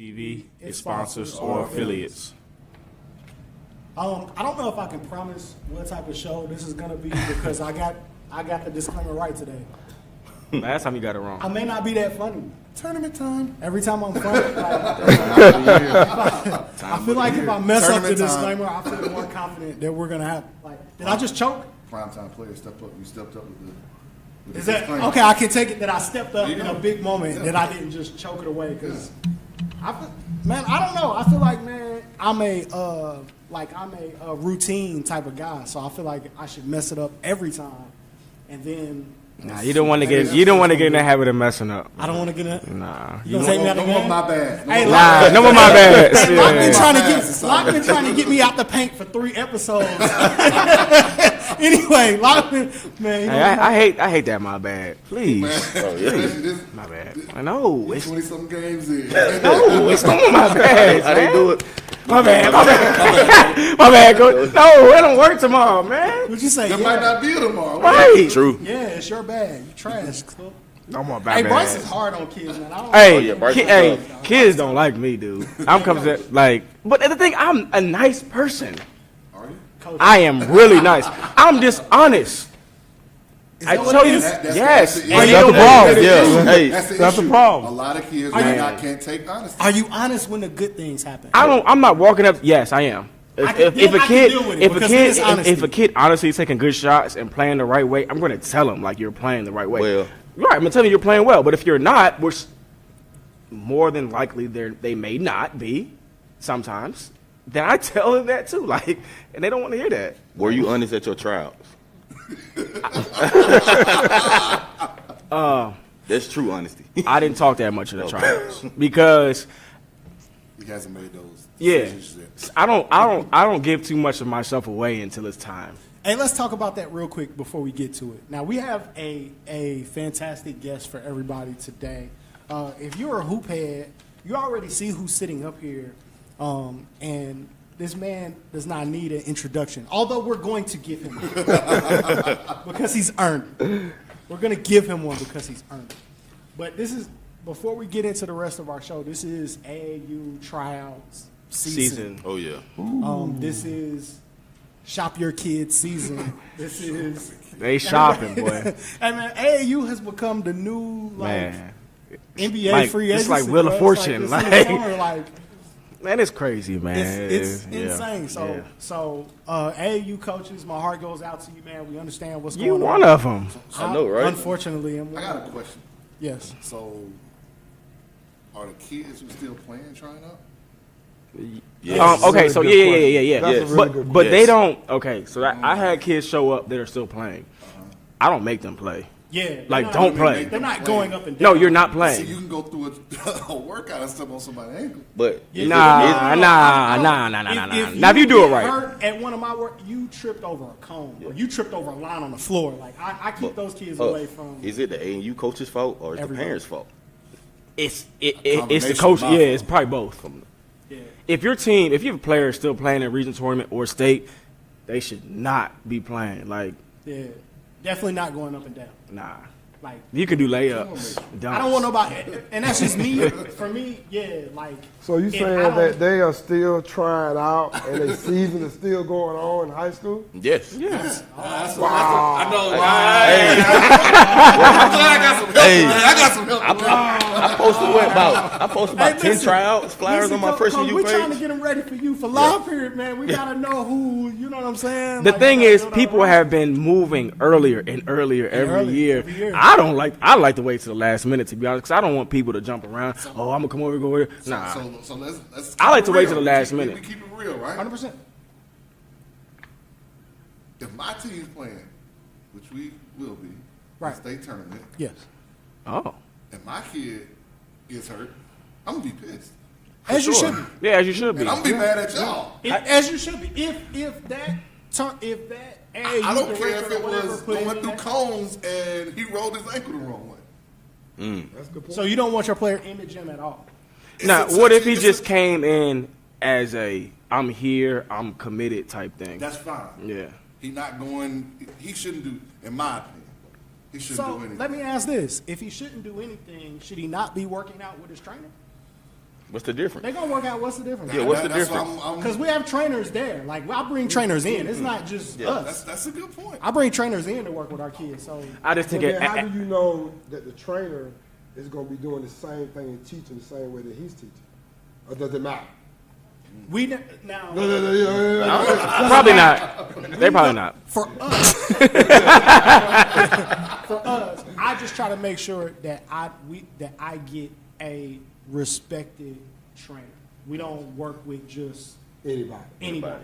TV, its sponsors, or affiliates. I don't know if I can promise what type of show this is gonna be because I got the disclaimer right today. Last time you got it wrong. I may not be that funny. Tournament time. Every time I'm funny, I feel like if I mess up the disclaimer, I feel more confident that we're gonna have. Like, did I just choke? Primetime player stepped up. You stepped up with the Is that disclaimer. okay? I can take it that I stepped up in a big moment that I didn't just choke it away because, man, I don't know. I feel like, man, I'm a routine type of guy, so I feel like I should mess it up every time, and then. Nah, you don't want to get. You don't want to get in the habit of messing up. I don't want to get in. Nah, You gonna take me out of the game? My bad. Hey, no more my bad. Lockman trying to get me out the paint for 3 episodes. Anyway, Lockman, man. Hey, I hate that. My bad. Please. Please. My bad. I know. It's 20-something games in. no. It's not my bad. How they do it? My bad. My bad. No, it don't work tomorrow, man. What'd you say? That might not be tomorrow. Right. True. Yeah, it's your bag. You trash. No more Hey, bad. Bryce is hard on kids, man. I don't Hey, Bryce is kids don't like me, dude. I'm coming to like, but the thing, I'm a nice person. Are you? Coach, I am really nice. I'm just honest. I that what tell it you, is? yes. That's And the you know problem. that. Yeah. Hey, That's the problem. A lot of kids can't take honesty. Are you honest when the good things happen? I'm not walking up. Yes, I am. I can deal with it because it is honesty. If a kid honestly taking good shots and playing the right way, I'm going to tell him like you're playing the right way. Well. Right, I'm going to tell you you're playing well. But if you're not, which more than likely they may not be sometimes, then I tell them that too. Like, and they don't want to hear that. were you honest at your tryouts? That's true honesty. I didn't talk that much of the trials because He hasn't made those yeah, decisions yet. I don't give too much of myself away until it's time. Hey, let's talk about that real quick before we get to it. Now, we have a fantastic guest for everybody today. If you're a hoop head, you already see who's sitting up here, and this man does not need an introduction, although we're going to give him one because he's earned it. We're going to give him one because he's earned it. But this is, before we get into the rest of our show, this is AAU tryouts season. Oh yeah. This is shop your kids season. This is They shopping, boy. Hey man, AAU has become the new Man, NBA like, free it's agency. like Wheel of bro. Fortune, It's like, like- it's in the summer, like man, it's crazy, man. it's Yeah, insane. yeah. So AAU coaches, my heart goes out to you, man. We understand what's You going on. one of them. I know, right? Unfortunately, I'm I one. got a question. Yes. So, are the kids who still playing trying out? Yes. Okay, so yeah. That's a really But good but question. they don't. Okay, so I had kids show up that are still playing. I don't make them play. Yeah. they're Like, not- don't play. They're not going up and No, down. you're not See, playing. you can go through a workout and stuff on somebody's ankle. But Nah. Now if you do it get right, hurt at one of my work, you tripped over a cone or you tripped over a line on the floor. Like I keep those kids away from. is it the A&U coach's fault or is it the Everybody. parents' fault? it's the Combination coach. of Yeah, both. it's probably both. Yeah. If your team, if you have a player still playing in region tournament or state, they should not be playing. Like, Yeah. Definitely not going up and down. nah. Like You could do layups. I don't want nobody, and that's just me. For me, yeah, like. So you if saying I don't- that they are still trying out and their season is still going on in high school? Yes. Yes. I know. Hey, I got some help. I posted about Hey, 10 listen, tryouts, flyers listen, on my Coach, freshman we're U trying to page. get them ready for you for live period, man. We gotta know who. You know what I'm saying? The Like, thing we gotta is, build our people roster. have been moving earlier and earlier every year. every year. I like to wait till the last minute, to be honest, because I don't want people to jump around. Oh, I'm gonna come over and go over there. Nah. So let's. I like keep to it wait till the real. last We minute. keep it real, right? 100%. If my team's playing, which we will be, Right. state tournament, Yes. Oh, and my kid gets hurt, I'm gonna be pissed, As you should be. yeah, as you should be. and I'm gonna be mad at y'all. As you should be. If that I don't care if director it or whatever was put it going in through there- cones and he rolled his ankle the wrong way. That's a good point. So you don't want your player in the gym at all. Now, It's what if he it's just came in as a I'm here, I'm committed type thing? That's fine. Yeah. He not going. He shouldn't do, in my opinion. He shouldn't So do anything. let me ask this: if he shouldn't do anything, should he not be working out with his trainer? What's the difference? They're gonna work out. What's the difference? Yeah, what's the That's why difference? Because we have trainers there. Like I bring trainers in. It's not just us. That's a good point. I bring trainers in to work with our kids. So I just think But it. then how do you know that the trainer is going to be doing the same thing and teaching the same way that he's teaching? Or does it matter? we now Probably not. They probably not. for us, I just try to make sure that I get a respected trainer. We don't work with just Anybody.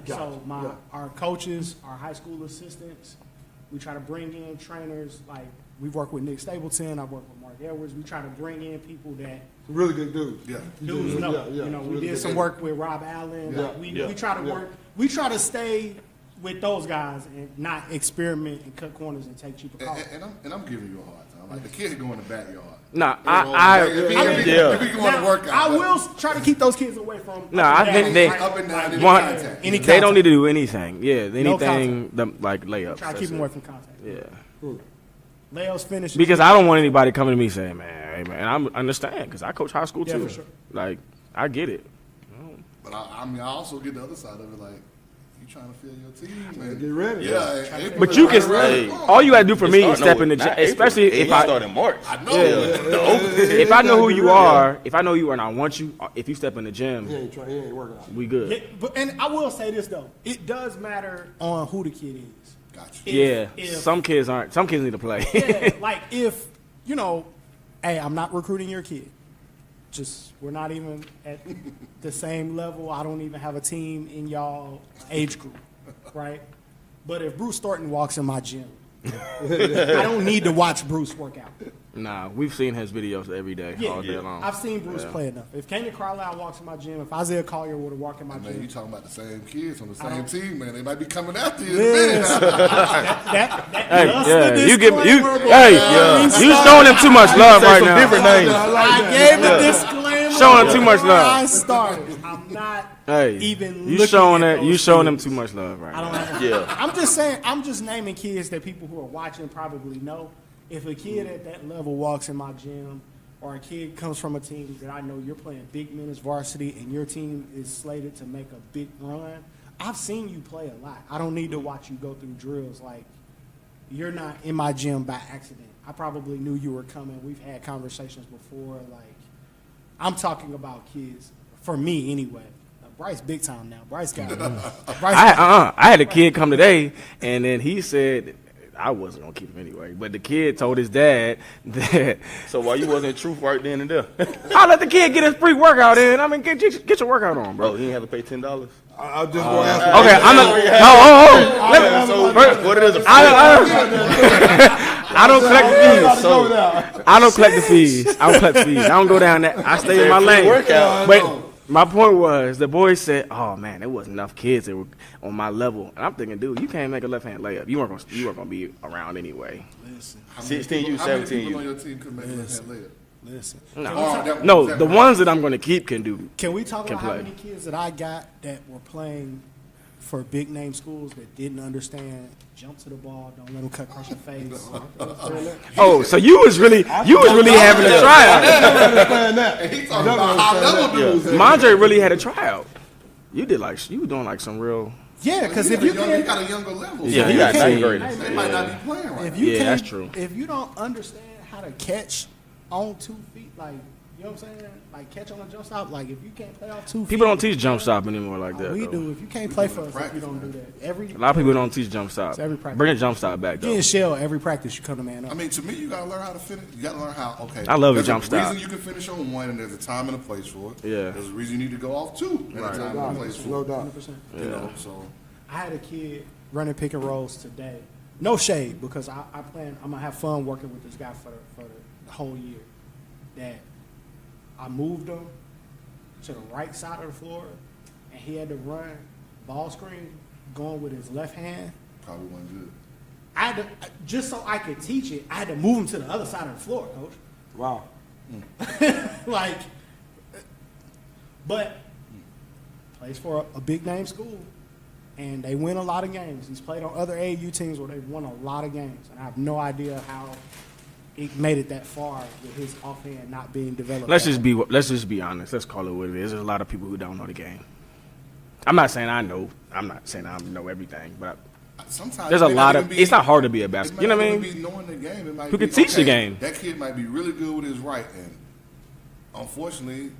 So our coaches, our high school assistants, we try to bring in trainers. Like we've worked with Nick Stapleton. I've worked with Mark Edwards. We try to bring in people that Really good dudes. Yeah. dudes know. Yeah, You know, we really did good. some work with Rob Allen. Yeah, Like, we try to work. We try to stay with those guys and not experiment and cut corners and take cheaper calls. And I'm giving you a hard time. Like the kid go in the backyard. Nah, If he going to work out. I will try to keep those kids away from. No, up I and think down, they- right? Up and down, any One- contact. Any They don't contact. need to do anything. Yeah, anything contact. like layups. Try to that's keep them it. away from contact. Yeah. Layups finish. Because I don't want anybody coming to me saying, "Man, hey man, I understand," because I coach high school Yeah, too. for sure. Like, I get it. But I mean, I also get the other side of it. Like, you trying to fill your team, man. Get ready. Yeah. But you can. Hey. All you gotta do for It me start is step in the not gym, April. especially It if I start in March. I know. if I know who you are, if I know you and I want you. If you step in the He gym, ain't working out. we good. Yeah, and I will say this though, it does matter on who the kid is. Gotcha. Yeah, some kids aren't. Some kids need to play. Yeah, like if hey, I'm not recruiting your kid. Just we're not even at the same level. I don't even have a team in y'all age group, right? But if Bruce Thornton walks in my gym, I don't need to watch Bruce work out. Nah, we've seen his videos every day, all day long. I've seen Bruce play enough. If Kenyon Carlisle walks in my gym, if Isaiah Collier were to walk in my Man, you gym, talking about the same kids on the same team, man. They might be coming after you. Listen, Hey, just yeah, the you give you. disclaimer, Hey, boy. you showing him too much love Say right some now. different names. I gave a disclaimer. Showing him too much before love. I started. I'm not Hey, even. you looking showing at that? those You showing him kids. too much love right I don't now. have. Yeah. I'm just saying. I'm just naming kids that people who are watching probably know. If a kid at that level walks in my gym, or a kid comes from a team that I know you're playing big minutes varsity, and your team is slated to make a big run, I've seen you play a lot. I don't need to watch you go through drills. Like, you're not in my gym by accident. I probably knew you were coming. We've had conversations before. Like, I'm talking about kids, for me anyway. Bryce big time now. Bryce got Bryce. I had a kid come today, and then he said I wasn't gonna keep him anyway. But the kid told his dad that So why you wasn't truth right then and there? I'll let the kid get his free workout in. I mean, get your workout on, Bro, bro. he didn't have to pay $10. I just want to ask Okay, I'm not. What it is? I don't collect the fees. I don't collect the fees. I don't go down that. I stay in my lane. workout. But my point was, the boys said, "Oh man, there wasn't enough kids that were on my level." And I'm thinking, dude, you can't make a left hand layup. You weren't gonna be around anyway. 16 you, How many 17 people on you. your team could make a left-hand layup? Listen. No, the ones that I'm gonna keep can do. Can we talk Can about how play. many kids that I got that were playing for big name schools that didn't understand? Jump to the ball, don't let them cut across your face. Oh, so you was really having a tryout. And he talking about high-level dudes. Mondre really had a tryout. You were doing like some real. Yeah, because He if you got can't, a younger level. Yeah, he you got can't- ninth graders. They might not be playing right if you Yeah, can't, that's true. If you don't understand how to catch on 2 feet, like you know what I'm saying, like catch on a jump stop, like if you can't play off 2 feet, People don't teach jump stop anymore like that. We though. do. If you can't play for us, if you don't do that. A lot of people don't teach jump stop. It's every practice. Bring a jump stop back You though. in shell every practice. You come to man up. I mean, to me, you gotta learn how to finish. You gotta learn how. Okay, I love there's a jump stop. reason you can finish on one, and there's a time and a place for it. Yeah. There's a reason you need to go off two, and a time and a place for No it. doubt. You know, so I had a kid running pick and rolls today. No shade, because I plan. I'm gonna have fun working with this guy for the whole year. That I moved him to the right side of the floor, and he had to run ball screen going with his left hand. probably wasn't good. I had to, just so I could teach it, I had to move him to the other side of the floor, coach. Wow. Like, but plays for a big name school, and they win a lot of games. He's played on other AAU teams where they've won a lot of games, and I have no idea how it made it that far with his offhand not being developed. Let's just be honest. Let's call it what it is. There's a lot of people who don't know the game. I'm not saying I know. I'm not saying I know everything, but Sometimes there's a lot of. It's not hard to be a basketball. You know what I mean? Be knowing the game. It might Who be, can teach the game? That kid might be really good with his right, and unfortunately,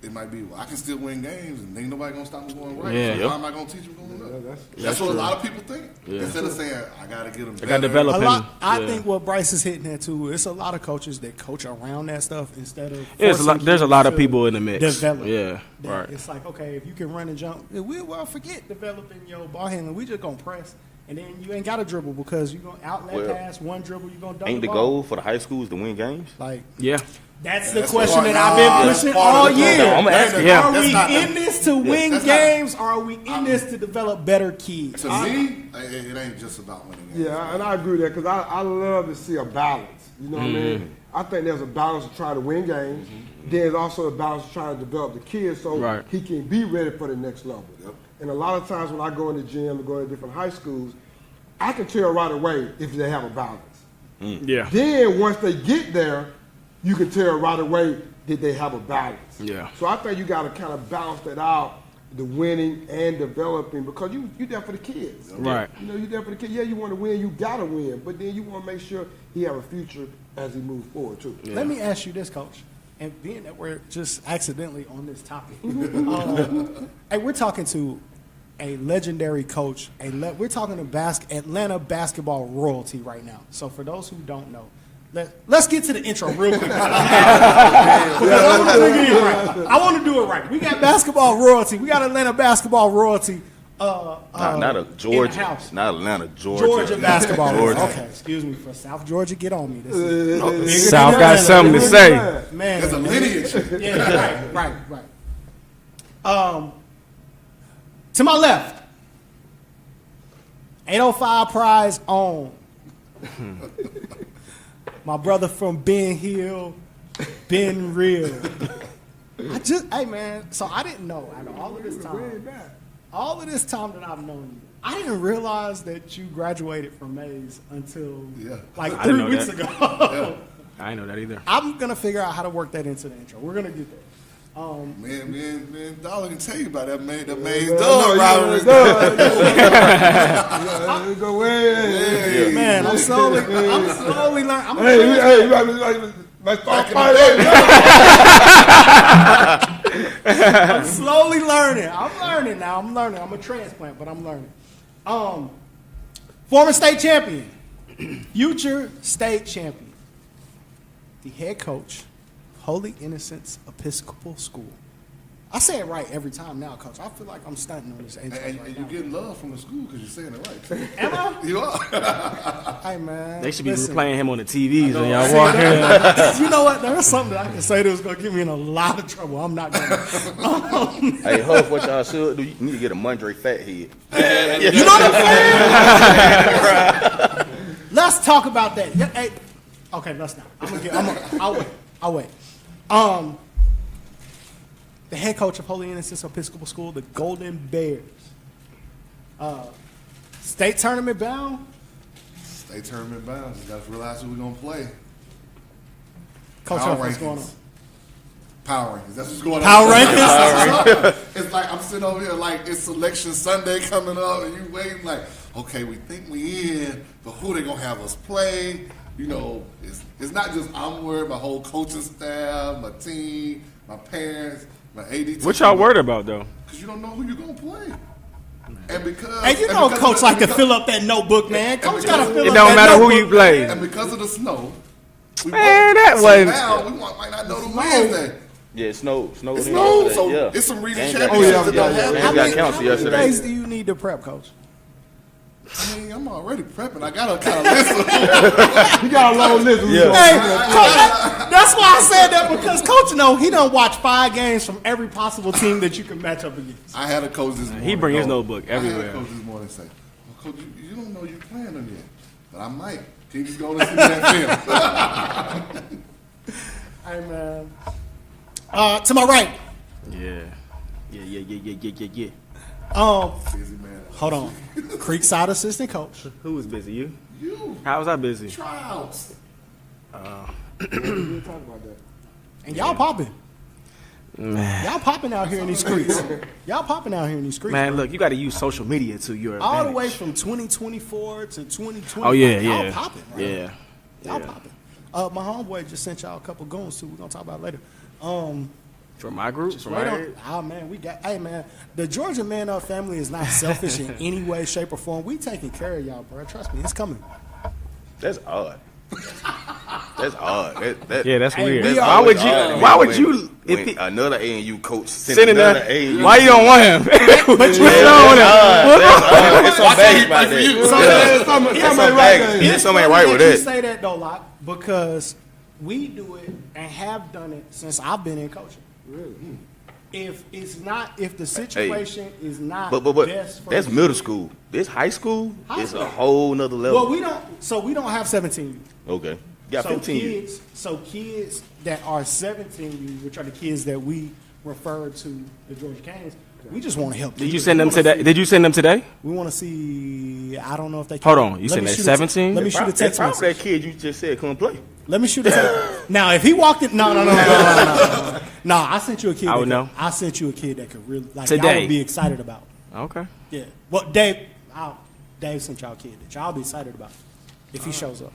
it might be. Well, I can still win games, and ain't nobody gonna stop me going right. Yeah. So why am I gonna teach him going left? That's That's what true. a lot of people think. Yeah. Instead of saying, I gotta get him. I got to develop A him. lot, I Yeah. think what Bryce is hitting at too. It's a lot of coaches that coach around that stuff instead of. There's a lot. forcing There's a kids lot of to people in the mix. Develop. Yeah. That Right. It's like, okay, if you can run and jump, well, forget developing your ball handling. We just gonna press, and then you ain't got to dribble because you gonna outlet Well, pass one dribble, you gonna dunk Ain't the ball. goal for the high schools to win games? Like Yeah. that's the That's question part- that nah, I've been that's pushing part of all the year. program. I'm asking. Yeah. Are That's we not in the- this to win that's not- games, or are we in this to develop better kids? To me, it ain't just about winning games. Yeah, and I agree with that because I love to see a balance. You know what I mean? I think there's a balance of trying to win games. There's also a balance of trying to develop the kids so Right. he can be ready for the next level. Yep. And a lot of times when I go in the gym and go to different high schools, I can tell right away if they have a balance. Yeah. Then once they get there, you can tell right away that they have a balance. Yeah. So I think you got to kind of balance that out, the winning and developing, because you there for the kids. Right. You know, you there for the kids. Yeah, you want to win, you got to win, but then you want to make sure he have a future as he moves forward too. Yeah. Let me ask you this, Coach, and being that we're just accidentally on this topic, hey, we're talking to a legendary coach. We're talking to Atlanta basketball royalty right now. So for those who don't know, let's get to the intro real quick. I want to do it right. We got basketball royalty. We got Atlanta basketball royalty. Not a in the Georgia. house. Not Atlanta, Georgia. Georgia basketball. Georgia. Okay, excuse me for South Georgia. Get on me. This is bigger South than got Atlanta. something to say. Man, There's a lineage. yeah, right. To my left, 805 prize on. My brother from Ben Hill, Ben Real. Hey man, so I didn't know out of all of this time that I've known you, I didn't realize that you graduated from Mays until like I didn't 3 know weeks that. ago. I didn't know that either. I'm gonna figure out how to work that into the intro. We're gonna get there. Man, Dollar can tell you about that man. That man's No, done rivalry. Go away. Man, I'm slowly learning. Hey, let's start fighting. I'm slowly learning. I'm learning now. I'm a transplant, but I'm learning. Former state champion, future state champion, the head coach, Holy Innocents Episcopal School. I say it right every time now, Coach. I feel like I'm stunting on this intro And right you now. get love from the school because you're saying it right. Too. Am I? You are. Hey, man. They should be listen. replaying him on the TVs when y'all walk in. You know what? There's something that I can say that was going to get me in a lot of trouble. I'm not going to. Hey, Huff, what y'all should do? You need to get a Mondre fat head. You know what I'm saying? Let's talk about that. Yeah, hey. Okay, let's not. I'll wait. The head coach of Holy Innocents Episcopal School, the Golden Bears. State tournament bound. State tournament bound. You got to realize who we're going to play. Coach, Power what's going on? rankings. Power rankings. That's what's going on. Power rankings? It's like I'm sitting over here like it's Selection Sunday coming up, and you waiting like, okay, we think we in, but who they gonna have us play? You know, it's not just I'm worried. My whole coaching staff, my team, my parents, my AD. What y'all worried about though? Because you don't know who you're gonna play. And because Hey, you know, Coach like to fill up that notebook, man. Coach got to fill It up don't that matter who notebook. you play. And because of the snow, Man, that so wasn't- now we might not know the Wednesday. Yeah, it snowed. It in snowed, yesterday, so yeah. it's some region Games championships got- that don't yeah, have games it. got canceled How many yesterday. days do you need to prep, Coach? I mean, I'm already prepping. I got a kind of list of You got a long list. Hey, Coach, that's why I said that, because Coach he don't watch 5 games from every possible team that you can match up against. I had a coach this morning. He bring his go- notebook I had everywhere. a coach this morning say, well, Coach, you don't know you're playing them yet. But I might. Can you just go and listen to that film? Hey, man. To my right. Yeah. Busy man. Hold on. Creekside assistant coach. Who was busy? You? You. How was I busy? Tryouts. We didn't talk about that. And y'all popping. Y'all popping out here in these streets. Y'all popping out here in these streets. Man, bro. look, you got to use social media to your advantage. All the way from 2024 to 2020. Oh yeah, y'all yeah, popping. Right? yeah. Y'all yeah. popping. My homeboy just sent y'all a couple goons too. We're gonna talk about it later. For my group, for Wait my on. Oh man, hey man, the Georgia Man Up family is not selfish in any way, shape, or form. We taking care of y'all, bro. Trust me, it's coming. That's odd. That's odd. Yeah, that's weird. we Why are- would you? Why would you? If When he, another ANU coach sitting another there, ANU why you don't want him? But you don't want him. It's some baggage about that. Somebody right there. There's something right with You that. say that though, Locke, because we do it and have done it since I've been in coaching. Really? If the situation is not But best for that's the middle kid- school. This high school High is school. a whole nother level. Well, we don't have 17 youth. Okay. You got So 15 years. kids that are 17 youth, which are the kids that we refer to the Georgia Canes, we just want to help. Did you send them today? Did you send them today? We want to see. I don't know if they. Hold can. on, you Let said me they're shoot 17? Let me shoot a That's text probably message. that kid you just said couldn't play. Let me shoot a text. Now, if he walked in, no. No, I sent you a kid. I would know. I sent you a kid that could really like y'all Today. would be excited about. Okay. Yeah. Well, Dave sent y'all a kid that y'all be excited about if he shows up.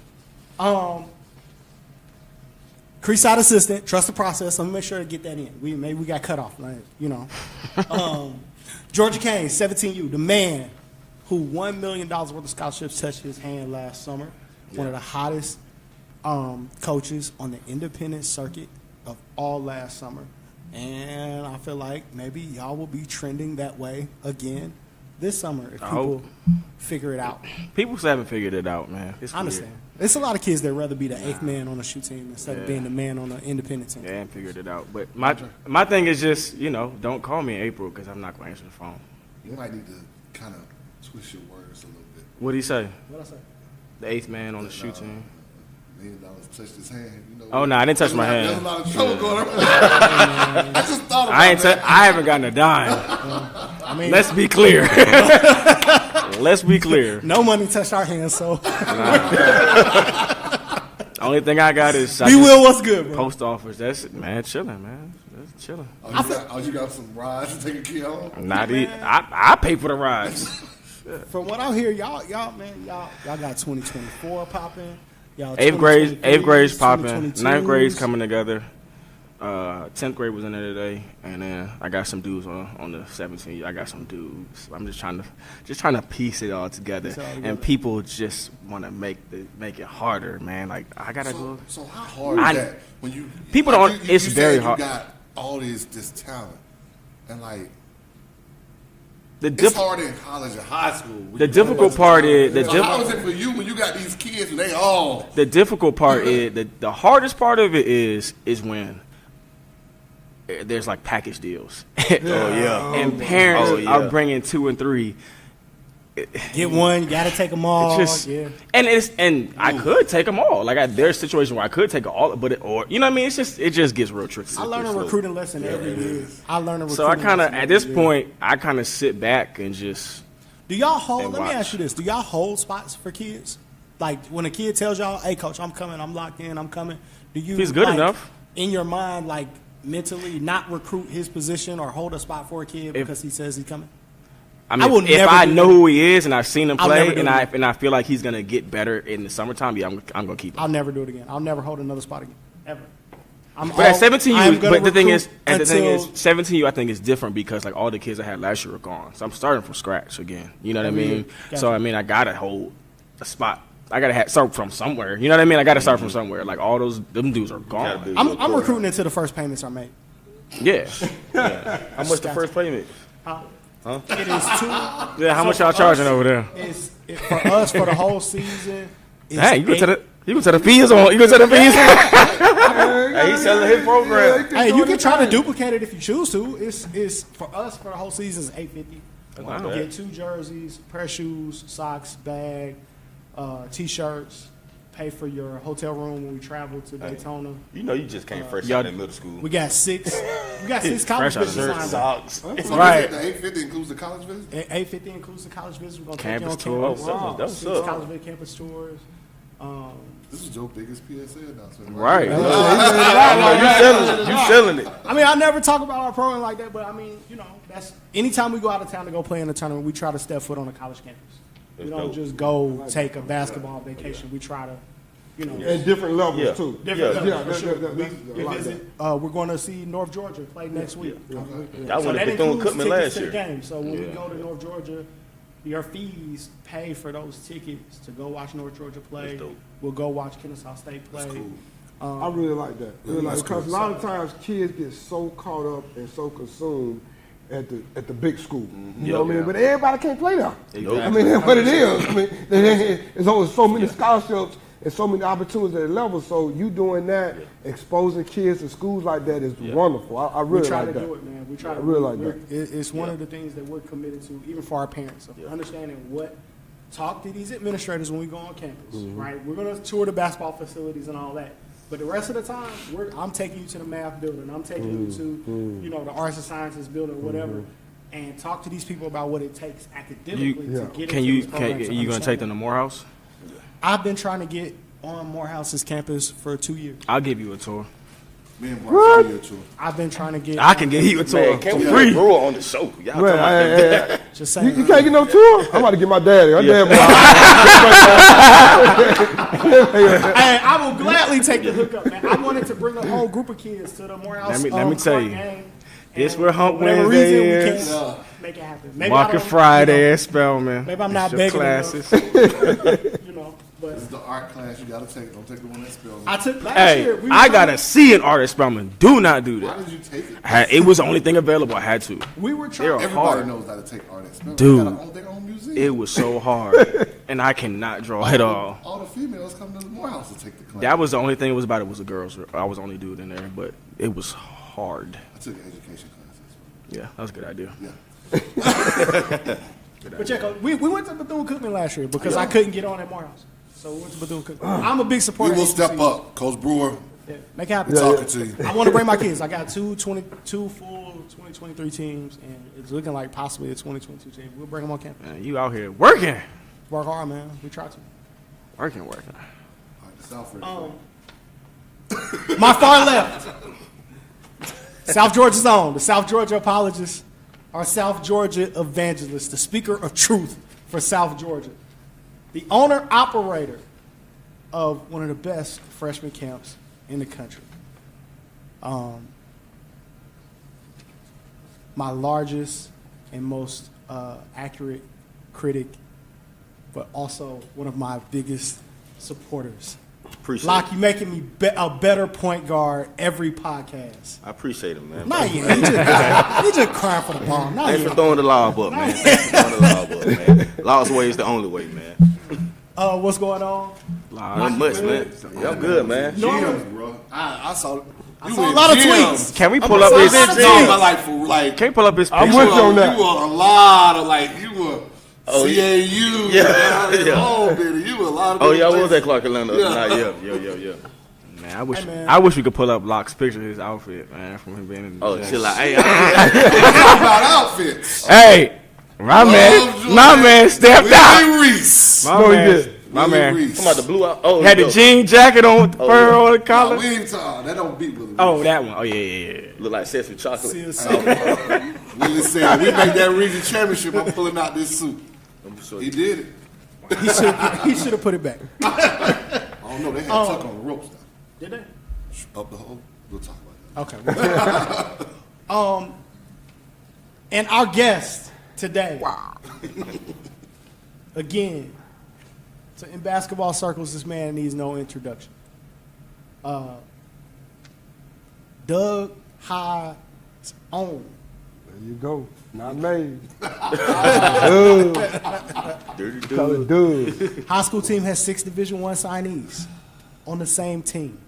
Creekside assistant, trust the process. Let me make sure to get that in. Maybe we got cut off, like, you know. Georgia Kane, 17U, the man who $1 million worth of scholarships touched his hand last summer. One of the hottest coaches on the independent circuit of all last summer. And I feel like maybe y'all will be trending that way again this summer if people figure it out. People still haven't figured it out, man. It's I understand. There's a lot of kids that rather be the eighth man on a shoe team instead of being the man on an independent team. Weird. They haven't figured it out. But my thing is just, don't call me in April because I'm not going to answer the phone. You might need to kind of twist your words a little bit. What do you say? What'd I say? The eighth man on the shoe team. $1 million touched his hand. You know, Oh, no, I didn't touch my There's a hand. lot of trouble going on. I just thought about that. I haven't gotten a dime. I mean, Let's be clear. Let's be clear. no money touched our hands, so Only thing I got is we will what's good, bro. post office. That's it, man. Chilling, man. That's chilling. You got some rides to take a kid home? Not I pay for the rides. From what I hear, y'all got 2024 popping. Y'all Eighth grade's 2023, popping. 2022s. Ninth grade's coming together. 10th grade was in there today, and then I got some dudes on the 17th. I got some dudes. I'm just trying to piece it all together. And people just want to make it harder, man. Like I gotta go. So how hard is that when you People like, don't. You It's said very you hard. got all this talent, and like The it's hard in college and high school. when the you know difficult what's part going on. is So how is it for you when you got these kids and they all? the difficult part is the hardest part of it is when there's like package deals. And parents are bringing 2 and 3. Get one, you gotta take them all. Just yeah. and I could take them all. Like there's a situation where I could take all, but you know what I mean. It just gets real tricky. I learn a recruiting lesson every year. I learn a recruiting So I kind of lesson at every this year. point I kind of sit back and just Do y'all hold? and Let me watch. ask you this: do y'all hold spots for kids? Like when a kid tells y'all, "Hey, coach, I'm coming. I'm locked in. I'm coming." Do you? If he's good like, enough. in your mind, like mentally, not recruit his position or hold a spot for a kid because he says he's coming? I mean, will if never I do know that. who he is and I've seen him I'll play never do and that. I feel like he's gonna get better in the summertime, yeah, I'm gonna keep him. I'll never do it again. I'll never hold another spot again, ever. But at 17, I'm gonna but the thing is, recruit and the thing is, until- 17, I think is different because like all the kids I had last year are gone, so I'm starting from scratch again. You know what I mean? Gotcha. So I mean, I gotta hold a spot. I gotta start from somewhere. You know what I mean? I gotta start from somewhere. Like all them dudes are gone. I'm recruiting until the first payments are made. Yeah. How much the first payment? It is two. Yeah. How much y'all charging over there? For us for the whole season. It's Hey, you go to eight- the fees on. You go to the fees. Hey, he's selling his program. Hey, you can try to duplicate it if you choose to. It's for us for the whole season is $850. Wow. Get 2 jerseys, pair of shoes, socks, bag, t-shirts. Pay for your hotel room when we travel to Daytona. You know you just came fresh y'all- out of middle school. We got 6. We got 6 college Fresh out of visits signed up. Socks. So Right. The 850 includes the college visit. 850 includes the college visits. We're gonna Campus take you on tours. campus. That's 6 what's up. college campus tours. This is your biggest PSA announcement. Right. You selling it. I mean, I never talk about our program like that, but I mean, that's anytime we go out of town to go play in a tournament, we try to step foot on a college campus. We don't just go take a basketball vacation. We try to, At different levels, too. Different Yeah, levels, for sure. we We're going to see North Georgia play next week. I went to Bethune-Cookman last year. Game. So when we go to North Georgia, your fees pay for those tickets to go watch North Georgia play. We'll go watch Kennesaw State play. I really like that. Because a lot of times kids get so caught up and so consumed at the big school. You know what I mean? But everybody can't play there. Exactly. I mean, that's what it is. I mean, there's only so many scholarships and so many opportunities at the level. So you doing that, exposing kids to schools like that is wonderful. I really like that. We try to do it, man. We try to really like that. It's one of the things that we're committed to, even for our parents, of understanding talk to these administrators when we go on campus, right? We're going to tour the basketball facilities and all that. But the rest of the time, I'm taking you to the math building. I'm taking you to, the arts and sciences building, whatever, and talk to these people about what it takes academically to get into these programs. You going to take them to Morehouse? I've been trying to get on Morehouse's campus for 2 years. I'll give you a tour. Me and Bryce give you a tour. I've been trying to get. I can give you a tour Man, can we for get free. Brewer on the show? Y'all talking about that. Just saying. You can't get no tour? I'm about to get my daddy. My dad. Hey, I will gladly take the hookup, man. I wanted to bring a whole group of kids to the Morehouse. Let me tell you. game, This and where Hump for whatever Wednesday reason, we is. can't make it happen. Maybe I Market don't- Friday at Spelman. Maybe I'm not Your begging classes. But This is the art class you got to take. Don't take the one that spells. I took last Hey, year. I got to see an artist Spelman. Do not do Why that. did you take it? It was the only thing available. I had to. We were They're trying. Everybody hard. knows how to take art at Spelman. Dude. They got their own museum. It was so hard, and I cannot draw at all. All the females come to the Morehouse to take the class. That was the only thing it was about. It was the girls. I was the only dude in there, but it was hard. I took education classes. Yeah, that was a good idea. Yeah. But check out. We went to Bethune-Cookman last year because I couldn't get on at Morehouse. So we went to Bethune-Cookman. I'm a big We supporter. will of step HBCUs. up. Coach Brewer, Yeah, make it happen. talking to you. I want to bring my kids. I got two full 2023 teams, and it's looking like possibly a 2022 team. We'll bring them on campus. Man, you out here working. Work hard, man. We try to. Working. All right, the South My far left, South Georgia's own, the South Georgia apologists, our South Georgia evangelist, the speaker of truth for South Georgia, the owner-operator of one of the best freshman camps in the country. My largest and most accurate critic, but also one of my biggest supporters. Appreciate Locke, it. you making me a better point guard every podcast. I appreciate it, man. Not yet. You just crying for the ball. Not Thanks for yet. throwing the lob up, man. Thanks for throwing the lob up, man. Law's way is the only way, man. What's going on? Not much, man. Y'all good, man. GMs, bro. I saw it. I saw a lot of tweets. Can we pull up his? No, but like Can we pull up his I'm picture? with you on that. You were a lot of you were CAU. Yeah. Oh, baby, you were a lot of. Oh, different y'all was places. at Clark Atlanta. Yeah. Man, man. I wish we could pull up Locke's picture of his outfit, man, from him being in the Oh, gym. shit, like, hey, Talk about outfits. Hey, my Love man stepped out. Willie Reese. My he man, did. my Willie man Reese. I'm about to blue out. Oh, had the no. jean jacket on with the fur on the Nah, collar. we ain't talking. That don't beat Willie Reese. Oh, that one. Oh, yeah. Look like Sesame Chocolate. See, it's- Willie said, we make that region championship, I'm pulling out this suit. I'm sure He did it. He should have put it back. I don't know. They had Tuck on the ropes now. Did they? Up the hole. We'll talk about that. Okay. And our guest today. Wow. Again, so in basketball circles, this man needs no introduction. Doug High's own. There you go. Not made. dirty Call dude. it dude. High school team has 6 Division I signees on the same team.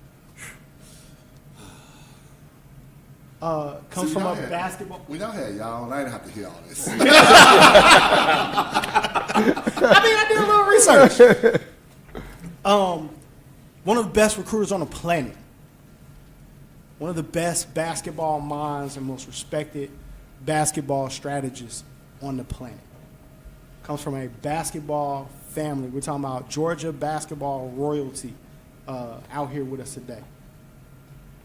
Comes See, from y'all a had- basketball. When y'all had y'all, on, I didn't have to hear all this. I mean, I did a little research. One of the best recruiters on the planet. One of the best basketball minds and most respected basketball strategists on the planet. Comes from a basketball family. We're talking about Georgia basketball royalty. out here with us today.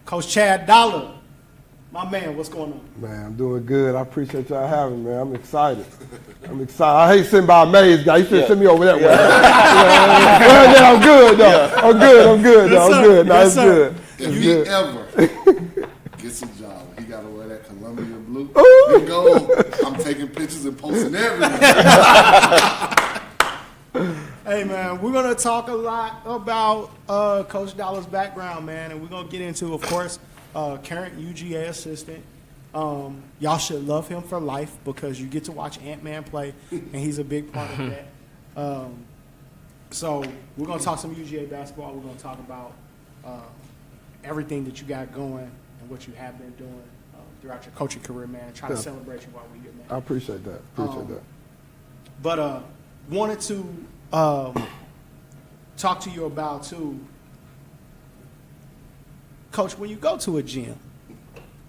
Coach Chad Dollar, my man, what's going on? Man, I'm doing good. I appreciate y'all having me, man. I'm excited. I hate sitting by a maze guy. You should send me over that way. Yeah, I'm good, though. Yeah. I'm good, though. I'm good. No, Yes, it's sir. good. If It's he good. ever gets a job, he got to wear that Columbia blue and gold. I'm taking pictures and posting everything. Hey, man, we're going to talk a lot about Coach Dollar's background, man, and we're going to get into, of course, current UGA assistant. Y'all should love him for life because you get to watch Ant-Man play, and he's a big part of that. So we're going to talk some UGA basketball. We're going to talk about everything that you got going and what you have been doing throughout your coaching career, man. Try to celebrate you while we're here, man. I appreciate that. But wanted to talk to you about, too, Coach, when you go to a gym,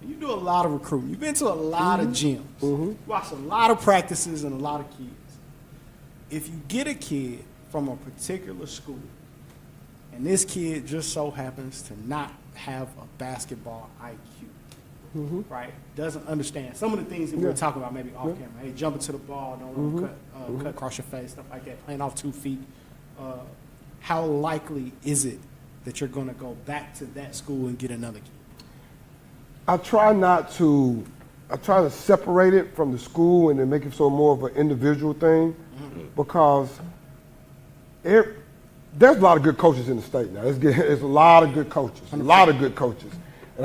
you do a lot of recruiting. You've been to a lot of gyms. You watch a lot of practices and a lot of kids. If you get a kid from a particular school, and this kid just so happens to not have a basketball IQ, right? Doesn't understand some of the things that we were talking about maybe off camera. Hey, jumping to the ball, don't let them cut across your face, stuff like that, playing off 2 feet. How likely is it that you're going to go back to that school and get another kid? I try to separate it from the school and then make it so more of an individual thing because there's a lot of good coaches in the state now. There's a lot of good coaches, and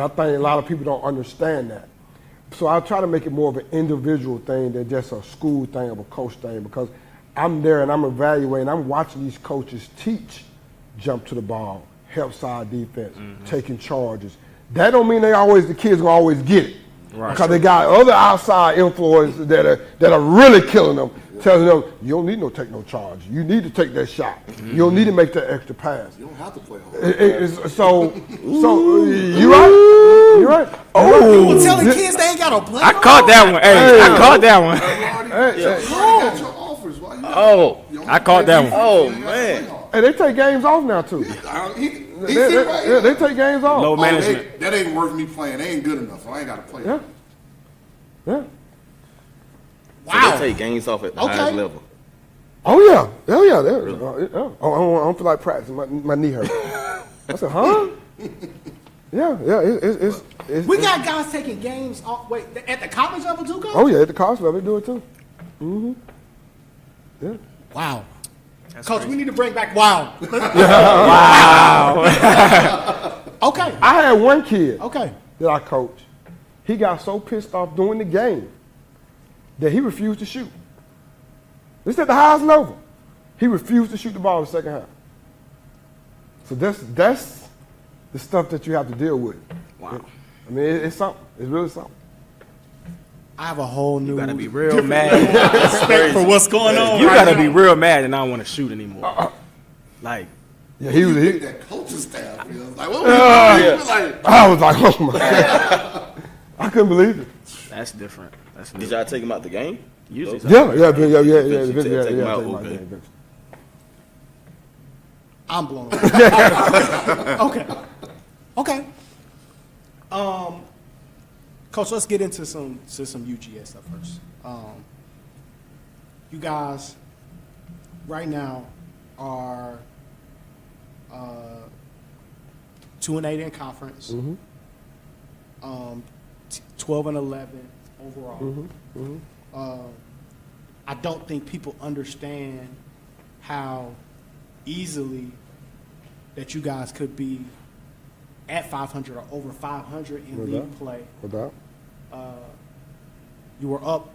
I think a lot of people don't understand that. So I try to make it more of an individual thing than just a school thing or a coach thing because I'm there and I'm evaluating, I'm watching these coaches teach jump to the ball, help side defense, taking charges. That don't mean the kids gonna always get it. Right. Because they got other outside influences that are really killing them, telling them, you don't need take no charge. You need to take that shot. You don't need to make that extra pass. You don't have to play hard. So you right. You're right. You were telling kids they ain't got to play. I caught that one. Hey, I caught that one. You already got your offers. Why you I caught that one. Oh, man. Hey, they take games off now, too. They take games off. Low management. That ain't worth me playing. They ain't good enough, so I ain't got to play. Yeah. Yeah. So they take games off at the highest level. Oh, yeah. Hell yeah. I don't feel like practicing. My knee hurts. I said, huh? Yeah. It's We got guys taking games off. Wait, at the college level too, Coach? Oh, yeah. At the college level, they do it, too. Yeah. Wow. Coach, we need to bring back wow. Okay. I had one kid Okay. that I coached. He got so pissed off during the game that he refused to shoot. This at the highest level. He refused to shoot the ball in the second half. So that's the stuff that you have to deal with. Wow. I mean, it's something. It's really something. I have a whole new. You gotta be real mad. respect for what's going on. You right gotta now. be real mad and not want to shoot anymore. Like, Yeah, he was. That coaching staff. You know, like, what were you like? I was like, oh my God. I couldn't believe it. that's different. That's Did new. y'all take him out the game? Usually, Yeah. Eventually take him out, take my okay. game. I'm blown away. Okay. Coach, let's get into some UGA stuff first. You guys right now are 2-8 in conference. 12-11 overall. I don't think people understand how easily that you guys could be at 500 or over 500 in league play. Without? You were up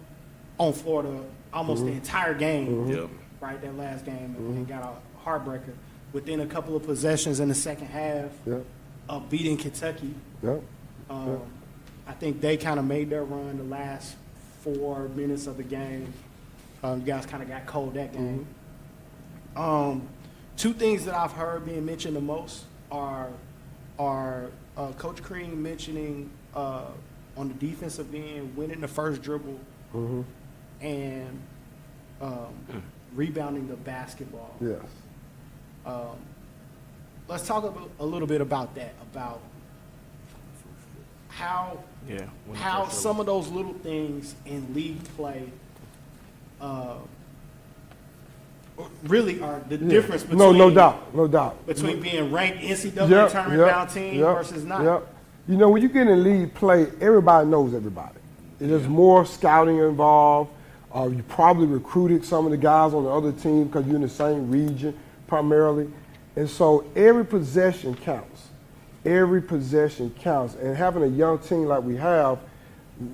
on Florida almost the entire game, Yep. right? That last game, and got a heartbreaker within a couple of possessions in the second half of beating Kentucky. Yeah. I think they kind of made their run the last 4 minutes of the game. You guys kind of got cold that game. Two things that I've heard being mentioned the most are Coach Crean mentioning on the defensive end winning the first dribble and rebounding the basketball. Yes. let's talk a little bit about that, about how Yeah. how some of those little things in league play really are the difference between No doubt. between being ranked NCAA tournament bound team versus not. Yep. You know, when you get in league play, everybody knows everybody. There's more scouting involved. You probably recruited some of the guys on the other team because you're in the same region primarily. And so every possession counts. Every possession counts. And having a young team like we have,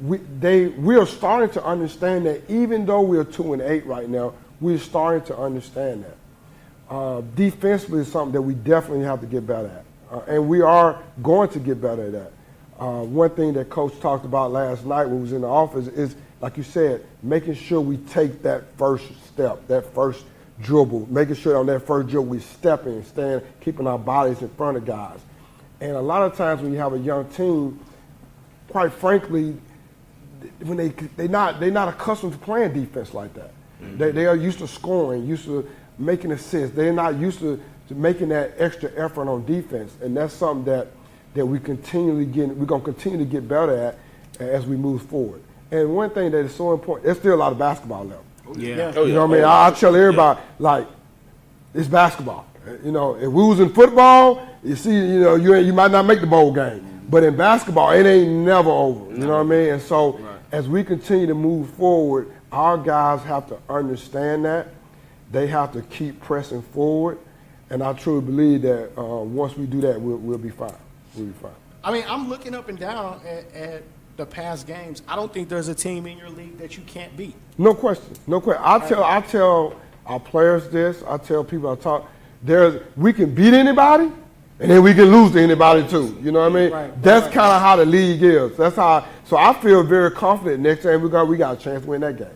we are starting to understand that even though we're 2-8 right now, we're starting to understand that. Defensively is something that we definitely have to get better at. And we are going to get better at that. One thing that Coach talked about last night when we was in the office is, like you said, making sure we take that first step, that first dribble, making sure on that first dribble we stepping, stand, keeping our bodies in front of guys. And a lot of times when you have a young team, quite frankly, when they're not accustomed to playing defense like that. Mm-hmm. They are used to scoring, used to making assists. They're not used to making that extra effort on defense, and that's something that we're going to continue to get better at as we move forward. And one thing that is so important, there's still a lot of basketball left. Yeah. You know what I mean? I tell everybody, like, it's basketball. You know, if we was in football, you see, you know, you might not make the bowl game. But in basketball, it ain't never over. You know what I mean? And so as we continue to move forward, our guys have to understand that. They have to keep pressing forward. And I truly believe that once we do that, we'll be fine. We'll be fine. I mean, I'm looking up and down at the past games. I don't think there's a team in your league that you can't beat. No question. No question. I tell our players this. I tell people I talk. We can beat anybody, and then we can lose to anybody too. You know what I mean? Right. That's kind of how the league is. That's how. So I feel very confident next time we got a chance to win that game.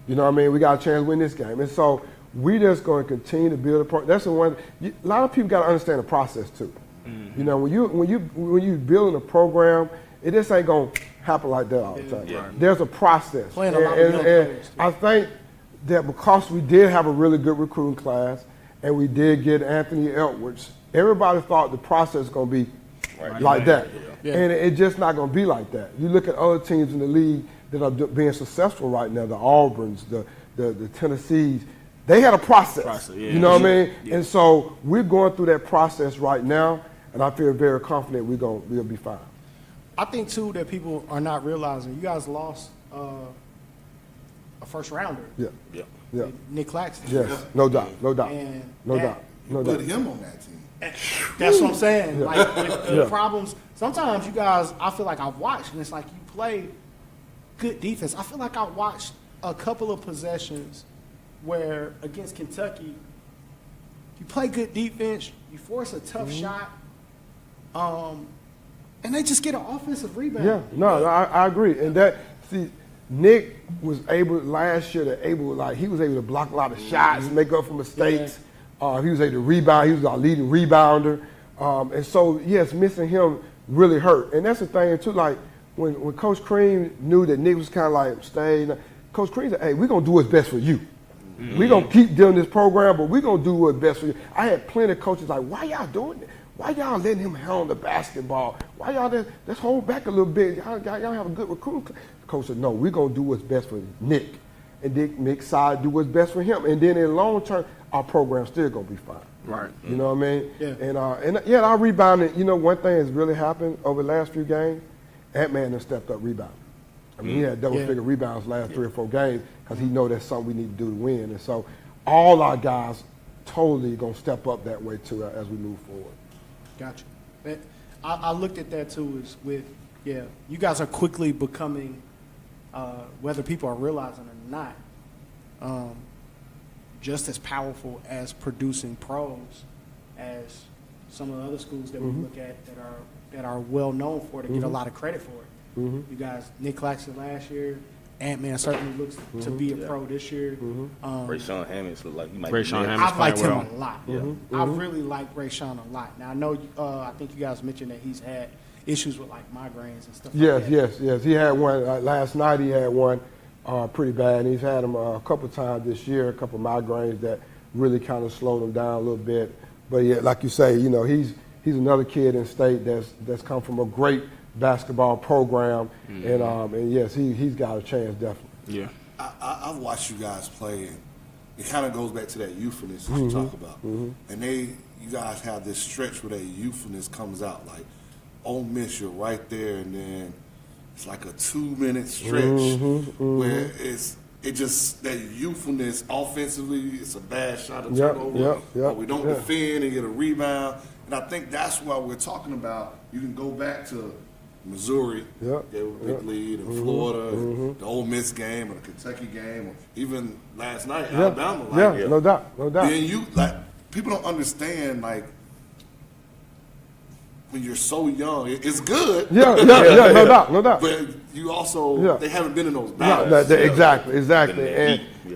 You know what I mean? We got a chance to win this game, and so we just going to continue to build a program. That's the one. A lot of people got to understand the process too. Mm-hmm. You know, when you building a program, it just ain't gonna happen like that all the time. Yeah. There's a process, and I think that because we did have a really good recruiting class, and we did get Anthony Edwards, everybody thought the process was gonna be like that, and it's just not gonna be like that. You look at other teams in the league that are being successful right now, the Auburns, the Tennessees. They had a process. You know what I mean? Yeah. And so we're going through that process right now, and I feel very confident we'll be fine. I think, too, that people are not realizing you guys lost a first rounder. Yeah. Nick Claxton. Yes, no doubt. Put him on that team. That's what I'm saying. Like, the problems, sometimes you guys, I feel like I've watched, and it's like you play good defense. I feel like I watched a couple of possessions where against Kentucky, you play good defense, you force a tough shot, and they just get an offensive rebound. Yeah, no, I agree. And Nick was able last year he was able to block a lot of shots, make up for mistakes. Yeah. He was able to rebound. He was our leading rebounder. And so, yes, missing him really hurt. And that's the thing, too, like when Coach Cream knew that Nick was kind of like, Coach Cream said, hey, we're going to do what's best for you. Mm-hmm. We're going to keep doing this program, but we're going to do what's best for you. I had plenty of coaches like, why y'all doing it? Why y'all letting him handle the basketball? Why y'all let's hold back a little bit. Y'all have a good recruit. The coach said, no, we're going to do what's best for Nick. And Nick's side do what's best for him. And then in the long term, our program's still going to be fine. Right. You know what I mean? Yeah. And our rebounding, you know, one thing that's really happened over the last few games, Ant-Man has stepped up rebounding. I mean, he had double-figure rebounds last 3 or 4 games because he know that's something we need to do to win. And so all our guys totally going to step up that way, too, as we move forward. Gotcha. I looked at that, too, you guys are quickly becoming, whether people are realizing or not, just as powerful as producing pros as some of the other schools that we look at that are well known for, to get a lot of credit for it. You guys, Nick Claxton last year, Ant-Man certainly looks to be a pro this year. Rayshawn Hammonds look like he might Rayshawn be Hammonds I've liked playing him a lot. I really like Rayshawn a lot. Now, I know, I think you guys mentioned that he's had issues with, like, migraines and stuff like that. Yes. He had one. Last night he had one pretty bad. And he's had them a couple times this year, a couple migraines that really kind of slowed him down a little bit. But yeah, like you say, you know, he's another kid in state that's come from a great basketball program, and yes, he's got a chance definitely. Yeah. I've watched you guys play, and it kind of goes back to that youthfulness that you talk about. And you guys have this stretch where that youthfulness comes out. Like, Ole Miss, you're right there, and then it's like a 2-minute stretch where it just that youthfulness offensively. It's a bad shot of turnover, but we don't defend and get a rebound. And I think that's why we're talking about. You can go back to Missouri, they were a big lead, and Florida, and the Ole Miss game, or the Kentucky game, or even last night, Alabama. No doubt. Then people don't understand, like, when you're so young, it's good. No doubt. But you also, they haven't been in those battles. Exactly.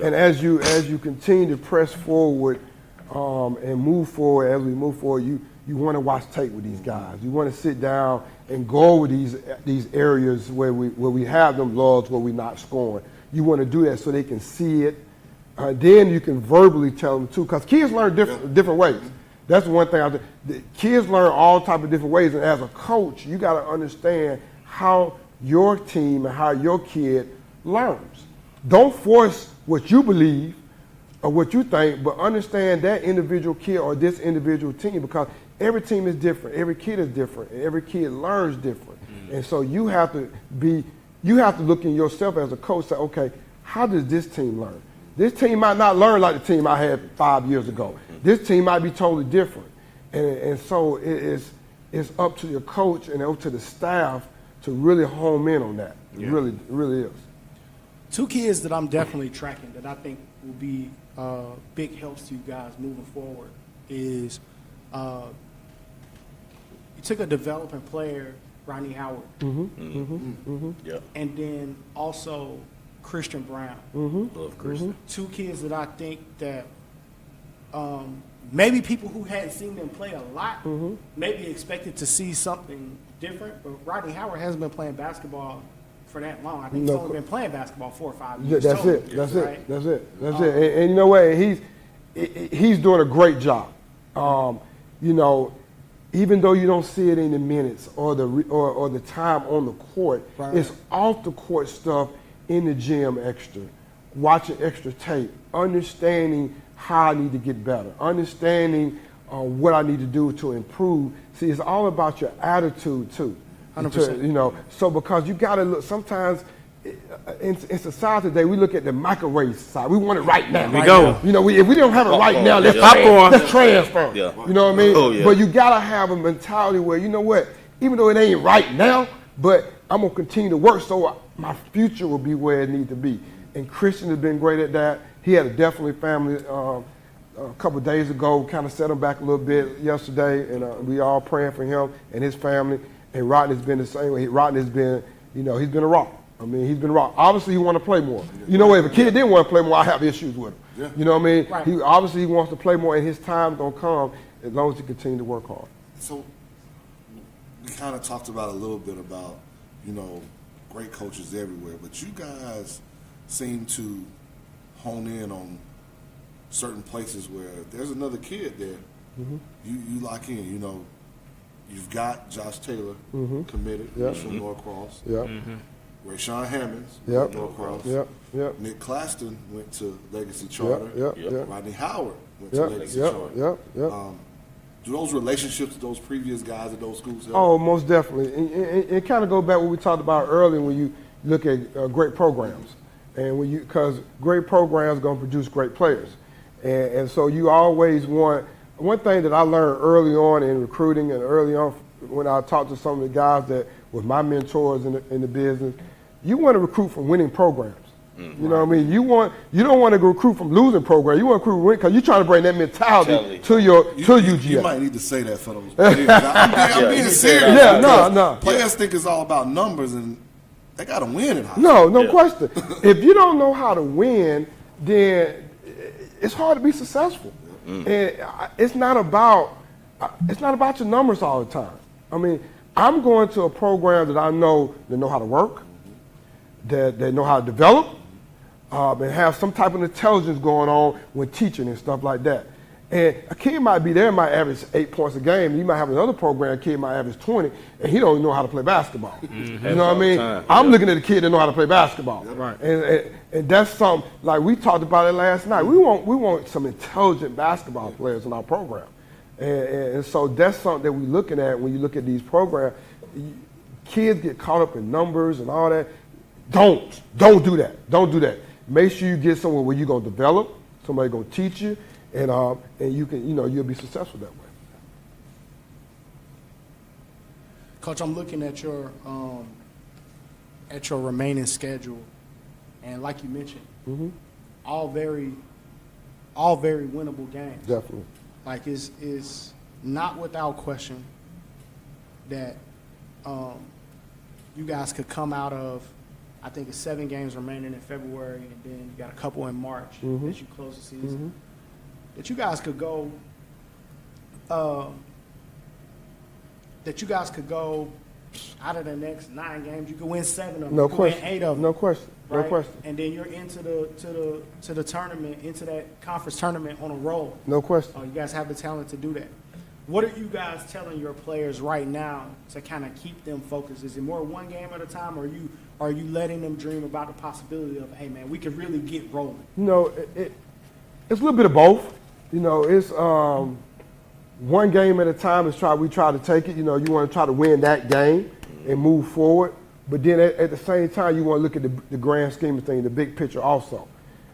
And as you continue to press forward and move forward, as we move forward, you want to watch tape with these guys. You want to sit down and go over these areas where we have them laws where we're not scoring. You want to do that so they can see it. Then you can verbally tell them too, because kids learn different ways. That's one thing. The kids learn all type of different ways, and as a coach, you got to understand how your team and how your kid learns. Don't force what you believe or what you think, but understand that individual kid or this individual team, because every team is different, every kid is different, and every kid learns different. And so you have to look in yourself as a coach, say, okay, how does this team learn? This team might not learn like the team I had 5 years ago. This team might be totally different. And so it's up to your coach and up to the staff to really home in on that. It really is. Two kids that I'm definitely tracking that I think will be big helps to you guys moving forward is you took a developing player, Rodney Howard, and then also Christian Brown. Love Christian. Two kids that I think that maybe people who hadn't seen them play a lot maybe expected to see something different, but Rodney Howard hasn't been playing basketball for that long. I think he's only been playing basketball 4 or 5 years. That's it. And you know what? He's doing a great job. You know, even though you don't see it in the minutes or the time on the court, it's off the court stuff in the gym extra, watching extra tape, understanding how I need to get better, understanding what I need to do to improve. See, it's all about your attitude too. 100%. You know, so because you got to look, sometimes in society today, we look at the microwave side. We want it right now. We go. You know, if we don't have it right now, let's transfer. Yeah. You know what I mean? Oh, yeah. But you got to have a mentality where, you know what, even though it ain't right now, but I'm going to continue to work so my future will be where it needs to be. And Christian has been great at that. He had a definitely family a couple of days ago, kind of set him back a little bit yesterday, and we all praying for him and his family. And Rodney's been the same way. Rodney's been, you know, he's been a rock. I mean, he's been a rock. Obviously, he want to play more. You know, if a kid didn't want to play more, I have issues with him. Yeah. You know what I mean? Right. He obviously wants to play more, and his time's gonna come as long as he continue to work hard. So we kind of talked about a little bit about, you know, great coaches everywhere, but you guys seem to hone in on certain places where there's another kid there. You lock in, you know. You've got Josh Taylor committed. He's from Norcross. Rayshawn Hammonds from Norcross. Nick Claston went to Legacy Charter. Rodney Howard went to Legacy Charter. Do those relationships with those previous guys at those schools help? Oh, most definitely. And it kind of goes back to what we talked about earlier when you look at great programs. And because great programs are going to produce great players. And so you always want, one thing that I learned early on in recruiting and early on when I talked to some of the guys that were my mentors in the business, you want to recruit from winning programs. You know what I mean? You don't want to recruit from losing programs. You want to recruit because you're trying to bring that mentality to UGA. You might need to say that for those players. I'm being serious. No. Players think it's all about numbers, and they got to win in high school. No question. If you don't know how to win, then it's hard to be successful. And it's not about your numbers all the time. I mean, I'm going to a program that I know they know how to work, that they know how to develop, and have some type of intelligence going on when teaching and stuff like that. And a kid might be there, might average 8 points a game. You might have another program, a kid might average 20, and he don't even know how to play basketball. You know what I mean? I'm looking at a kid that know how to play basketball. Right. And that's something, like we talked about it last night. We want some intelligent basketball players in our program. And so that's something that we're looking at when you look at these programs. Kids get caught up in numbers and all that. Don't do that. Don't do that. Make sure you get somewhere where you're going to develop, somebody going to teach you, and you can, you'll be successful that way. Coach, I'm looking at your remaining schedule, and like you mentioned, all very winnable games. Definitely. Like is not without question that you guys could come out of, I think it's 7 games remaining in February, and then you got a couple in March as you close the season. That you guys could go, out of the next 9 games, you could win 7 of them. No you could question. win 8 of them. No question. Right? No question. And then you're into the tournament, into that conference tournament on a roll. No question. You guys have the talent to do that. What are you guys telling your players right now to kind of keep them focused? Is it more 1 game at a time, or are you letting them dream about the possibility of, hey man, we could really get rolling? It's a little bit of both. It's 1 game at a time. We try to take it. You want to try to win that game and move forward. But then at the same time, you want to look at the grand scheme of things, the big picture also.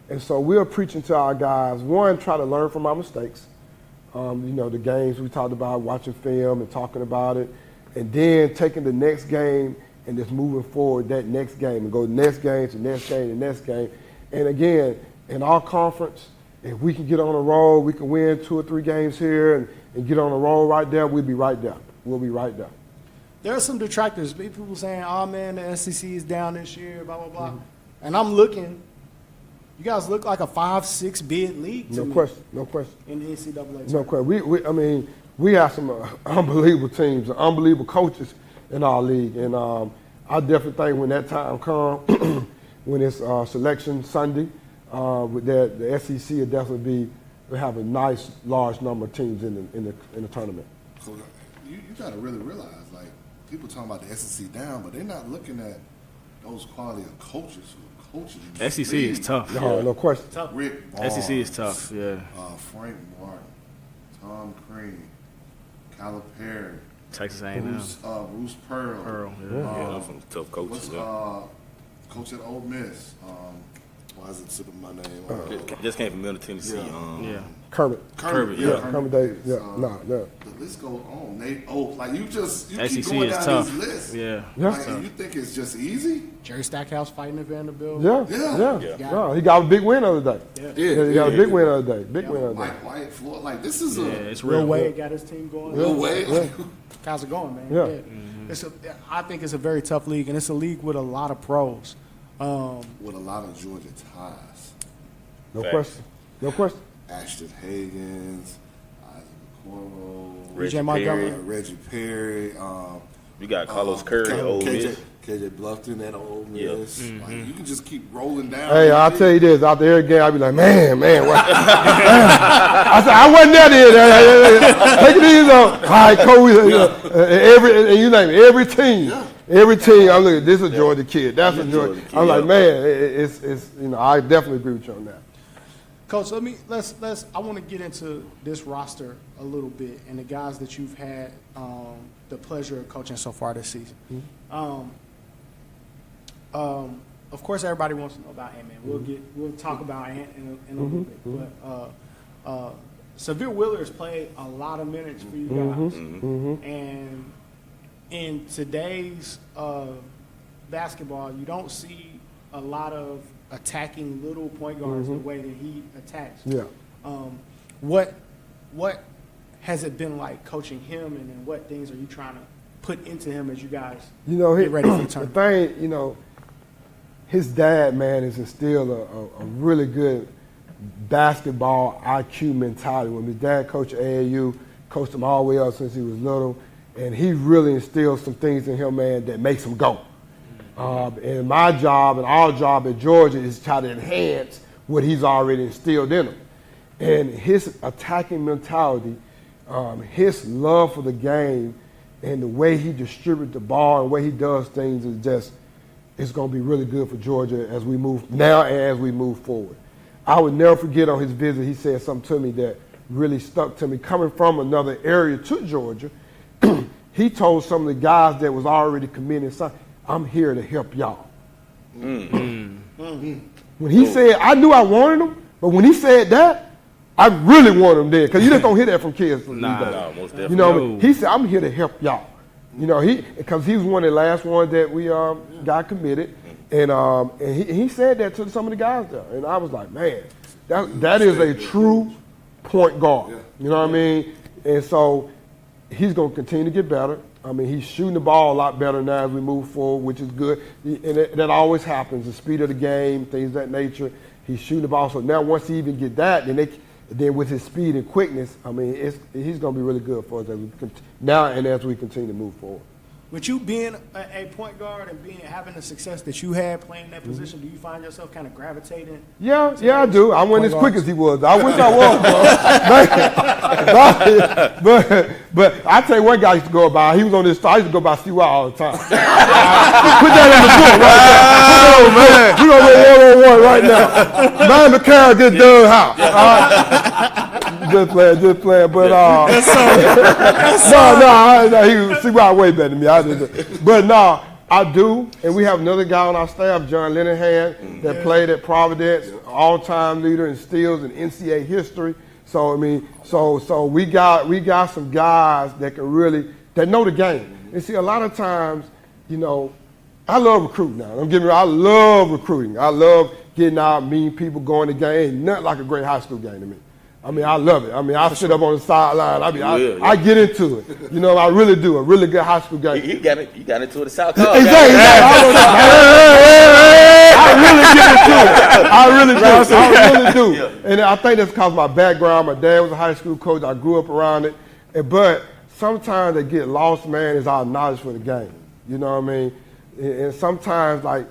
And so we're preaching to our guys, 1, try to learn from our mistakes. The games we talked about, watching film and talking about it, and then taking the next game and just moving forward that next game and go next game to next game to next game. And again, in our conference, if we can get on a roll, we can win 2 or 3 games here and get on a roll right there, we'll be right there. We'll be right there. There are some detractors, people saying, oh man, the SEC is down this year, blah, blah, blah. And I'm looking, you guys look like a 5-6 bid league to me. No question. In the NCAA tournament. No question. We have some unbelievable teams, unbelievable coaches in our league. And I definitely think when that time comes, when it's selection Sunday, with that, the SEC will definitely have a nice, large number of teams in the tournament. So you got to really realize, like, people talking about the SEC down, but they're not looking at those quality of coaches who are coaching. SEC is tough. No question. Rick Barnes, SEC is tough. Yeah. Frank Martin, Tom Crean, Calipari, Texas A&M. Bruce Pearl. Yeah. Some tough coaches. Coach at Ole Miss. Why is it slipping my name? Just came from Middle Tennessee. Yeah. Kermit. Kermit, Kermit Davis. Yeah. The list goes on. Nate Oak. Like you SEC keep going is down tough. these lists. Yeah. Like, and you think it's just easy? Jerry Stackhouse fighting at Vanderbilt. Yeah. No, he got a big win the other day. He got a big win the other day. Big win the other day. Mike White, Floyd. Like this is It's Will real. Wade got his team going. Will Wade. Guys are going, man. Yeah. I think it's a very tough league, and it's a league with a lot of pros. With a lot of Georgia ties. No question. Ashton Higgins, Isaac Okoro, Reggie Montgomery. Perry. Reggie Perry. You got Carlos Curry, Ole Miss. KJ Bluffton at Ole Miss. Like, you can just keep rolling down. Hey, I'll tell you this. After every game, I'll be like, man. What? I said, I wasn't there. Take it easy on. All right, coach. And you name it. Every team. I'm looking. This is a Georgia kid. That's a Georgia. I'm like, man. It's I definitely agree with you on that. Coach, let's. I want to get into this roster a little bit and the guys that you've had the pleasure of coaching so far this season. Of course, everybody wants to know about Ant-Man. We'll talk about Ant in a little bit. But Severe Wheeler's played a lot of minutes for you guys, and in today's basketball, you don't see a lot of attacking little point guards the way that he attacks. Yeah. What has it been like coaching him, and then what things are you trying to put into him as you guys get ready for the tournament? The thing, his dad, man, has instilled a really good basketball IQ mentality. When his dad coached at AAU, coached him all the way up since he was little, and he really instilled some things in him, man, that makes him go. And my job and our job at Georgia is to try to enhance what he's already instilled in him. And his attacking mentality, his love for the game, and the way he distributes the ball and the way he does things is just, it's going to be really good for Georgia as we move now and as we move forward. I would never forget on his visit, he said something to me that really stuck to me. Coming from another area to Georgia, he told some of the guys that was already committed, I'm here to help y'all. When he said, I knew I wanted him, but when he said that, I really wanted him there, because you just don't hear that from kids. Nah, most definitely. You know, he said, I'm here to help y'all. You know, because he was one of the last ones that we got committed, and he said that to some of the guys there, and I was like, man, that is a true point guard. You know what I mean? And so he's going to continue to get better. I mean, he's shooting the ball a lot better now as we move forward, which is good. And that always happens, the speed of the game, things of that nature. He's shooting the ball. So now once he even get that, then with his speed and quickness, I mean, he's going to be really good for us now and as we continue to move forward. With you being a point guard and having the success that you had playing that position, do you find yourself kind of gravitating? Yeah, I do. I wasn't as quick as he was. I wish I was, bro. But I tell you one guy used to go by. He was on this side. I used to go by CY all the time. Put that in the book right there. We're going to read 101 right now. Man, McCarroll just done how. Just playing. But no, he was CY way better than me. But no, I do, and we have another guy on our staff, John Linehan, that played at Providence, all-time leader in steals in NCAA history. So I mean, so we got some guys that know the game. And see, a lot of times, you know, I love recruiting now. I love recruiting. I love getting out, meeting people, going to game. Ain't nothing like a great high school game to me. I mean, I love it. I mean, I sit up on the sideline. I get into it. You know, I really do. A really good high school game. You got into it at South Carolina. Exactly. I really do. Yeah. And I think that's because of my background. My dad was a high school coach. I grew up around it. But sometimes they get lost, man, is our knowledge for the game. You know what I mean? And sometimes, like,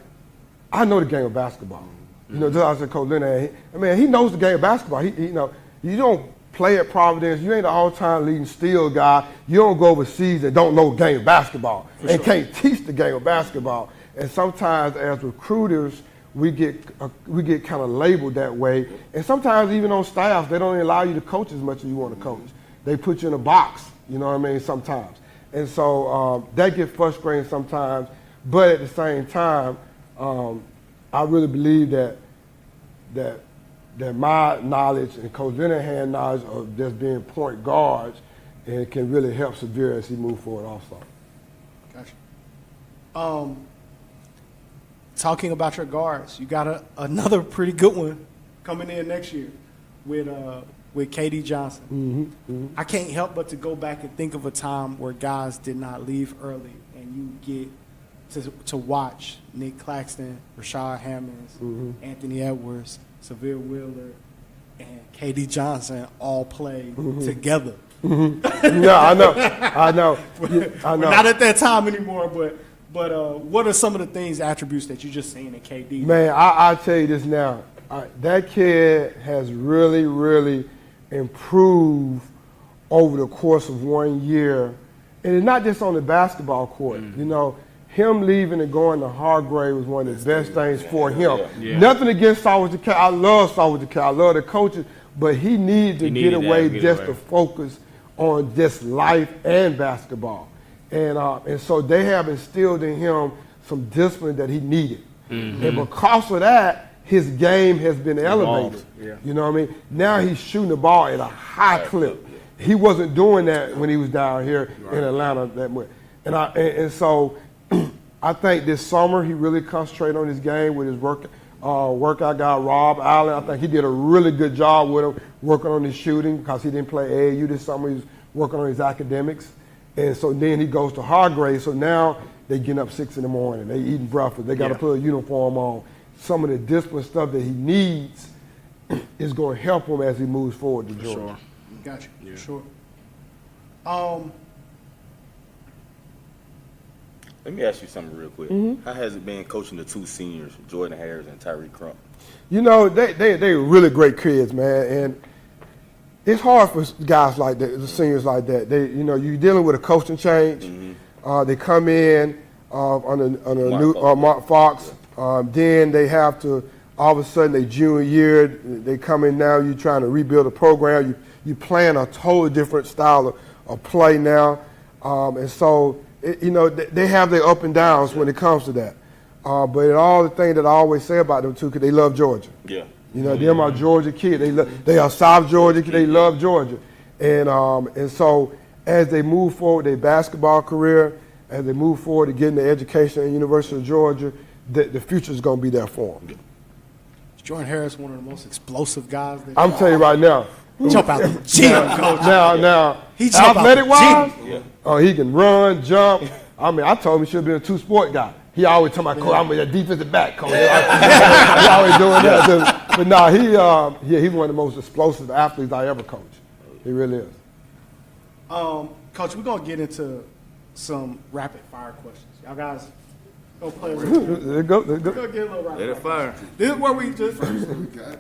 I know the game of basketball. You know, just like I said, Coach Leonard, he knows the game of basketball. You don't play at Providence. You ain't an all-time leading steal guy. You don't go overseas and don't know the game of basketball can't teach the game of basketball. And sometimes as recruiters, we get kind of labeled that way. And sometimes even on staff, they don't allow you to coach as much as you want to coach. They put you in a box, you know what I mean, sometimes. And so that gets frustrating sometimes. But at the same time, I really believe that my knowledge and Coach Linehan's knowledge of just being point guards and can really help Severe as he moves forward also. Gotcha. Talking about your guards, you got another pretty good one coming in next year with KD Johnson. I can't help but to go back and think of a time where guys did not leave early, and you get to watch Nick Claxton, Rashad Hammonds, Anthony Edwards, Severe Wheeler, and KD Johnson all play together. Yeah, I know. We're not at that time anymore, but what are some of the attributes that you just seen in KD? Man, I'll tell you this now. That kid has really, really improved over the course of 1 year. And it's not just on the basketball court. You know, him leaving and going to Hargrave was one of the best things for him. Yeah. Nothing against Salvage Cat. I love Salvage Cat. I love the coaches, but he needed to get away to focus on just life and basketball. And so they have instilled in him some discipline that he needed. And because of that, his game has been elevated. You know what I mean? Now he's shooting the ball at a high clip. He wasn't doing that when he was down here in Atlanta that much. And so I think this summer he really concentrated on his game with his workout guy, Rob Allen. I think he did a really good job with him, working on his shooting because he didn't play AAU this summer. He was working on his academics. And so then he goes to Hargrave. So now they getting up 6 in the morning. They eating breakfast. They got to put a uniform on. Some of the discipline stuff that he needs is going to help him as he moves forward to Georgia. Sure. Gotcha. Yeah. Sure. Let me ask you something real quick. How has it been coaching the two seniors, Jordan Harris and Tyreek Crump? You know, they really great kids, man. And it's hard for guys like that, the seniors like that. You're dealing with a coaching change. They come in on a new Mark Fox. Then they have to, all of a sudden, they junior year, they come in now, you're trying to rebuild a program. You playing a totally different style of play now. And so, they have their up and downs when it comes to that. But all the things that I always say about them, too, because they love Georgia. Yeah. Them are Georgia kids. They are South Georgia kids. They love Georgia. And so as they move forward their basketball career, as they move forward to getting the education at the University of Georgia, the future is going to be there for them. Jordan Harris, one of the most explosive guys. I'm telling you right now. Jump out the gym, coach. Now, athletic-wise, he can run, jump. I mean, I told him he should have been a two-sport guy. He always talking about, coach, I'm a defensive back, coach. He always doing that. But no, he's one of the most explosive athletes I ever coached. He really is. Coach, we're going to get into some rapid-fire questions. Y'all guys go play a little bit. There you go. We're going to get a little rapid-fire. Let it fire. This is where we just... I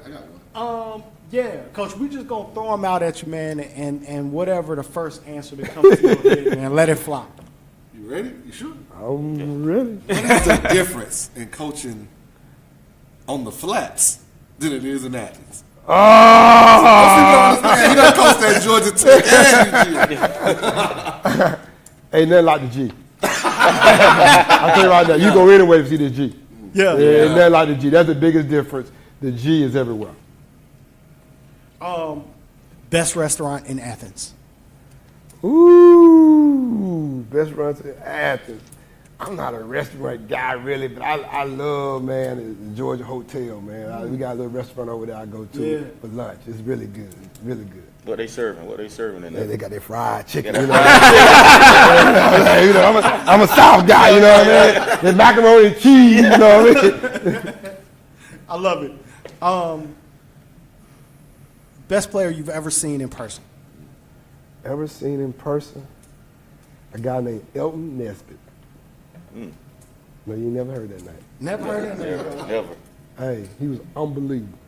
got one. Yeah, Coach, we just going to throw them out at you, man, and whatever the first answer that comes to your head, man, let it fly. You ready? You sure? I'm ready. What's the difference in coaching on the flats than it is in Athens? Oh! He done coached at Georgia Tech. Ain't nothing like the G. I'll tell you right now, you go anywhere to see the G. Yeah. Ain't nothing like the G. That's the biggest difference. The G is everywhere. Best restaurant in Athens. Ooh, best restaurant in Athens. I'm not a restaurant guy really, but I love, man, the Georgia Hotel, man. We got a little restaurant over there I go to for lunch. It's really good, really good. What they serving in there? They got their fried chicken, I'm a South guy, you know what I mean? Their macaroni and cheese, you know what I mean? I love it. Best player you've ever seen in person? Ever seen in person? A guy named Elton Nesbitt. No, you never heard that name. Never heard that name. Never. Hey, he was unbelievable.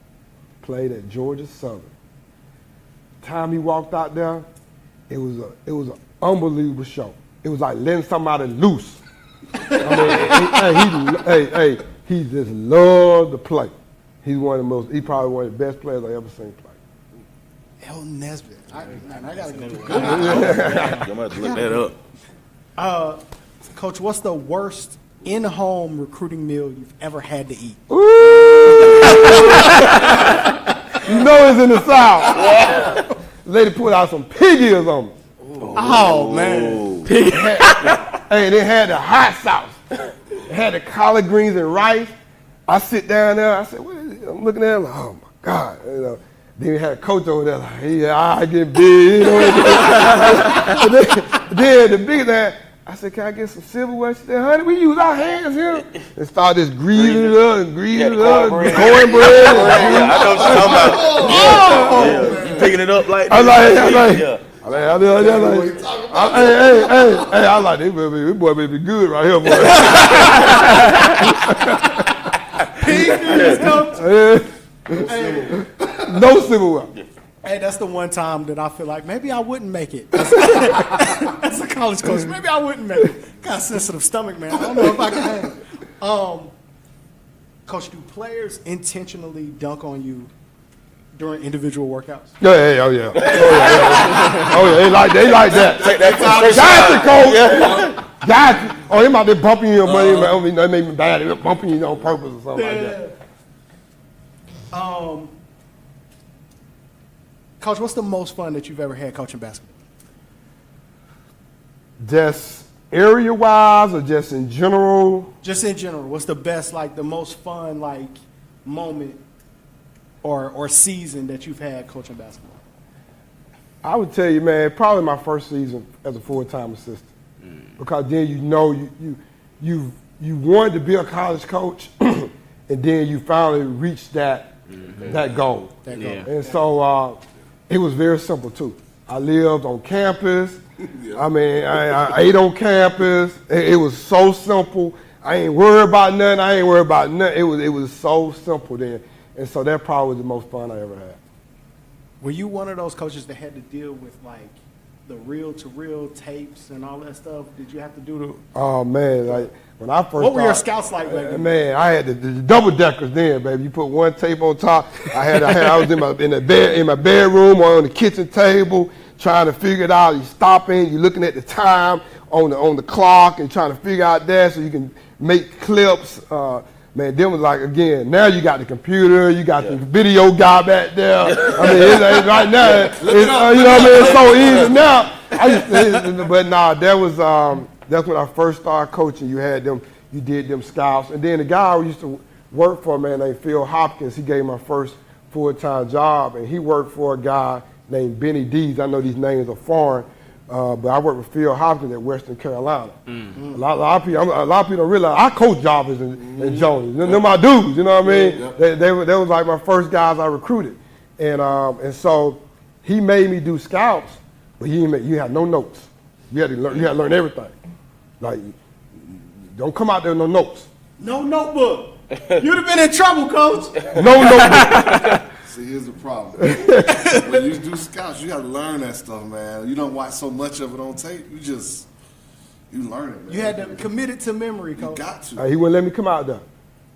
Played at Georgia Southern. Time he walked out there, it was an unbelievable show. It was like letting somebody loose. I mean, he just loved to play. He probably one of the best players I ever seen play. Elton Nesbitt. I got to go to I'm going to look that up. Coach, what's the worst in-home recruiting meal you've ever had to eat? Ooh! You know it's in the South. Lady put out some pig ears on me. Oh, man. Hey, they had the hot sauce. They had the collard greens and rice. I sit down there. I said, what is it? I'm looking at it like, oh, my God. Then we had a coach over there like, I get big. Then the big man, I said, can I get some silverware? She said, honey, we use our hands here. And started just greasing it up and greasing it up. Cornbread. I know what you're talking about. You picking it up like that? I was like, this boy may be good right here, boy. No silverware. Hey, that's the one time that I feel like maybe I wouldn't make it. As a college coach, maybe I wouldn't make it. Got a sensitive stomach, man. I don't know if I can. Coach, do players intentionally dunk on you during individual workouts? Oh yeah. They like that. Gotcha, coach. Gotcha. Oh, they might be bumping you, money. They make me bad. They're bumping you on purpose or something like that. Coach, what's the most fun that you've ever had coaching basketball? Just area-wise or just in general? Just in general. What's the best, the most fun, moment or season that you've had coaching basketball? I would tell you, man, probably my first season as a full-time assistant. Because then you wanted to be a college coach, and then you finally reached that goal. And so it was very simple, too. I lived on campus. I mean, I ate on campus. It was so simple. I ain't worried about nothing. It was so simple then. And so that probably was the most fun I ever had. Were you one of those coaches that had to deal with like the reel-to-reel tapes and all that stuff? Did you have to do the? Oh man, like when I first. What were your started, scouts like back then? Man, I had the double deckers then, baby. You put one tape on top. I was in my bedroom or on the kitchen table trying to figure it out. You stopping, you looking at the time on the clock and trying to figure out that so you can make clips. Man, then was like, again, now you got the computer, you got the video guy back there. I mean, it's right now, you know what I mean? It's so easy now. But nah, that's when I first started coaching. You did them scouts. And then the guy I used to work for, man, named Phil Hopkins, he gave me my first full-time job, and he worked for a guy named Benny Dees. I know these names are foreign. But I worked with Phil Hopkins at Western Carolina. Mm-hmm. A lot of people don't realize I coach Jarvis and Jones. They're my dudes, you know what I mean? Yep. They was like my first guys I recruited, and so he made me do scouts, but you had no notes. You had to learn everything. Like, don't come out there with no notes. No notebook. You'd have been in trouble, coach. No notebook. See, here's the problem. When you do scouts, you got to learn that stuff, man. You don't watch so much of it on tape. You learn it, man. You had to commit it to memory, coach. You got to. He wouldn't let me come out there.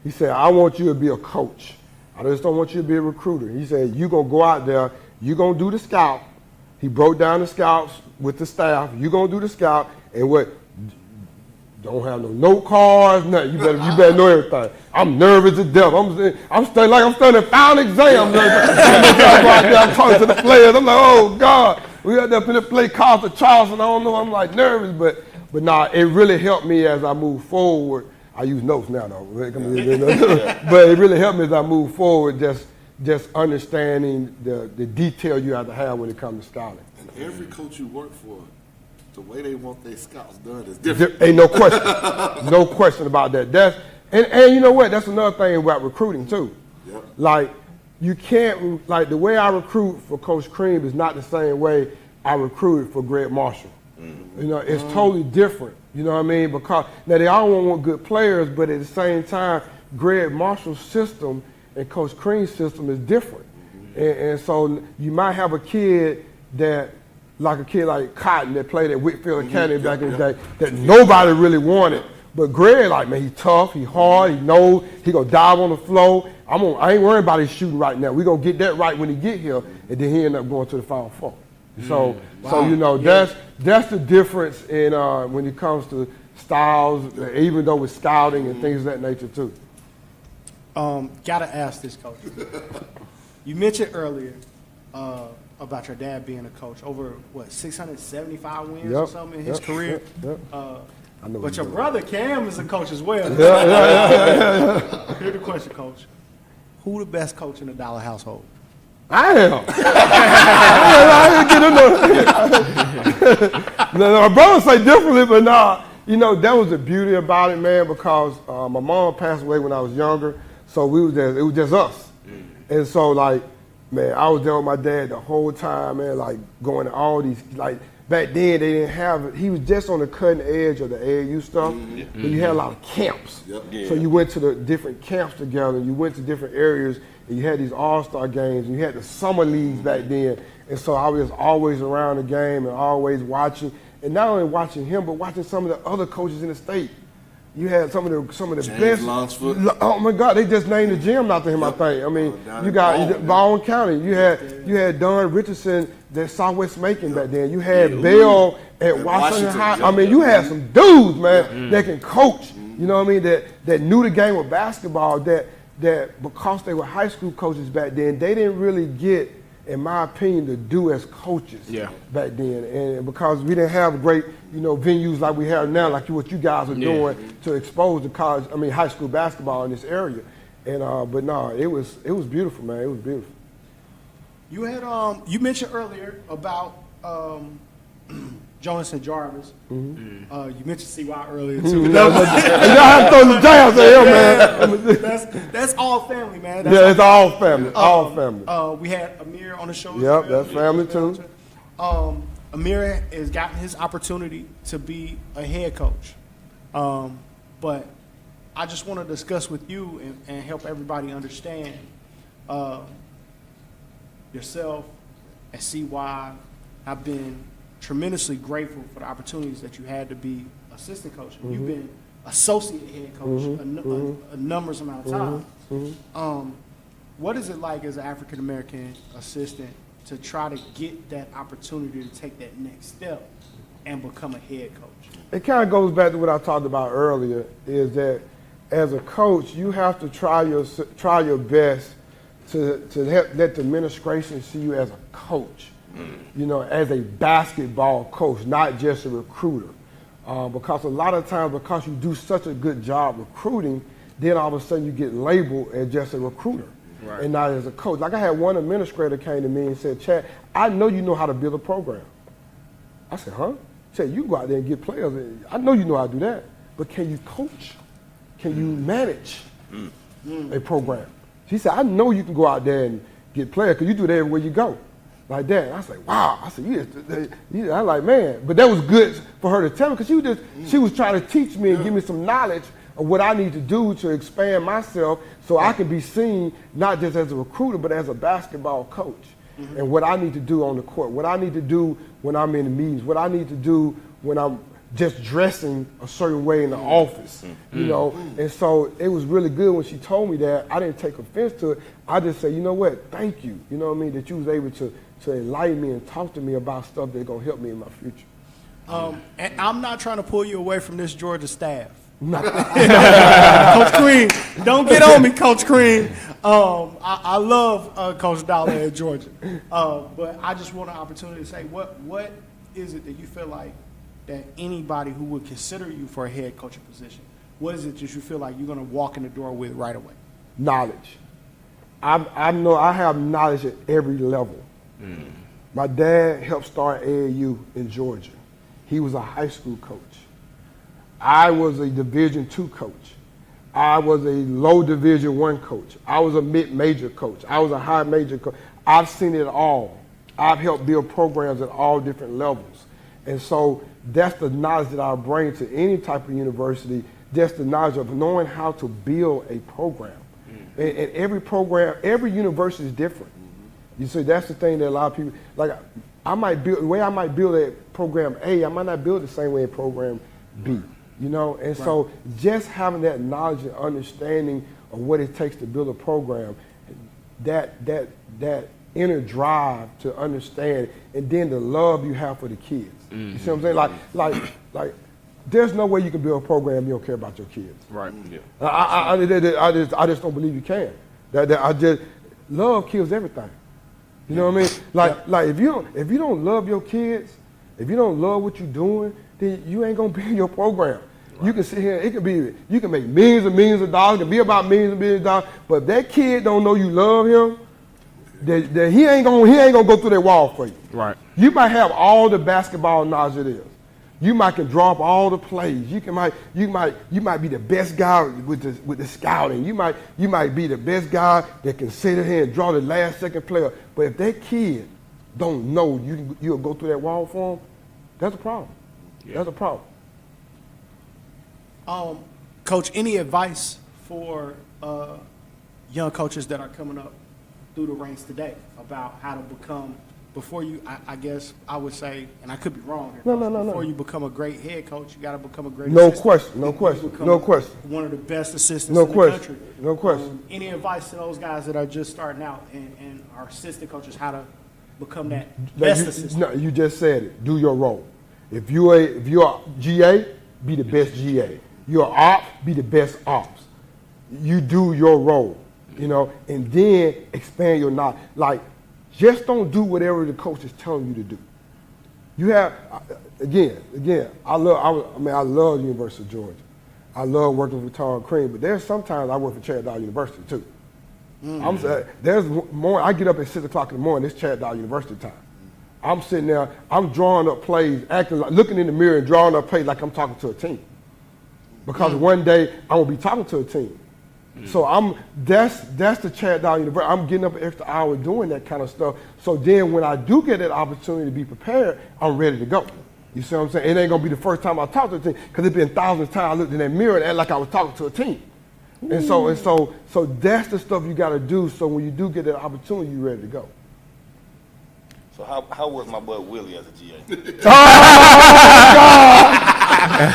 He said, I want you to be a coach. I just don't want you to be a recruiter. He said, you're going to go out there. You're going to do the scout. He broke down the scouts with the staff. You're going to do the scout. And what? Don't have no note cards, nothing. You better know everything. I'm nervous to death. I'm studying final exam. I'm talking to the players. I'm like, oh God, we got to play cards for Charleston. I don't know. I'm like nervous, but nah, it really helped me as I move forward. I use notes now though, but it really helped me as I move forward. Just understanding the detail you have to have when it comes to scouting. And every coach you work for, the way they want their scouts done is different. Ain't no question. No question about that. And you know what? That's another thing about recruiting too. Yep. Like, you can't, like the way I recruit for Coach Cream is not the same way I recruited for Greg Marshall. Mm-hmm. You know, it's totally different. You know what I mean? Because now they all want good players, but at the same time, Greg Marshall's system and Coach Cream's system is different. Mm-hmm. And so you might have a kid like Cotton that played at Whitfield Academy back in the day that nobody really wanted. But Greg, like, man, he tough, he hard, he knows, he gonna dive on the floor. I ain't worrying about his shooting right now. We gonna get that right when he get here, and then he end up going to the Final Four. So you know, that's the difference in when it comes to styles, even though with scouting and things of that nature too. Gotta ask this, coach. You mentioned earlier about your dad being a coach, over 675 wins or something in his career. Yep. But your brother Cam is a coach as well. Here's the question, coach: who the best coach in the Dollar household? I am. My brother say differently, but nah. You know, that was the beauty about it, man. Because my mom passed away when I was younger, so it was just us, and so like. Man, I was there with my dad the whole time, man, like going to all these, like back then they didn't have it. He was just on the cutting edge of the AAU stuff, but you had a lot of camps. Yep. Yeah. So you went to the different camps together, you went to different areas, and you had these all-star games, and you had the summer leagues back then. And so I was always around the game and always watching, and not only watching him, but watching some of the other coaches in the state. You had some of the James best. Lunsford. Oh my God! They just named the gym after him. Yep. I think. I mean, you got Baldwin County. You had Don Richardson, that Southwest Macon back then. You had Bell at Washington High. I mean, you had some dudes, man, that can coach. You know what I mean? That knew the game of basketball. That because they were high school coaches back then, they didn't really get, in my opinion, to do as coaches back then. And because we didn't have great, venues like we have now, like what you guys are doing to expose the high school basketball in this area. And but no, it was beautiful, man. It was beautiful. You had you mentioned earlier about Jonas and Jarvis. Mm-hmm. You mentioned CY earlier too. You have to throw some jabs at him, man. That's all family, man. It's all family. All family. We had Amir on the show. Yep, that's family too. Amir has gotten his opportunity to be a head coach, but I just want to discuss with you and help everybody understand yourself, at CY. I've been tremendously grateful for the opportunities that you had to be assistant coach. You've been associate head coach a numerous amount of times. What is it like as an African American assistant to try to get that opportunity to take that next step and become a head coach? It kind of goes back to what I talked about earlier, is that as a coach, you have to try your best to let the administration see you as a coach, you know, as a basketball coach, not just a recruiter. Because a lot of times, because you do such a good job recruiting, then all of a sudden you get labeled as just a recruiter. Right. And not as a coach. Like I had one administrator came to me and said, Chad, I know you know how to build a program. I said, huh? He said, you go out there and get players. I know you know how to do that, but can you coach? Can you manage a program? She said, I know you can go out there and get players because you do that everywhere you go. Like that. And I was like, wow. I said, I'm like, man. But that was good for her to tell me because she was trying to teach me and give me some knowledge of what I need to do to expand myself so I can be seen not just as a recruiter, but as a basketball coach. And what I need to do on the court, what I need to do when I'm in the meetings, what I need to do when I'm just dressing a certain way in the office, you know. And so it was really good when she told me that. I didn't take offense to it. I just said, you know what, thank you, you know what I mean, that you was able to enlighten me and talk to me about stuff that's going to help me in my future. And I'm not trying to pull you away from this Georgia staff. Coach Crean, don't get on me, Coach Crean. I love Coach Dollar at Georgia, but I just want an opportunity to say, what is it that you feel like that anybody who would consider you for a head coaching position, what is it that you feel like you're going to walk in the door with right away? Knowledge. I know I have knowledge at every level. My dad helped start AAU in Georgia. He was a high school coach. I was a Division II coach. I was a low Division I coach. I was a mid-major coach. I was a high major coach. I've seen it all. I've helped build programs at all different levels. And so that's the knowledge that I bring to any type of university, just the knowledge of knowing how to build a program. And every program, every university is different. You see, that's the thing that a lot of people, like the way I might build a program A, I might not build the same way in program B. You know, and so just having that knowledge and understanding of what it takes to build a program, that inner drive to understand, and then the love you have for the kids. You see what I'm saying? Like, there's no way you can build a program you don't care about your kids. Right. Yeah. I just don't believe you can. Love kills everything. You know what I mean? Like if you don't love your kids, if you don't love what you're doing, then you ain't gonna build your program. Right. You can sit here, you can make millions and millions of dollars, it can be about millions and millions of dollars, but if that kid don't know you love him, that he ain't gonna go through that wall for you. Right. You might have all the basketball knowledge it is. You might can draw up all the plays. You might be the best guy with the scouting. You might be the best guy that can sit here and draw the last second player. But if that kid don't know you'll go through that wall for him, that's a problem. Yeah. That's a problem. Coach, any advice for young coaches that are coming up through the ranks today about how to become, before you, I guess I would say, and I could be wrong here, before you become a great head coach, you got to become a great assistant. No question. One of the best assistants in the country. No question. Any advice to those guys that are just starting out and are assistant coaches, how to become that best assistant? No, you just said it. Do your role. If you're GA, be the best GA. You're op, be the best ops. You do your role, you know, and then expand your knowledge. Like, just don't do whatever the coach is telling you to do. You have, again, I love the University of Georgia. I love working with Tom Crean, but there's sometimes I work for Chad Dowell University too. I'm saying, there's more, I get up at 6 o'clock in the morning, it's Chad Dowell University time. I'm sitting there, I'm drawing up plays, looking in the mirror and drawing up plays like I'm talking to a team. Because one day I'm gonna be talking to a team. So that's the Chad Dowell University. I'm getting up an extra hour doing that kind of stuff. So then when I do get that opportunity to be prepared, I'm ready to go. You see what I'm saying? It ain't gonna be the first time I talk to a team, because it's been thousands of times I looked in that mirror and act like I was talking to a team. And so that's the stuff you gotta do, so when you do get that opportunity, you're ready to go. So how was my boy Willie as a GA?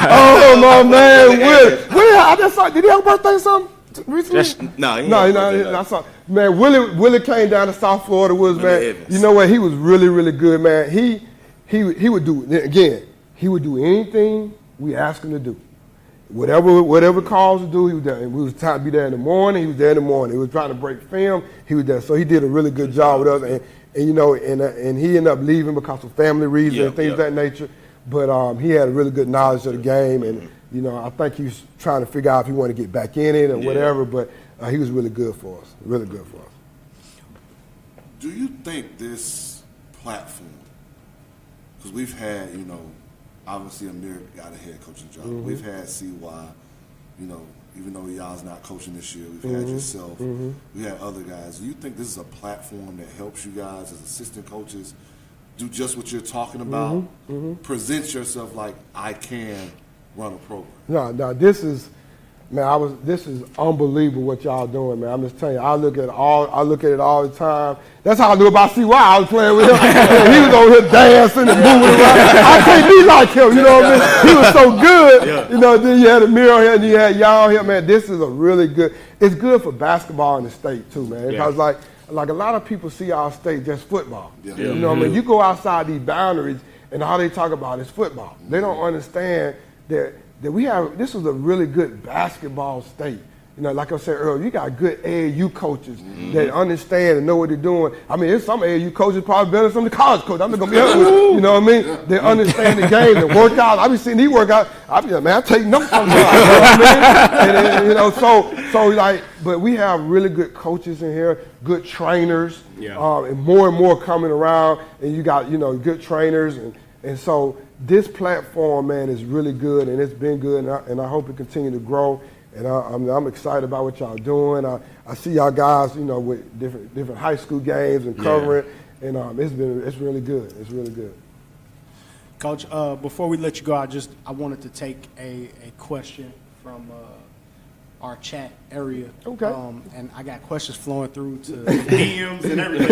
Oh my man, Willie, I just saw. Did he have a birthday or something recently? No. I saw. Man, Willie came down to South Florida Woods, man. Evans. You know what? He was really, really good, man. He would do again. He would do anything we asked him to do. Whatever calls to do, he was there. And we was trying to be there in the morning. He was there in the morning. He was trying to break film. He was there. So he did a really good job with us. And you know, and he ended up leaving because of family reasons and things of that nature. But he had a really good knowledge of the game, and you know, I think he was trying to figure out if he wanted to get back in it or whatever. But he was really good for us. Really good for us. Do you think this platform, because we've had, you know, obviously Amir got a head coaching job. Mm-hmm. We've had CY, you know, even though y'all's not coaching this year, we've had yourself. We had other guys. Do you think this is a platform that helps you guys as assistant coaches do just what you're talking about? Present yourself like, I can run a program. No, this is, man. This is unbelievable what y'all doing, man. I'm just telling you. I look at it all the time. That's how I knew about CY. I was playing with him. He was over here dancing and moving around. I can't be like him, you know what I mean? He was so good. You know, then you had Amir here and you had y'all here, man. This is a really good. It's good for basketball in the state too, man. Because like a lot of people see our state just football. You know what I mean? You go outside these boundaries and all they talk about is football. They don't understand that we have. This is a really good basketball state. You know, like I said earlier, you got good AAU coaches that understand and know what they're doing. I mean, there's some AAU coaches probably better than some of the college coaches. I'm not gonna be honest with you. You know what I mean? They understand the game, the workout. I be seeing these workouts. I be like, man, I take notes from them. You know what I mean? And you know, so like, but we have really good coaches in here, good trainers, and more coming around. And you got, you know, good trainers, and so this platform, man, is really good, and it's been good, and I hope it continue to grow. And I'm excited about what y'all doing. I see y'all guys, you know, with different high school games and covering, and it's really good. It's really good. Coach, before we let you go, I wanted to take a question from our chat area. Okay. And I got questions flowing through to DMs and everything.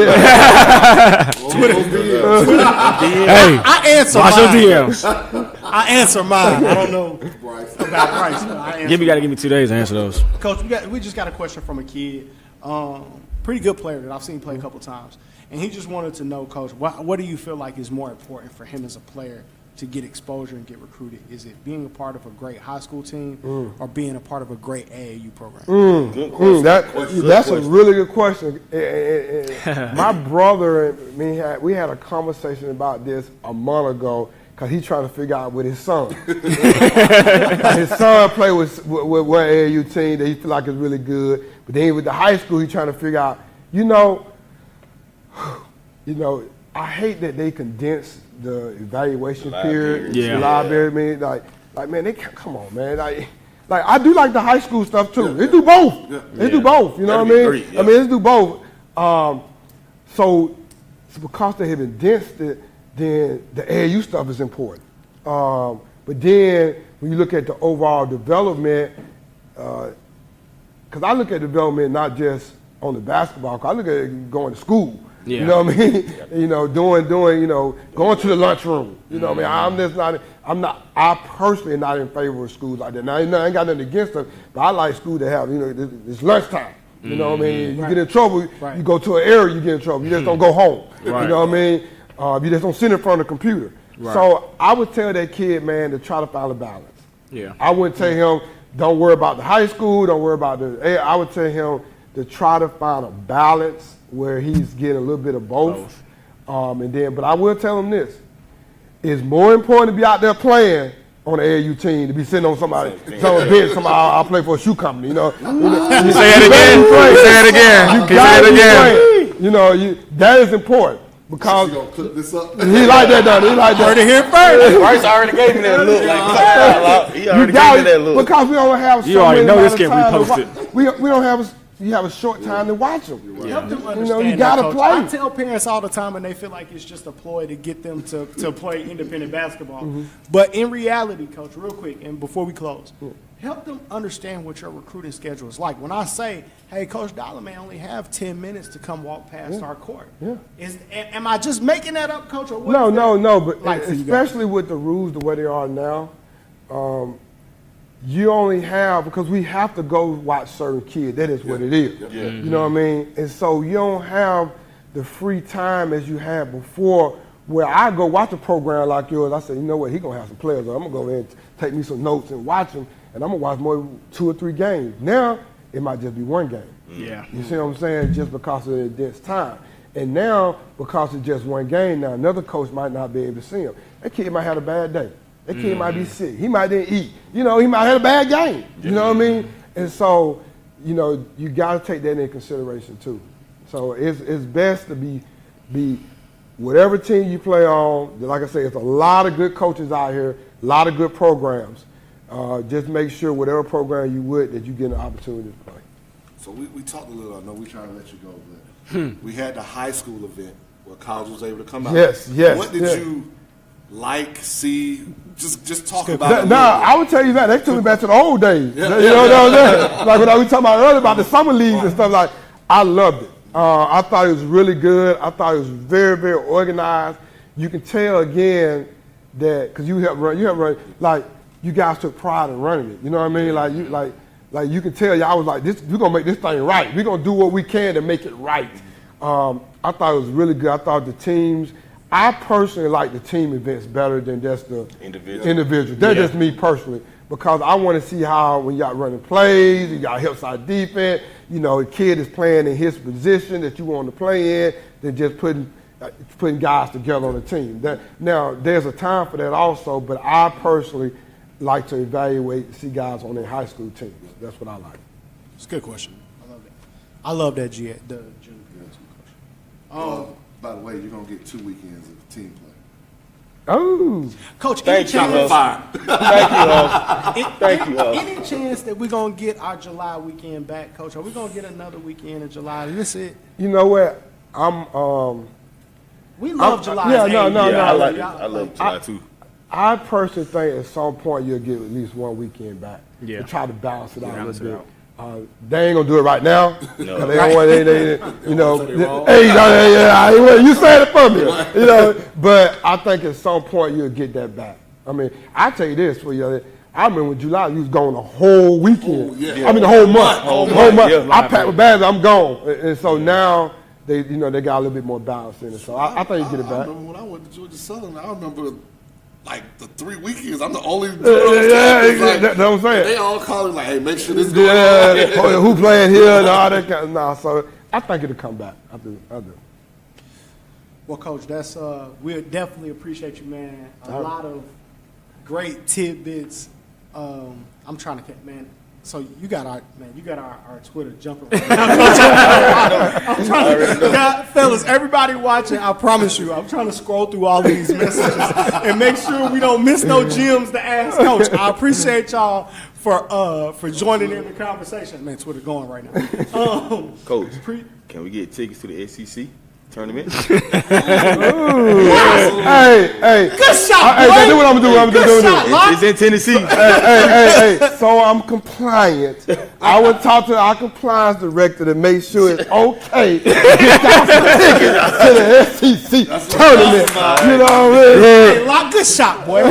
Twitter. Hey, I answer mine. Watch your DMs. I answer mine. I don't know about Bryce, but I answer. You got to give me 2 days to answer those. Coach, we just got a question from a kid. Pretty good player that I've seen play a couple times. And he just wanted to know, Coach, what do you feel like is more important for him as a player to get exposure and get recruited? Is it being a part of a great high school team or being a part of a great AAU program? Good question. That's a really good question. My brother and me we had a conversation about this a month ago because he's trying to figure out with his son. His son played with one AAU team that he feel like is really good, but then with the high school he's trying to figure out, you know, I hate that they condense the evaluation period. Yeah. Library, I mean, like man, they come on, man. Like I do like the high school stuff too. They do both. They do both. You know what I mean? Great, I mean, they do both. So because they have condensed it, then the AAU stuff is important. But then when you look at the overall development, because I look at development not just on the basketball court, I look at it going to school. Yeah. You know what I mean? You know, doing, you know, going to the lunchroom. You know what I mean? I personally am not in favor of schools like that. Now, I ain't got nothing against them, but I like schools that have, you know, it's lunchtime. You know what I mean? You get in trouble, you go to an area, you get in trouble. You just don't go home. You know what I mean? You just don't sit in front of the computer. So I would tell that kid, man, to try to find a balance. Yeah. I wouldn't tell him, don't worry about the high school, don't worry about I would tell him to try to find a balance where he's getting a little bit of both. But I will tell him this. It's more important to be out there playing on the AAU team to be sitting on somebody's bench. I'll play for a shoe company, you know. You say it again. Say it again. You got it again. You know, that is important. Because you gonna clip this up? He like that, though. He like that. Heard it here first. Bryce already gave me that look. He already gave me that look. Because we don't have so you already many know this amount of get time reposted. We don't have you have a short time to watch them. Help them You understand know, you that, gotta Coach. play. I tell parents all the time, and they feel like it's just a ploy to get them to play independent basketball. But in reality, Coach, real quick, and before we close, help them understand what your recruiting schedule is like. When I say, hey, Coach Dollar may only have 10 minutes to come walk past our court. Yeah. Am I just making that up, Coach? Or what No, is no, that no. But like for you guys? especially with the rules the way they are now, you only have, because we have to go watch certain kids. That is what it is. Yeah. You know what I mean? And so you don't have the free time as you had before, where I go watch a program like yours. I say, you know what, he going to have some players. I'm going to go in and take me some notes and watch them, and I'm going to watch more 2 or 3 games. Now, it might just be 1 game. Yeah. You see what I'm saying? Just because of this time. And now, because it's just 1 game, now another coach might not be able to see him. That kid might have a bad day. That kid might be sick. He might didn't eat. You know, he might have had a bad game. You know what I mean? And so, you know, you got to take that into consideration too. So it's best to be whatever team you play on. Like I say, it's a lot of good coaches out here, a lot of good programs. Just make sure whatever program you would that you get an opportunity to play. So we talked a little. I know we're trying to let you go, but we had the high school event where college was able to come out. Yes. What did you like, see? Just talk about it. I would tell you that. They took me back to the old days. You know what I'm saying? Like when I was talking about earlier about the summer leagues and stuff, like, I loved it. I thought it was really good. I thought it was very, very organized. You can tell again that, because you helped run, like, you guys took pride in running it. You know what I mean? Like you can tell y'all was like, we're gonna make this thing right. We're gonna do what we can to make it right. I thought it was really good. I thought the teams, I personally like the team events better than just the individual. That's just me personally, because I want to see how when y'all running plays, you got help side defense, you know, the kid is playing in his position that you want to play in, than just putting guys together on a team. Now, there's a time for that also, but I personally like to evaluate and see guys on their high school teams. That's what I like. It's a good question. I love that. I love that the junior question. By the way, you're gonna get 2 weekends of team play. Oh, Coach, Thank you, any Huff. Thank you, Huff. any chance that we're gonna get our July weekend back, Coach? Are we gonna get another weekend in July? Is this it? you know what? We love July. yeah, no, I no. like it. I love July too. I personally think at some point you'll get at least 1 weekend back. Yeah. To try to balance it out a Balance it little bit. They ain't gonna do it right now. No. 'Cause they don't want, you know. You said it for me. You know, but I think at some point you'll get that back. I mean, I tell you this for you. I remember when July, you was gone the whole weekend. I mean, the whole month. Whole month. month. Yeah, I packed my bags. I'm gone. And so now they got a little bit more balance in it. So I think you get it I back. remember when I went to Georgia Southern, I remember like the 3 weekends. I'm the only That's what I'm saying. They all calling like, hey, make sure this going on. Who playing here and all that kind of nah. So I think it'll come back. I do. Well, Coach, that's we definitely appreciate you, man. A lot of great tidbits. I'm trying to get, man. So you got our Twitter jumping right now. I'm trying to, fellas, everybody watching, I promise you, I'm trying to scroll through all of these messages and make sure we don't miss no gems to ask Coach. I appreciate y'all for joining in the conversation. Man, Twitter going right now. Coach, can we get tickets to the SEC tournament? Hey, Good shot, boy. Hey, do what I'm gonna do. Good shot, Locke. It's in Tennessee. Hey. So I'm compliant. I would talk to our compliance director to make sure it's okay to get down some tickets to the SEC tournament. You know what I mean? Hey, Locke, good shot, boy.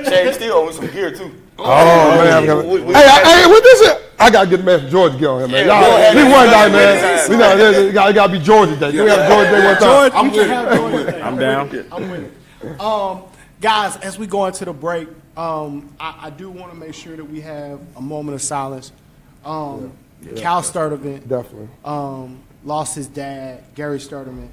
Shane still owing some gear too. Oh man! Hey, what this is? I gotta get the man from Georgia gear on him, man. He one night, man. We gotta be Georgia Day. Can we have Georgia Day one time? George, we can have Georgia Day. I'm down. I'm with it. Guys, as we go into the break, I do want to make sure that we have a moment of silence. Cal Sturdivant Definitely. lost his dad, Gary Sturdivant,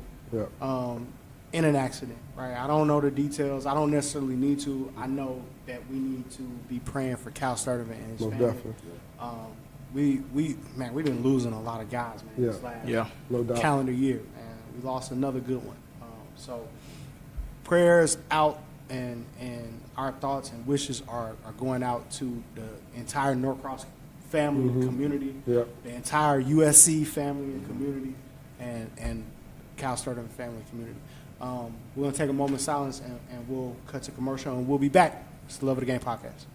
in an accident. Right? I don't know the details. I don't necessarily need to. I know that we need to be praying for Cal Sturdivant and his Most family. definitely. We've been losing a lot of guys, man. This last No doubt. calendar year, and we lost another good one. So prayers out, and our thoughts and wishes are going out to the entire Norcross family and community, Yep. the entire USC family and community, and Cal Sterling family and community. We're going to take a moment of silence, and we'll cut to commercial, and we'll be back. It's the Love of the Game podcast.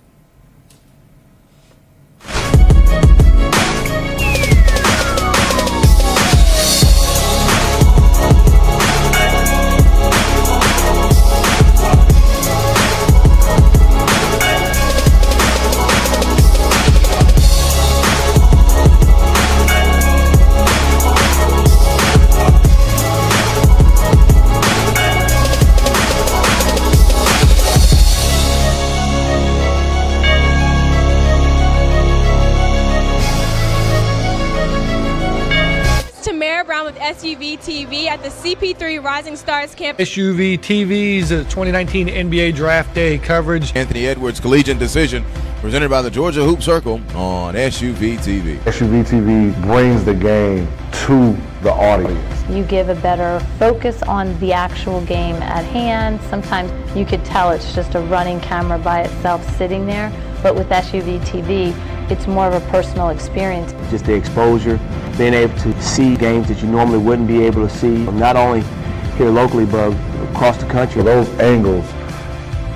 With SUV TV at the CP3 Rising Stars Camp. SUV TV's 2019 NBA Draft Day coverage. Anthony Edwards Collegiate Decision, presented by the Georgia Hoop Circle on SUV TV. SUV TV brings the game to the audience. You give a better focus on the actual game at hand. Sometimes you could tell it's just a running camera by itself sitting there, but with SUV TV, it's more of a personal experience. Just the exposure, being able to see games that you normally wouldn't be able to see, not only here locally, but across the country. Those angles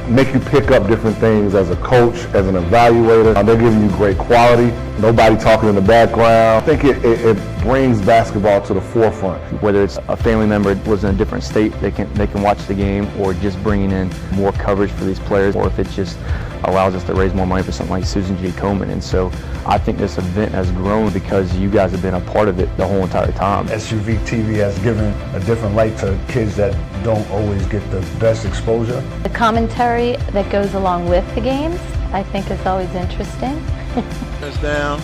make you pick up different things as a coach, as an evaluator. They're giving you great quality, nobody talking in the background. I think it brings basketball to the forefront. Whether it's a family member that lives in a different state, they can watch the game, or just bringing in more coverage for these players, or if it just allows us to raise more money for something like Susan G. Komen. And so I think this event has grown because you guys have been a part of it the whole entire time. SUV TV has given a different light to kids that don't always get the best exposure. The commentary that goes along with the games, I think, is always interesting. Touchdown.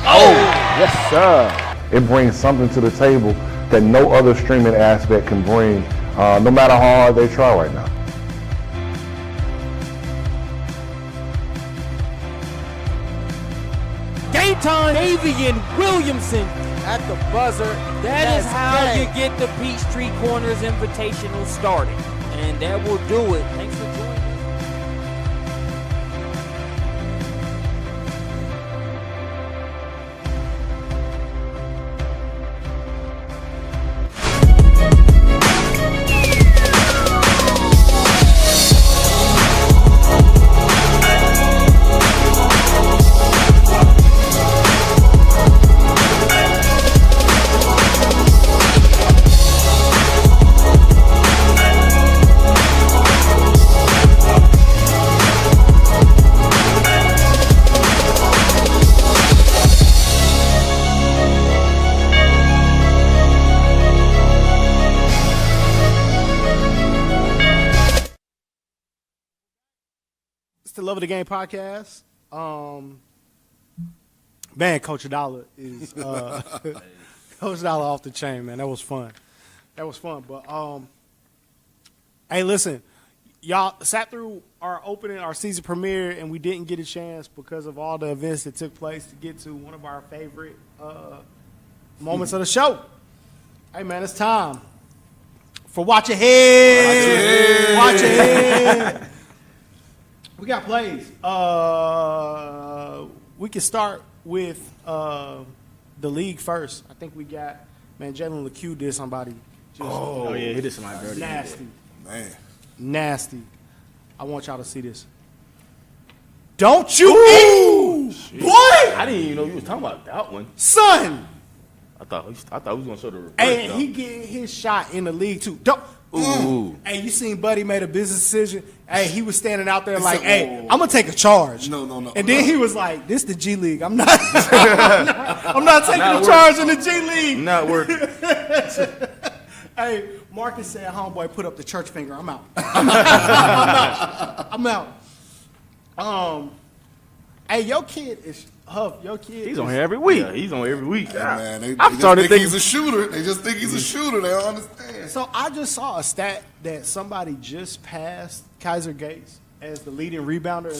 Oh, yes, sir. It brings something to the table that no other streaming aspect can bring, no matter how hard they try right now. Game time, Avian Williamson at the buzzer. That is how you get the Peachtree Corners Invitational started. And that will do it. Thanks for joining us. Love of the Game podcast. Man, Coach Adala is Coach Adala off the chain, man. That was fun. But hey, listen, y'all sat through our opening, our season premiere, and we didn't get a chance because of all the events that took place to get to one of our favorite moments of the show. Hey, man, it's time for Watch Ahead. Watch Ahead. We got plays. We can start with the league first. I think we got, man, Jalen LeCue did somebody. Oh, yeah, he did somebody dirty. Nasty. Man. Nasty. I want y'all to see this. Don't you eat, boy! I didn't even know you was talking about that one. Son! I thought we was going to show the reverse. And he getting his shot in the league, too. Don't. Ooh. Hey, you seen Buddy made a business decision? Hey, he was standing out there like, hey, I'm going to take a charge. No. And then he was like, this the G League. I'm not taking a charge in the G League. Not working. Hey, Marcus said, homeboy, put up the church finger. I'm out. I'm out. Hey, your kid is Huff. Your kid. He's on here every week. Yeah, he's on every week. Yeah, man, they I'm just starting to think think he's a shooter. They just think he's a shooter. They don't understand. So I just saw a stat that somebody just passed Kaiser Gates as the leading rebounder.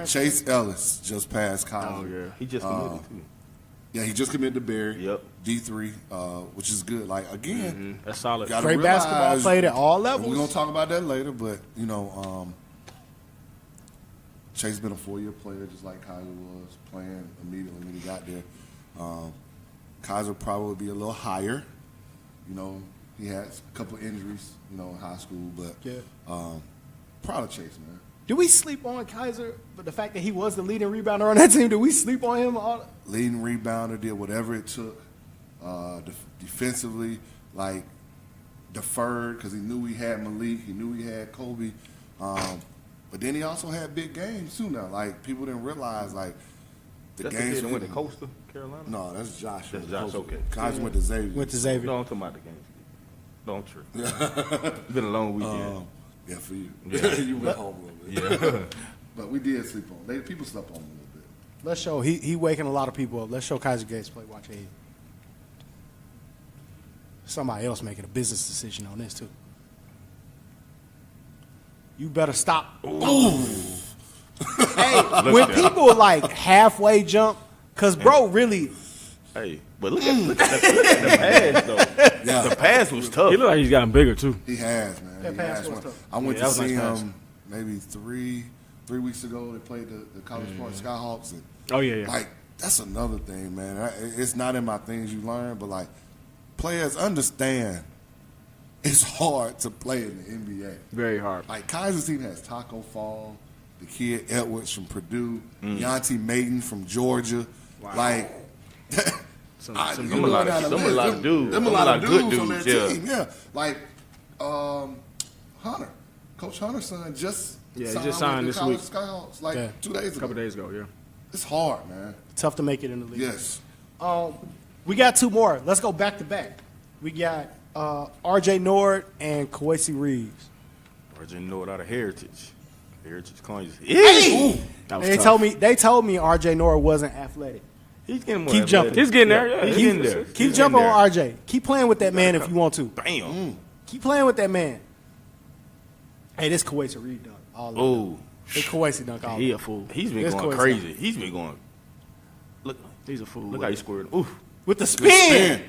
Chase Ellis just passed Kaiser. Oh, yeah. He just committed, too. Yeah, he just committed to Barry. Yep. D3, which is good. Like, again, that's solid. Great basketball played at all levels. We're going to talk about that later, but, Chase been a 4-year player, just like Kaiser was, playing immediately when he got there. Kaiser probably be a little higher. You know, he had a couple injuries, you know, in high school, but proud of Chase, man. Do we sleep on Kaiser? But the fact that he was the leading rebounder on that team, do we sleep on him? Leading rebounder, did whatever it took defensively, like deferred because he knew he had Malik, he knew he had Kobe. But then he also had big games too now. Like, people didn't realize, like, that's the kid that went to Coastal Carolina? No, that's Josh. That's Josh, okay. Kaiser went to Xavier. No, I'm talking about the games. Don't trip. It's been a long weekend. Yeah, for you. Yeah. You went home a little bit. Yeah. But we did sleep on. People slept on him a little bit. Let's show. He waking a lot of people up. Let's show Kaiser Gates play. Watch it. Somebody else making a business decision on this too. You better stop. Ooh. Hey, when people like halfway jump, cause bro really. Hey, but look at the pass though. Yeah. The pass was tough. He look like he's gotten bigger too. He has, man. That pass was tough. I went to see him maybe three weeks ago. They played the College Park Skyhawks. And like, that's another thing, man. It's not in my things you learn, but like, players understand it's hard to play in the NBA. Very hard. Like, Kaiser's team has Taco Fall, the kid Edwards from Purdue, Deontay Maiden from Georgia. Wow. Like, them a lot of dudes. Them a lot of dudes on their team. Yeah. Like, Hunter. Coach Hunter's son just signed this week. Skyhawks, like 2 days ago. A couple days ago, yeah. It's hard, man. Tough to make it in the league. Yes. We got two more. Let's go back to back. We got R.J. Nord and Kwesi Reeves. R.J. Nord out of Heritage. Heritage College. Hey! They told me R.J. Nord wasn't athletic. He's getting more Keep athletic. jumping. He's getting there. Yeah, he's getting there. Keep jumping on R.J. Keep playing with that man if you want to. Bam. Keep playing with that man. Hey, this Kwesi Reeves dunk. Oh. This Kwesi dunk. All He a fool. He's been going crazy. He's been going. Look, he's a fool. Look how he scored. Ooh. With the spin.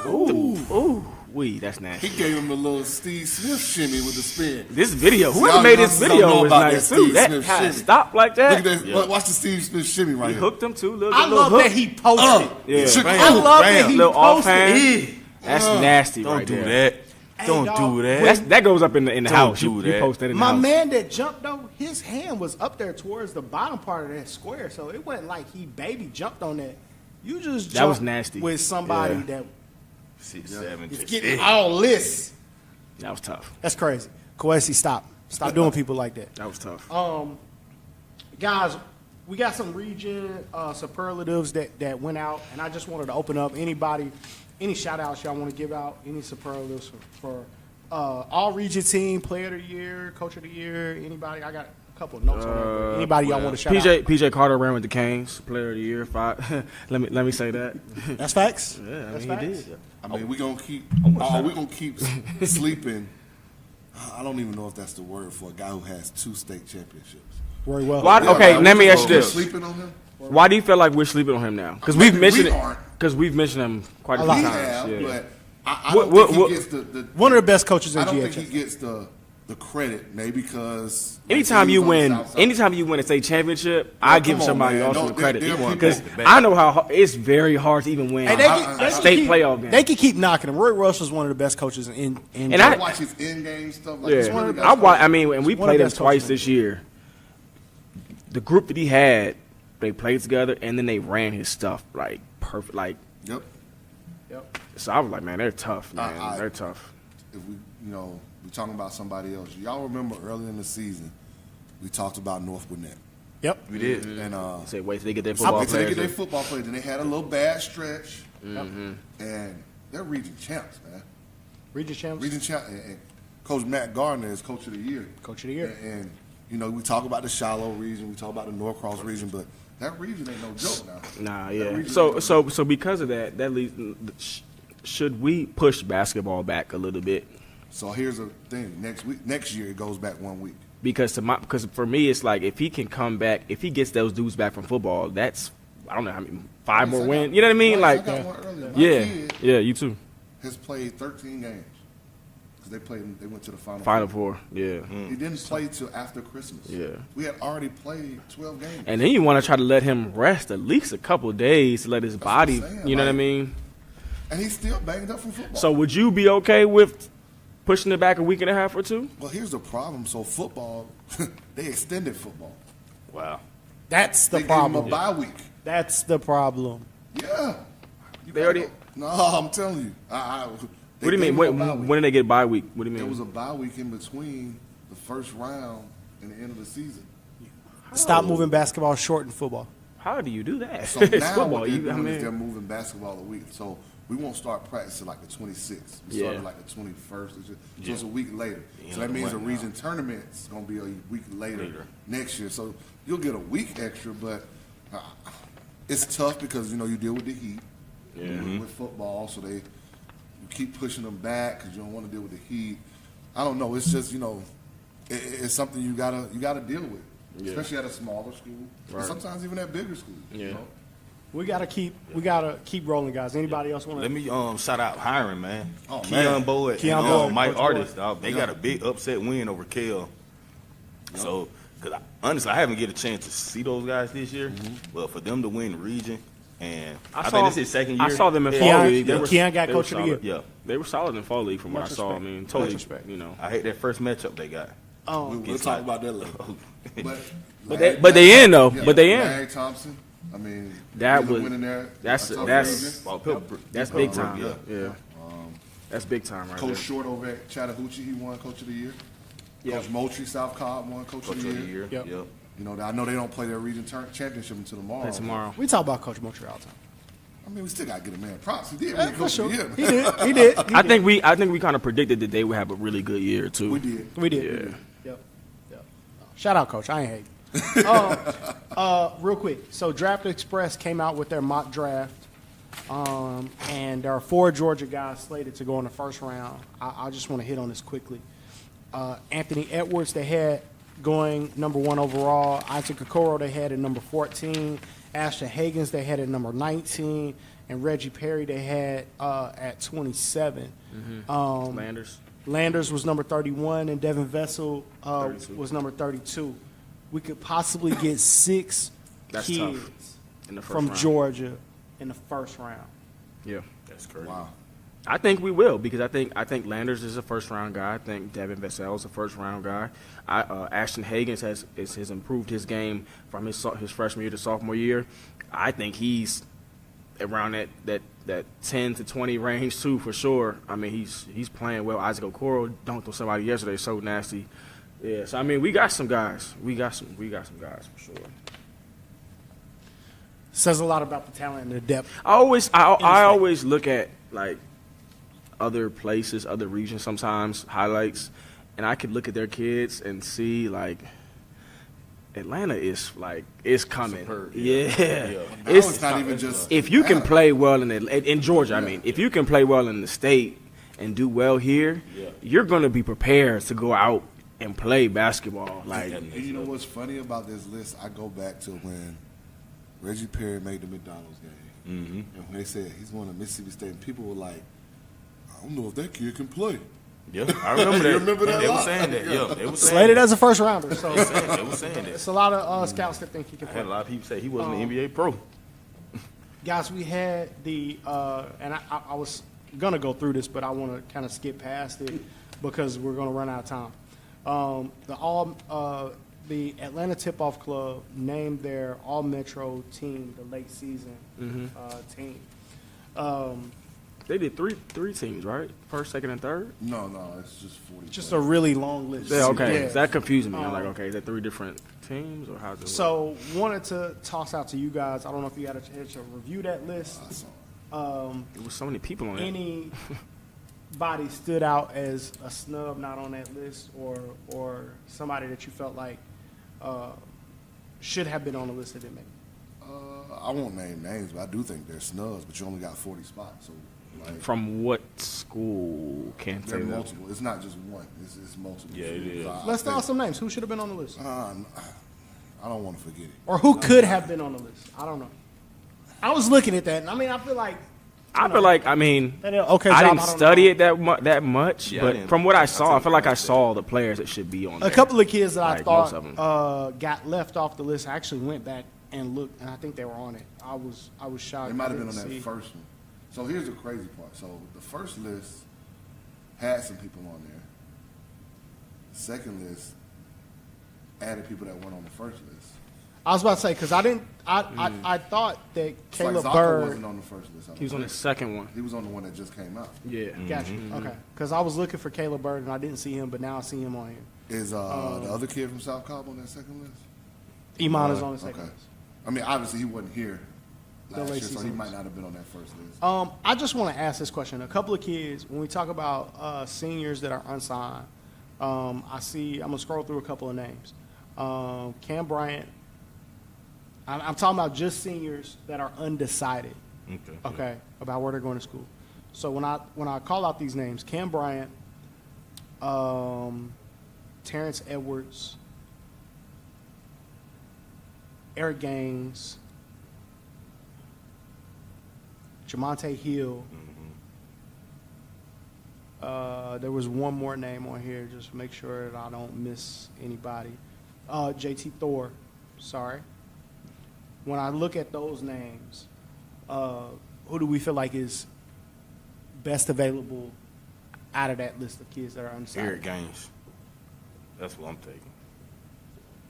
Ooh. That's nasty. He gave him a little Steve Smith shimmy with the spin. This video, whoever made this video was nice too. That kind of stopped like that. Look at that. Watch the Steve Smith shimmy right here. He hooked him too. I love that he posted. I love that he posted. That's nasty right there. Don't do that. Don't do that. That goes up in the house. You post that in the house. My man that jumped though, his hand was up there towards the bottom part of that square, so it wasn't like he baby jumped on that. You just jumped that was nasty with somebody that 6'7" is getting all this. That was tough. That's crazy. Kwesi, stop doing people like that. That was tough. Guys, we got some region superlatives that went out, and I just wanted to open up any shout outs y'all want to give out, any superlatives for all region team, player of the year, coach of the year, anybody. I got a couple of notes on that. Anybody y'all want to shout out? PJ Carter ran with the Canes, player of the year. 5. let me say that. That's facts. Yeah, That's he facts. did. I mean, we're gonna keep sleeping. I don't even know if that's the word for a guy who has 2 state championships. Very well. Let me ask you this. Sleeping on him? Why do you feel like we're sleeping on him now? Because we've mentioned him quite a few times. Have, but I don't think he gets the one of the best coaches in GHS. I don't think he gets the credit, maybe because anytime you win a state championship, I give somebody else the credit because I know how it's very hard to even win a state playoff game. They can keep knocking him. Roy Rush was one of the best coaches in and I watch his in-game stuff. Like and we played him twice this year. The group that he had, they played together and then they ran his stuff like perfect, like Yep. So I was like, man, they're tough, man. They're tough. If we, we're talking about somebody else. Y'all remember early in the season, we talked about North Gwinnett. Yep, we did. And say, wait till they get their football players. And they had a little bad stretch. And they're region champs, man. Region champs. And Coach Matt Gardner is coach of the year. Coach of the year. And we talk about the Shiloh region, we talk about the Norcross region, but that region ain't no joke now. Nah, yeah. So because of that leads. Should we push basketball back a little bit? So here's the thing: next year it goes back 1 week. Because for me, it's like if he can come back, if he gets those dudes back from football, that's I don't know how many 5 more wins. You know what I mean? I got one earlier. My kid yeah, you too. has played 13 games. because they went to the Final Final Four, yeah. He didn't play till after Christmas. Yeah. We had already played 12 games. And then you want to try to let him rest at least a couple of days to let his body, you know what I mean? And he's still banged up from football. So would you be okay with pushing it back a week and a half or two? Well, here's the problem. So football, they extended football. Wow. That's the they problem. Gave him a bye week. That's the problem. Yeah. They already. No, I'm telling you. What do you mean? When did they get bye week? What do you mean? There was a bye week in between the first round and the end of the season. Stop moving basketball short in football. How do you do that? So It's now football. what they're doing I mean, is they're moving basketball a week. So we won't start practice till like the 26th. We started like the 21st. So it's a week later. So that means the region tournament is going to be a week later next year. So you'll get a week extra, but it's tough because, you know, you deal with the heat with football. So you keep pushing them back because you don't want to deal with the heat. I don't know. It's just, you know, it's something you gotta deal with. Yeah. Especially at a smaller school, and sometimes even at bigger schools. Yeah. You know? We gotta keep rolling, guys. Anybody else want to? Let me shout out hiring, man. Oh, Keon Boyd Keon and Boyd, Mike Coach Artis, Boyd. dog. They got a big upset win over Kel. So, because honestly, I haven't get a chance to see those guys this year. But for them to win the region, and I think this is his second year. I saw them in fall league. Keon got coach of the year. Yeah, they were solid in fall league from what I saw. I mean, totally. You know, I hate that first matchup they got. We'll talk about that later. But they in though. Yeah, but they in. Larry Thompson. I mean, that was winning there. That's big time. Yeah. That's big time right Coach there. Short over at Chattahoochee, he won Coach of the Year. Yep. Coach Moultrie, South Cobb won Coach of the Year. Yep. You know, I know they don't play their region championship until tomorrow. Tomorrow. We talk about Coach Moultrie all the time. I mean, we still got to get a man props. He did win Coach of the Year. He did. I think we kind of predicted that they would have a really good year too. We did. Yeah. Yep. Shout out, Coach. I ain't hating. Real quick. So Draft Express came out with their mock draft, and there are 4 Georgia guys slated to go in the first round. I just want to hit on this quickly. Anthony Edwards, they had going number 1 overall. Isaac Okoro, they had at number 14. Ashton Hagans, they had at number 19. And Reggie Perry, they had at 27. Landers was number 31, and Devin Vessel was number 32. We could possibly get 6 kids from round. Georgia in the first round. Yeah, that's crazy. Wow. I think we will because I think Landers is a first round guy. I think Devin Vassell is a first round guy. Ashton Hagans has improved his game from his freshman year to sophomore year. I think he's around that 10 to 20 range too for sure. I mean he's playing well. Isaac Okoro dunked on somebody yesterday, so nasty. Yeah, so I mean we got some guys. We got some guys for sure. Says a lot about the talent and the depth. I always look at like other places, other regions sometimes, highlights, and I could look at their kids and see like Atlanta is like it's coming. Superb, It's not even just if you can play well in Georgia. I mean, if you can play well in the state and do well here, you're going to be prepared to go out and play basketball. Like, and you know what's funny about this list? I go back to when Reggie Perry made the McDonald's game, and when they said he's going to Mississippi State, and people were like, "I don't know if that kid can play." Yeah, I remember that. You remember that? They were saying that. Yeah, they were saying slated that. as a first rounder. So they were saying that. it's a lot of scouts that think he can I play. had a lot of people say he wasn't an NBA pro. Guys, we had the and I was gonna go through this, but I want to kind of skip past it because we're gonna run out of time. The Atlanta Tip-Off Club named their All-Metro team the late season team. they did three teams, right? First, second, and third. No, it's just 40. Just a really long list. Yeah, okay, Yeah. that confused me. I'm like, okay, is that 3 different teams or how's it work? So wanted to toss out to you guys. I don't know if you had a chance to review that list. There was so many people on it. Anybody stood out as a snub not on that list, or somebody that you felt like should have been on the list that didn't make it? I won't name names, but I do think they're snubs. But you only got 40 spots, so like, From what school? Can't they're say that. multiple. It's not just one. It's multiple. Yeah, it is. Let's throw out some names. Who should have been on the list? I don't want to forget it. Or who could have been on the list? I don't know. I was looking at that, and I mean, I feel like I feel like, I mean, They did an okay I job. didn't I don't study know. it that much, Yeah, I but didn't. from what I saw, I took feel like it. I saw the players that should be on there. A couple of kids that I Like, most of thought got left off the list. I actually went back and looked, and I think they were on it. I was shocked. They might have I been on didn't that see. first one. So here's the crazy part. So the first list had some people on there. The second list added people that weren't on the first list. I was about to say because I didn't. I thought that It's like Caleb Zaka Bird. wasn't on the first list. I don't He was on the think. second one. He was on the one that just came out. Yeah. Gotcha. Okay. Because I was looking for Caleb Bird and I didn't see him, but now I see him on here. Is the other kid from South Cobb on that second list? Iman is on the second Okay. list. I mean, obviously he wasn't here The last late year, so he season might list. not have been on that first list. I just want to ask this question. A couple of kids, when we talk about seniors that are unsigned, I'm gonna scroll through a couple of names. Cam Bryant. I'm talking about just seniors that are undecided. Okay, about where they're going to school. So when I call out these names, Cam Bryant, Terrence Edwards, Eric Gaines, Jamonte Hill. There was one more name on here, just to make sure that I don't miss anybody. JT Thor, sorry. When I look at those names, who do we feel like is best available out of that list of kids that are undecided? Eric Gaines. That's what I'm taking.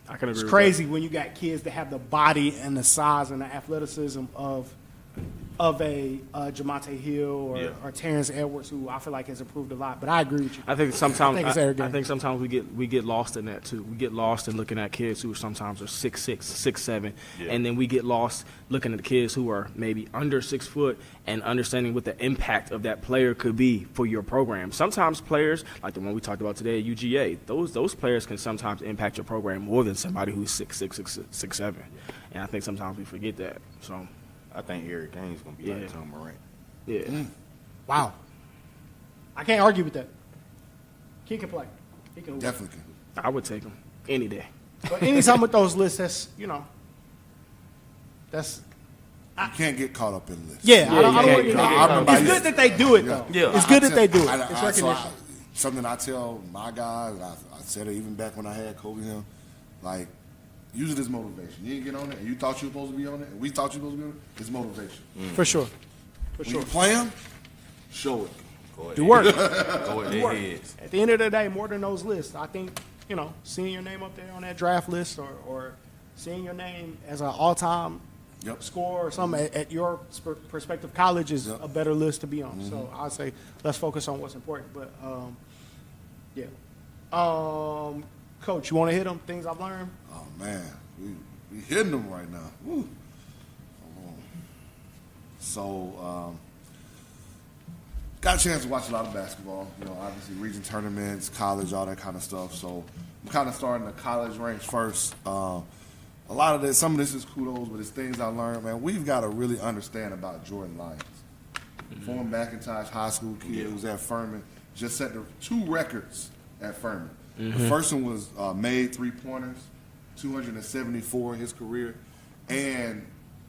I can agree. It's with crazy when you got kids that have the body and the size and the athleticism of a Jamonte Hill or Terrence Edwards, who I feel like has improved a lot. But I agree with you. I think sometimes it's Eric I Gaines. think sometimes we get lost in that too. We get lost in looking at kids who sometimes are 6'6", 6'7", and then we get lost looking at the kids who are maybe under 6 foot and understanding what the impact of that player could be for your program. Sometimes players like the one we talked about today at UGA, those players can sometimes impact your program more than somebody who's 6'6", 6'7", and I think sometimes we forget that. So. I think Eric Gaines is going to be like Tom Morant. Yeah. Wow. I can't argue with that. He can play. He can. Definitely can. I would take him any day. But anytime with those lists, that's You can't get caught up in lists. yeah. I don't want you to I remember It's I good used- that they do it though. It's good that they do it. It's recognition. Something I tell my guys, I said it even back when I had Kobe him, like, use it as motivation. You didn't get on it, and you thought you were supposed to be on it, and we thought you were supposed to be on it. It's motivation. For sure. When you play them, show it. Do work. Go at their heads. At the end of the day, more than those lists, I think, seeing your name up there on that draft list or seeing your name as an all-time scorer or something at your prospective college is a better list to be on. So I'd say let's focus on what's important. But, yeah. Coach, you want to hit them? Things I've learned? Oh, man. We hitting them right now. Woo. Hold on. So, got a chance to watch a lot of basketball. Obviously region tournaments, college, all that kind of stuff. So I'm kind of starting the college ranks first. A lot of this, some of this is kudos, but it's things I learned, man. We've got to really understand about Jordan Lyons. Former McIntosh High School kid who's at Furman, just set the 2 records at Furman. The first one was made 3-pointers, 274 in his career. And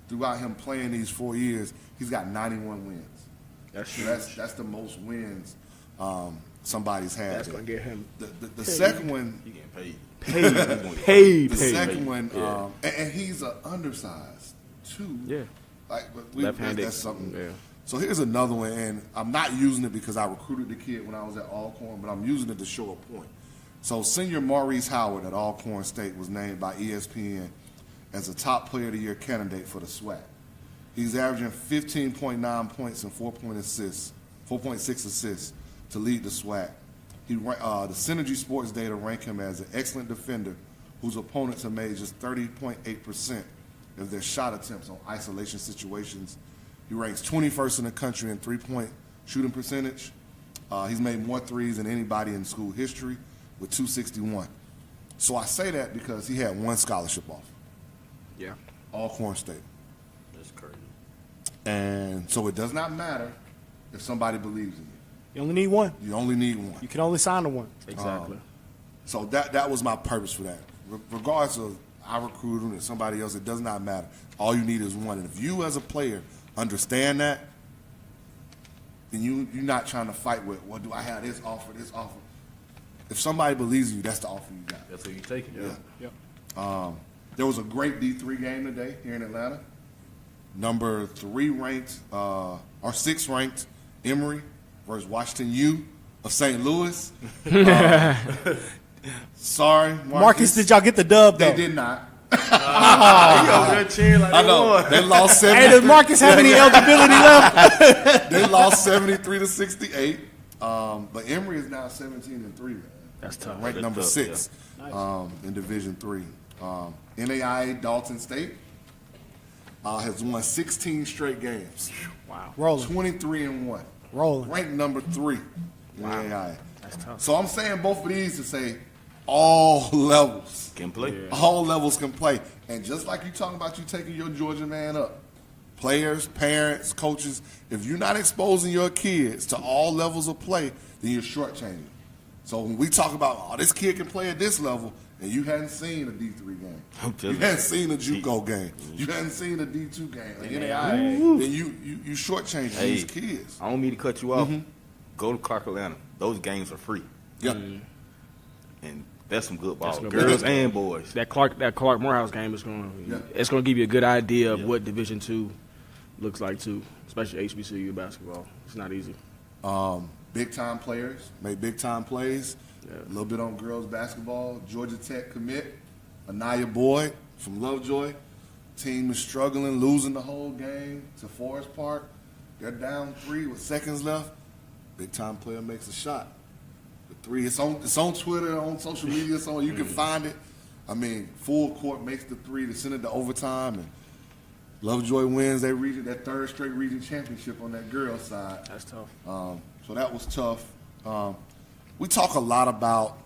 throughout him playing these 4 years, he's got 91 wins. That's the most wins somebody's had. That's going to get him. The second one. He getting paid. Paid. The second one, and he's an undersized too. Yeah. But Left-handed. that's something. Yeah. So here's another one, and I'm not using it because I recruited the kid when I was at Alcorn, but I'm using it to show a point. So senior Maurice Howard at Alcorn State was named by ESPN as a top player of the year candidate for the SWAC. He's averaging 15.9 points and 4.6 assists to lead the SWAC. The Synergy Sports data rank him as an excellent defender whose opponents have made just 30.8% of their shot attempts on isolation situations. He ranks 21st in the country in three-point shooting percentage. He's made more threes than anybody in school history with 261. So I say that because he had 1 scholarship offer. Yeah. Alcorn State. That's crazy. And so it does not matter if somebody believes in you. You only need 1. You only need 1. You can only sign the 1. Exactly. So that was my purpose for that. Regardless of I recruit him or somebody else, it does not matter. All you need is 1. And if you as a player understand that, then you're not trying to fight with, well, do I have this offer? If somebody believes in you, that's the offer you got. That's what you take it. Yeah. There was a great D3 game today here in Atlanta. Number 3 ranked, or 6 ranked, Emory versus Washington U of St. Louis. Sorry, Marcus, did y'all get the dub, though? They did not. I know. They lost 73. Hey, does Marcus have any eligibility left? They lost 73-68. But Emory is now 17-3, man. That's tough. Ranked number 6 in Division III. NAIA Dalton State has won 16 straight games. Wow. Rolling. 23-1. Rolling. Ranked number 3 in NAIA. That's tough. So I'm saying both of these to say all levels Can play. Yeah. all levels can play. And just like you talking about you taking your Georgia man up, players, parents, coaches, if you're not exposing your kids to all levels of play, then you're shortchanging. So when we talk about, oh, this kid can play at this level, and you hadn't seen a D3 game, you hadn't seen a JUCO game, you hadn't seen a D2 game, like NAIA, then you shortchanging these kids. I don't mean to cut you off. Go to Clark Atlanta. Those games are free. Yeah. And that's some good ball. That's good Girls ball. and boys. That Clark Morehouse game is it's going to give you a good idea of what Division II looks like too, especially HBCU basketball. It's not easy. Big time players make big time plays. A little bit on girls basketball. Georgia Tech commit Anaya Boyd from Lovejoy. Team is struggling, losing the whole game to Forest Park. They're down 3 with seconds left. Big time player makes a shot. The 3. It's on Twitter, on social media, so you can find it. I mean, full court makes the 3 to send it to overtime, and Lovejoy wins. They reach their 3rd straight region championship on that girls' side. That's tough. So that was tough. We talk a lot about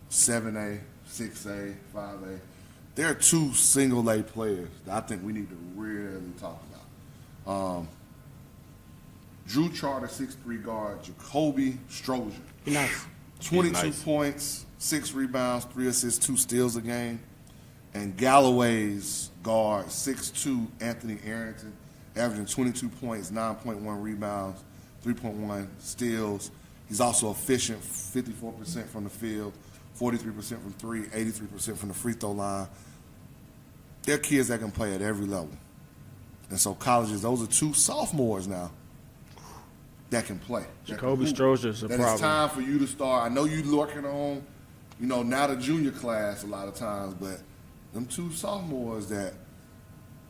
7A, 6A, 5A. There are 2 single-A players that I think we need to really talk about. Drew Charter, 6'3" guard, Jacoby Strozier. Nice. 22 points, 6 rebounds, 3 assists, 2 steals a game. And Galloway's guard, 6'2", Anthony Arrington, averaging 22 points, 9.1 rebounds, 3.1 steals. He's also efficient, 54% from the field, 43% from 3, 83% from the free throw line. They're kids that can play at every level. And so colleges, those are 2 sophomores now that can play. Jacoby Strozier's a problem. It's time for you to start. I know you're working on, now the junior class a lot of times, but them 2 sophomores that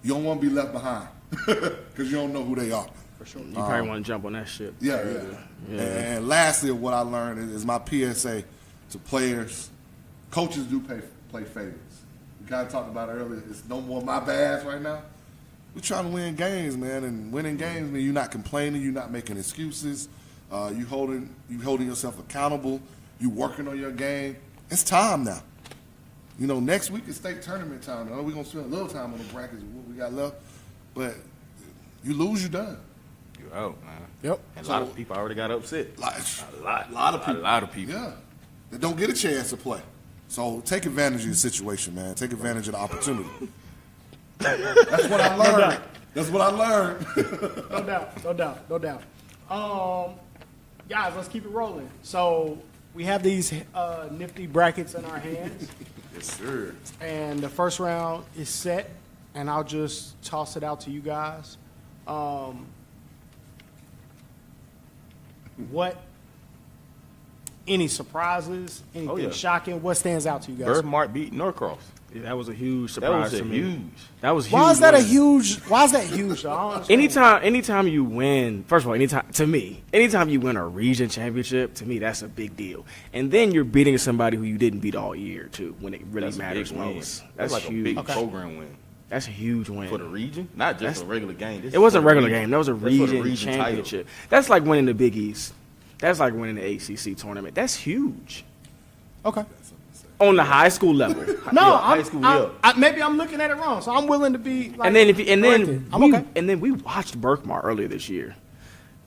you don't want to be left behind because you don't know who they are. For sure. You probably want to jump on that shit. Yeah. And lastly, what I learned is my PSA to players. Coaches do play favorites. We kind of talked about it earlier. It's no more my bads right now. We're trying to win games, man, and winning games mean you're not complaining, you're not making excuses, you holding yourself accountable, you working on your game. It's time now. Next week is state tournament time. I know we're gonna spend a little time on the brackets of what we got left, but you lose, you're done. You're out, man. Yep. And a lot of people already got upset. A lot of people. Yeah. They don't get a chance to play. So take advantage of the situation, man. Take advantage of the opportunity. That's what I learned. That's what I learned. No doubt. Guys, let's keep it rolling. So we have these nifty brackets in our hands. Yes, sir. And the first round is set, and I'll just toss it out to you guys. Any surprises? Anything shocking? What stands out to you guys? Birdmark beat Norcross. Yeah, that was a huge surprise to me. That was huge. Why is that huge? Why is that huge? Anytime you win, first of all, anytime you win a region championship, to me that's a big deal. And then you're beating somebody who you didn't beat all year too, when it really matters most. That's like huge. a big program win. That's a huge win for the region, not just a regular game. It wasn't a regular game. That was a region championship. Title. That's like winning the Big East. That's like winning the ACC tournament. That's huge. Okay. On the high school level. Maybe I'm looking at it wrong. So I'm willing to be. Like, and then we watched Berkmar earlier this year.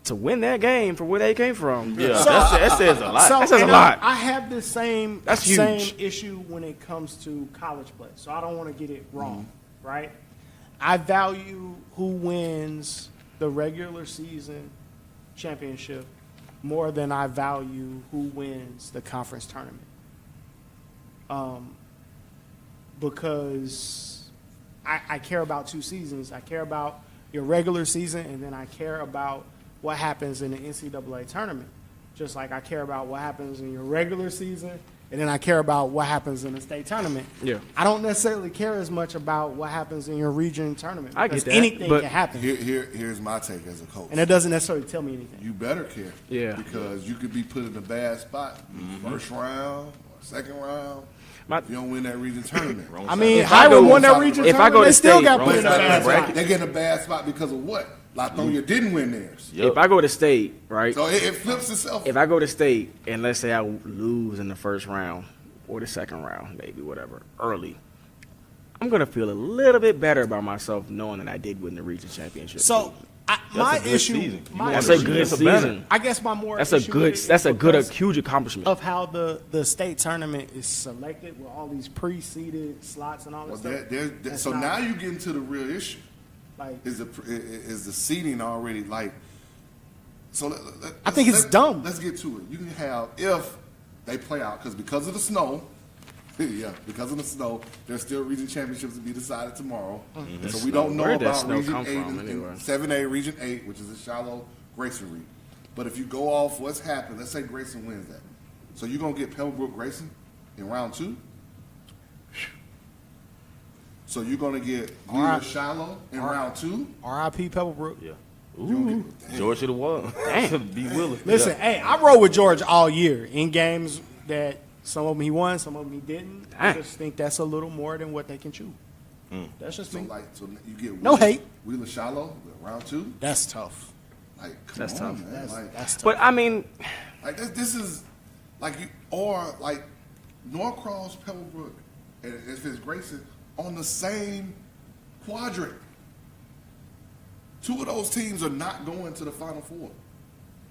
To win that game from where they came from, that says a lot. That says a lot. I have the same issue when it comes to college play. So I don't want to get it wrong, right? I value who wins the regular season championship more than I value who wins the conference tournament. Because I care about 2 seasons. I care about your regular season, and then I care about what happens in the NCAA tournament. Just like I care about what happens in your regular season, and then I care about what happens in the state tournament. Yeah. I don't necessarily care as much about what happens in your region tournament. I get because that, anything but can happen. Here's my take as a coach. And it doesn't necessarily tell me anything. You better care. Yeah. Because you could be put in a bad spot, first round or second round. If you don't win that region tournament. I mean, Hiram won that region tournament. They still got put in a bad bad spot. spot. They get in a bad spot because of what? Latonia didn't win theirs. If I go to state, right? So it flips itself. If I go to state and let's say I lose in the first round or the second round, maybe whatever, early, I'm gonna feel a little bit better about myself knowing that I did win the region championship. So my issue, that's a good season. I guess my more that's a issue good with it that's is a good because huge accomplishment of how the state tournament is selected with all these pre-seeded slots and all that stuff. So now you get into the real issue. Like, is the seating already like? So I think it's dumb. Let's get to it. You can have if they play out because of the snow. Yeah, because of the snow, there's still region championships to be decided tomorrow. Mm-hmm. So we don't know Where did that about snow region come 8 from, and anyway? 7A, region 8, which is a shallow Grayson region. But if you go off what's happened, let's say Grayson wins that. So you're gonna get Pebblebrook Grayson in round 2. So you're gonna get Wheeler Shiloh in round 2. R.I.P. Pebblebrook. Yeah. Ooh, George should have won. Be willing. Listen, hey, I rode with George all year in games that some of them he won, some of them he didn't. I just think that's a little more than what they can chew. That's just me. So you get no hate. Wheeler Shiloh round 2. That's tough. Like that's on, tough. Man. That's tough. But I mean, like this is like you or like Norcross, Pebblebrook, and if it's Grayson on the same quadrant. 2 of those teams are not going to the Final Four.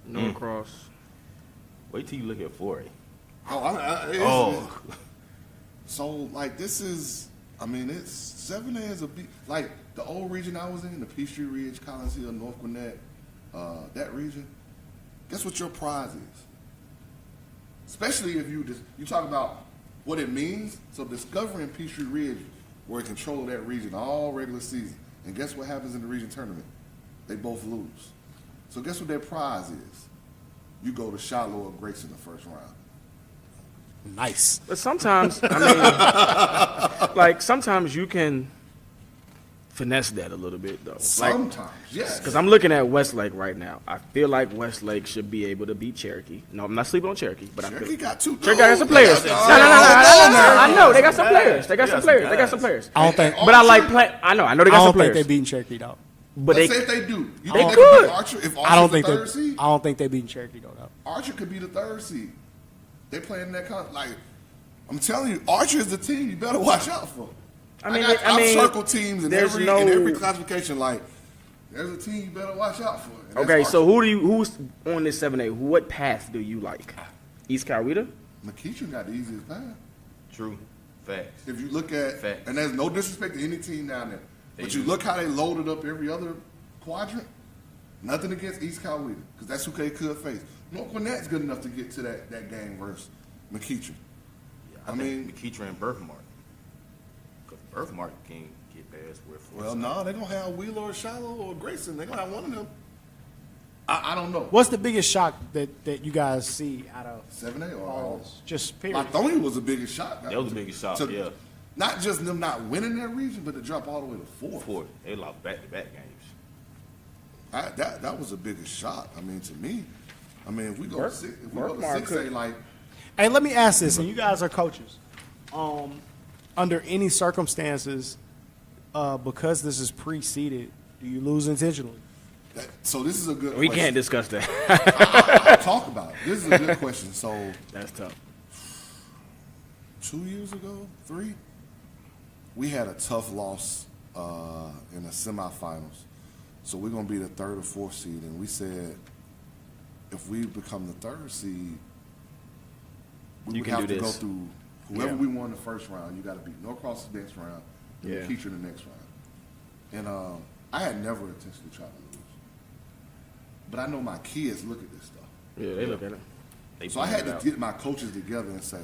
Norcross. Wait till you look at 4A. So like this is, I mean, it's 7A is a big, like the old region I was in, the Peachtree Ridge, Collins Hill, North Gwinnett, that region. Guess what your prize is? Especially if you talk about what it means. So Discovery and Peachtree Ridge were in control of that region all regular season. And guess what happens in the region tournament? They both lose. So guess what their prize is? You go to Shiloh or Grayson in the first round. Nice. But sometimes, I mean, like sometimes you can finesse that a little bit, though. Sometimes, yes. Because I'm looking at Westlake right now. I feel like Westlake should be able to beat Cherokee. No, I'm not sleeping on Cherokee, but Cherokee got 2. Cherokee got some players. No. I know they got some players. They got some players. They got some players. I don't think. But I like play. I know they got some players. I don't think they beating Cherokee though. But Let's say if they do, you they think could. beat Archer? If Archer's I don't think the third seed, I don't think they beating Cherokee though. Archer could be the 3rd seed. They playing that like. I'm telling you, Archer is the team you better watch out for. I've circled teams in every classification. Like, there's a team you better watch out for. Okay, so who's on this 7A? What path do you like? East Coweta? McEachern got the easiest path. True. Facts. If you look at, Facts. and there's no disrespect to any team down there, but you look how they loaded up every other quadrant. Nothing against East Coweta, because that's who they could face. North Gwinnett's good enough to get to that game versus McEachern. I mean, McEachern and Birthmark. Because Birthmark can't get past where. Well, no, they're going to have Wheeler or Shiloh or Grayson. They're going to have one of them. I don't know. What's the biggest shock that you guys see out of 7A or all this? Just period. Latonia was the biggest shock. That was the biggest shock, yeah. Not just them not winning their region, but to drop all the way to 4th. They lost back-to-back games. That was the biggest shock. I mean, to me. I mean, if we go to 6A, like. Hey, let me ask this, and you guys are coaches. Under any circumstances, because this is pre-seeded, do you lose intentionally? So this is a good We question. can't discuss that. I'll talk about it. This is a good question. So that's tough. 2 years ago, 3, we had a tough loss in the semifinals. So we're going to be the 3rd or 4th seed, and we said if we become the 3rd seed, we would have to go through whoever we won the first round. You got to beat Norcross the next round, and McEachern the next round. And I had never intentionally tried to lose. but I know my kids look at this stuff. Yeah, they look at it. So I had to get my coaches together and say,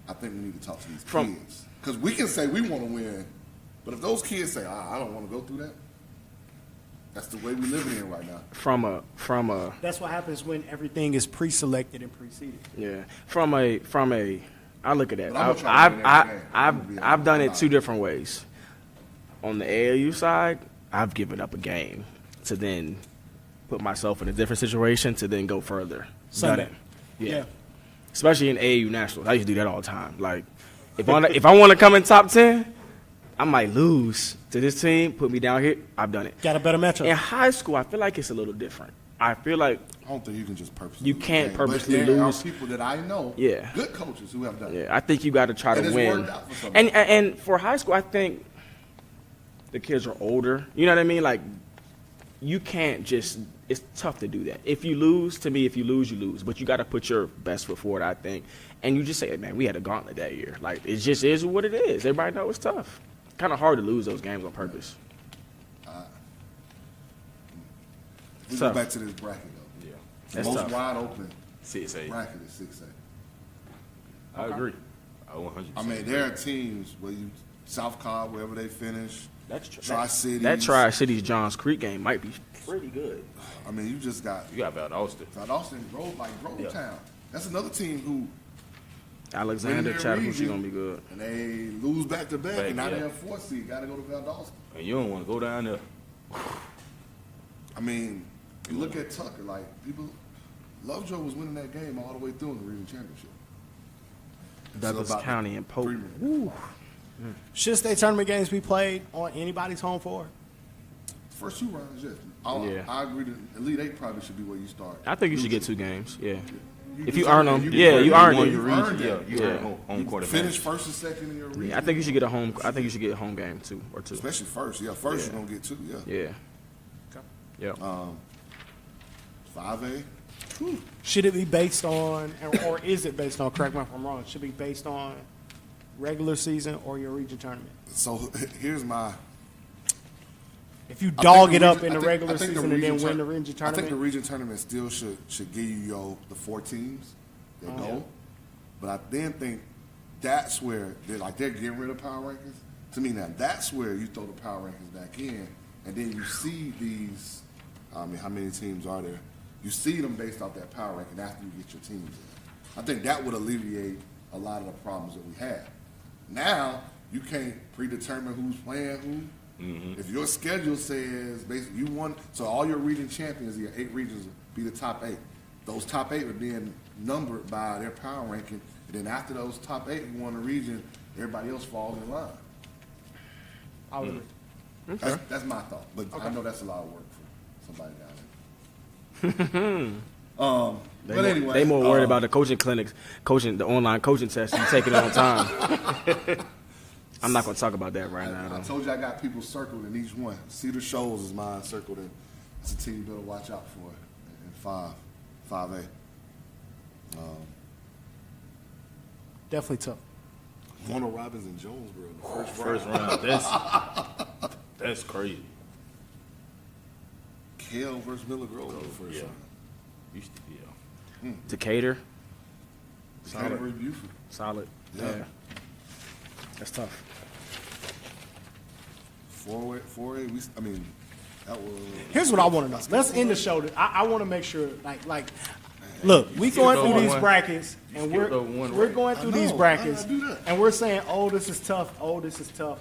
I think we need to talk to these kids. Because we can say we want to win, but if those kids say, I don't want to go through that, that's the way we living in right now. From a. That's what happens when everything is pre-selected and preceded. Yeah, from a. I look at that. But I've done it two different ways. On the AAU side, I've given up a game to then put myself in a different situation to then go further. Sunday. Done it. Yeah. Especially in AAU nationals, I used to do that all the time. Like, if I want to come in top 10, I might lose to this team. Put me down here. I've done it. Got a better matchup. In high school, I feel like it's a little different. I feel like I don't think you can just purposely. You can't purposely but there lose. are people that I know. Yeah. Good coaches who have done it. Yeah, I think you got to try And to it's win. worked out for some people. And for high school, I think the kids are older. You know what I mean? Like, you can't just. It's tough to do that. If you lose, to me, you lose. But you got to put your best foot forward, I think. And you just say, man, we had a gauntlet that year. Like, it just is what it is. Everybody knows it's tough. Kind of hard to lose those games on purpose. We go back to this bracket though. Yeah. The That's most tough. wide open 6A. bracket is 6A. I agree. I 100%. I mean, there are teams where South Cobb, wherever they finish. That's Tri-Cities. That Tri-Cities Johns Creek game might be pretty good. I mean, you just got. You got Valdosta. Grove Town. That's another team who. Alexander Chattahoochee gonna be good. And they lose back to back, and now yeah. they're a 4th seed. Got to go to Valdosta. And you don't want to go down there. I mean, you look at Tucker, like, people. Lovejoy was winning that game all the way through in the region championship. Douglas So about County and Pope. 3 minutes. Woo. Should state tournament games be played on anybody's home floor? First 2 rounds, yes. Yeah. I agree that Elite 8 probably should be where you start. I think you should get 2 games. Yeah. If you deserve earn it. them, You yeah, earned you it. earned You it. earned it. Yeah, you earned home court Finish advantage. first and second in your region. Yeah, I think you should get a home. I think you should get a home game 2 or 2. Especially first. Yeah, first Yeah. you're gonna get 2. Yeah. Yeah. Yep. 5A. Should it be based on, or is it based on, correct me if I'm wrong, should it be based on regular season or your region tournament? So here's my. If you dog it up in I the think- regular I think season and region then win tour- the region I think the tournament? region tournament still should give you the 4 teams that go. But I then think that's where they're getting rid of power rankings. To me now, that's where you throw the power rankings back in, and then you see these. I mean, how many teams are there? You see them based off that power ranking after you get your teams in. I think that would alleviate a lot of the problems that we have. Now you can't predetermine who's playing who. Mm-hmm. If your schedule says basically you won, so all your region champions, your 8 regions, will be the top 8. Those top 8 are being numbered by their power ranking, and then after those top 8 who won the region, everybody else falls in line. I would agree. That's my thought, but I know that's a lot of work for somebody down there. But anyway, they more worried about the coaching clinics, the online coaching test, and taking it on time. I'm not going to talk about that right now. I told you I got people circled in each one. Cedar Shoals is mine circled in. It's a team you better watch out for in 5A. Definitely tough. Warner Robins and Jonesboro in the First round. That's crazy. Kale versus Miller Grove in the first Yeah. round. Used to be. Decatur. Decatur versus Buford. Solid. Yeah. That's tough. 4A, I mean, that was. Here's what I want to know. Let's end the show. I want to make sure, look, we going through these brackets, and we're going through these brackets, and we're saying, oh, this is tough. Oh, this is tough.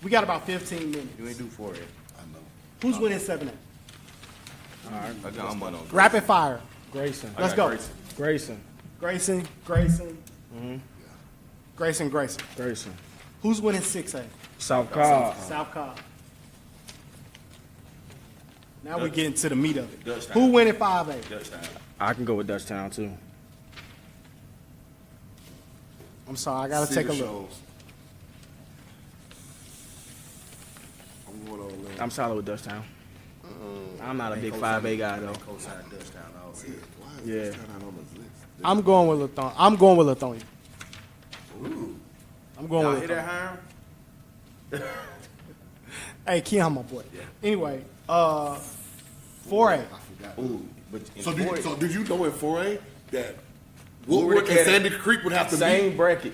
We got about 15 minutes. You ain't do 4A. I know. Who's winning 7A? All right. I got money on Rapid fire. Grayson. Let's go. Grayson. Grayson. Mm-hmm. Grayson. Who's winning 6A? South Cobb. South Cobb. Now we're getting to the meat of it. Dutchtown. Who winning 5A? Dutchtown. I can go with Dutchtown too. I'm sorry, I got to take a look. I'm going all in. I'm solid with Dutchtown. I'm not a big 5A guy though. Yeah. I'm going with Lithonia. I'm going with Lithonia. I'm going with Hit Lithonia. that higher? Hey, Keon, my boy. Anyway, 4A. I forgot. Ooh, but in So 4A did you know in 4A that Woodward and Sandy Creek would have to same meet? bracket.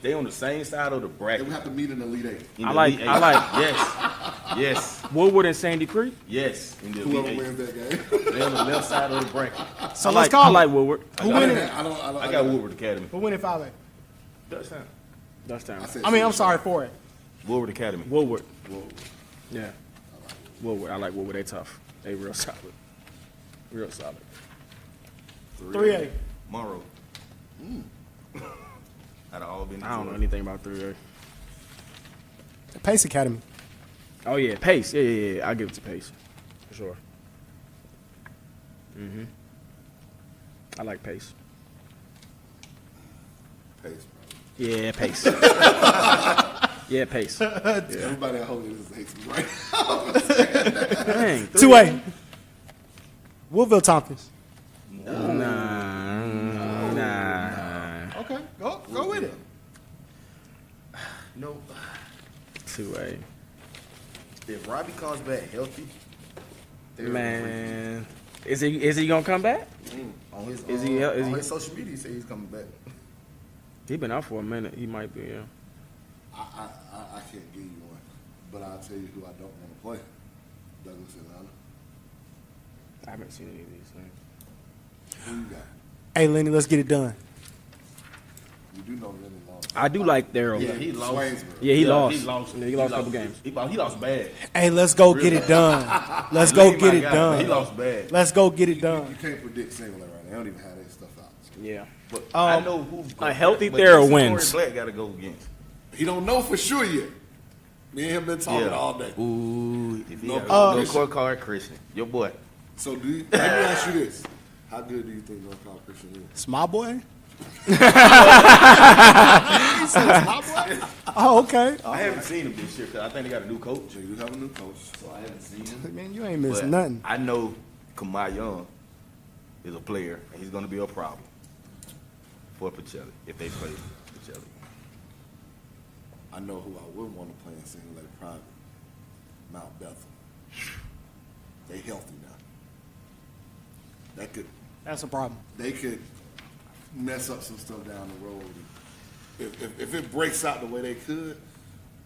They on the same side of the They bracket. would have to meet in the Elite Eight. In I the like- Elite I Eight. like- yes, Woodward and Sandy Creek. yes. In the Whoever Elite wins Eight. that game. They on the left side of the bracket. So I let's like call I it. like Woodward. Who winning? I got Woodward Academy. Who winning 5A? Touchdown. Touchdown. I'm sorry, 4A. Woodward Academy. Woodward. Yeah. Woodward. I like Woodward. They tough. They real solid. Real solid. 3A. Monroe. Out of all been. I don't know anything about 3A. Pace Academy. Oh yeah, Pace. Yeah. I'll give it to Pace. For sure. I like Pace. Pace, Yeah, Pace. Yeah, Pace. Everybody at home just hates me right now. Dang. 2A. Woodville Tompkins. Nah. Okay, go with it. No. 2A. If Robbie comes back healthy, Man, is he gonna come back? on his Is he- his social media, he say he's coming back. He been out for a minute. He might be. Yeah. I can't give you one, but I'll tell you who I don't want to play. Douglas Atlanta. I haven't seen any of these things. Who you got? Hey, Lenny, let's get it done. You do know Lenny lost. I do like Daryl. Yeah, he lost. Swainsboro. Yeah, he lost. He lost. Yeah, he lost a couple games. He lost bad. Hey, let's go get it done. Let's go Lenny get my it guy, done. He lost bad. Let's go get it You done. can't predict Single right now. They don't even have their stuff out. Yeah. But I know who a healthy but Daryl Corey wins. Black got to go against. He don't know for sure yet. Me and him been talking all day. Ooh, if he No got Christian. North Carolina Christian, your boy. So let me ask you this: how good do you think North Carolina Christian is? It's my boy. He said it's my boy. Oh, okay. I haven't seen him this year because I think they got a new coach. They do have a new coach. So I haven't seen him. Man, you ain't missing But nothing. I know Kamai Young is a player, and he's going to be a problem for Pacelli if they play Pacelli. I know who I would want to play in single leg private. Mount Bethel. They healthy now. That's a problem. They could mess up some stuff down the road. If it breaks out the way they could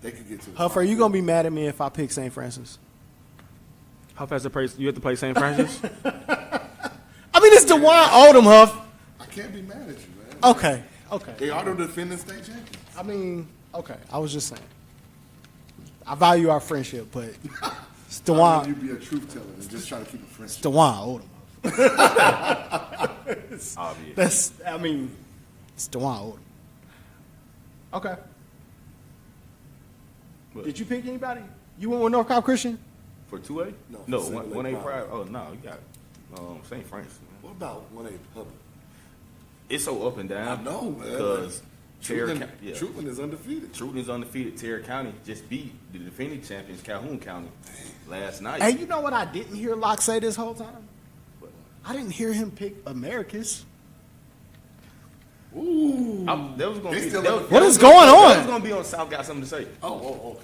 get to the Huff, are you going to be mad at me if I pick St. Francis? How fast you have to play St. Francis? I mean, it's DeJuan Odom, Huff. I can't be mad at you, man. Okay. They are the defending state champions. I mean, okay. I was just saying. I value our friendship, but it's You DeJuan. be a truth teller and just try to keep a friendship. It's DeJuan Odom. Obvious. It's DeJuan Odom. Okay. What? Did you pick anybody? You went with North Carolina Christian? For 2A? No, No, for single 1A leg private. Oh, no, you got St. Francis. What about 1A public? It's so up and down. I know, man. Because Truman is undefeated. Truman is undefeated. Terra County just beat the defending champions, Calhoun County, last night. Hey, you know what I didn't hear Locke say this whole time? I didn't hear him pick Americus. Ooh. That was going They to be. still That undefeated. was, What is that was- going on? That was going to be on South Got Something to Say. Okay.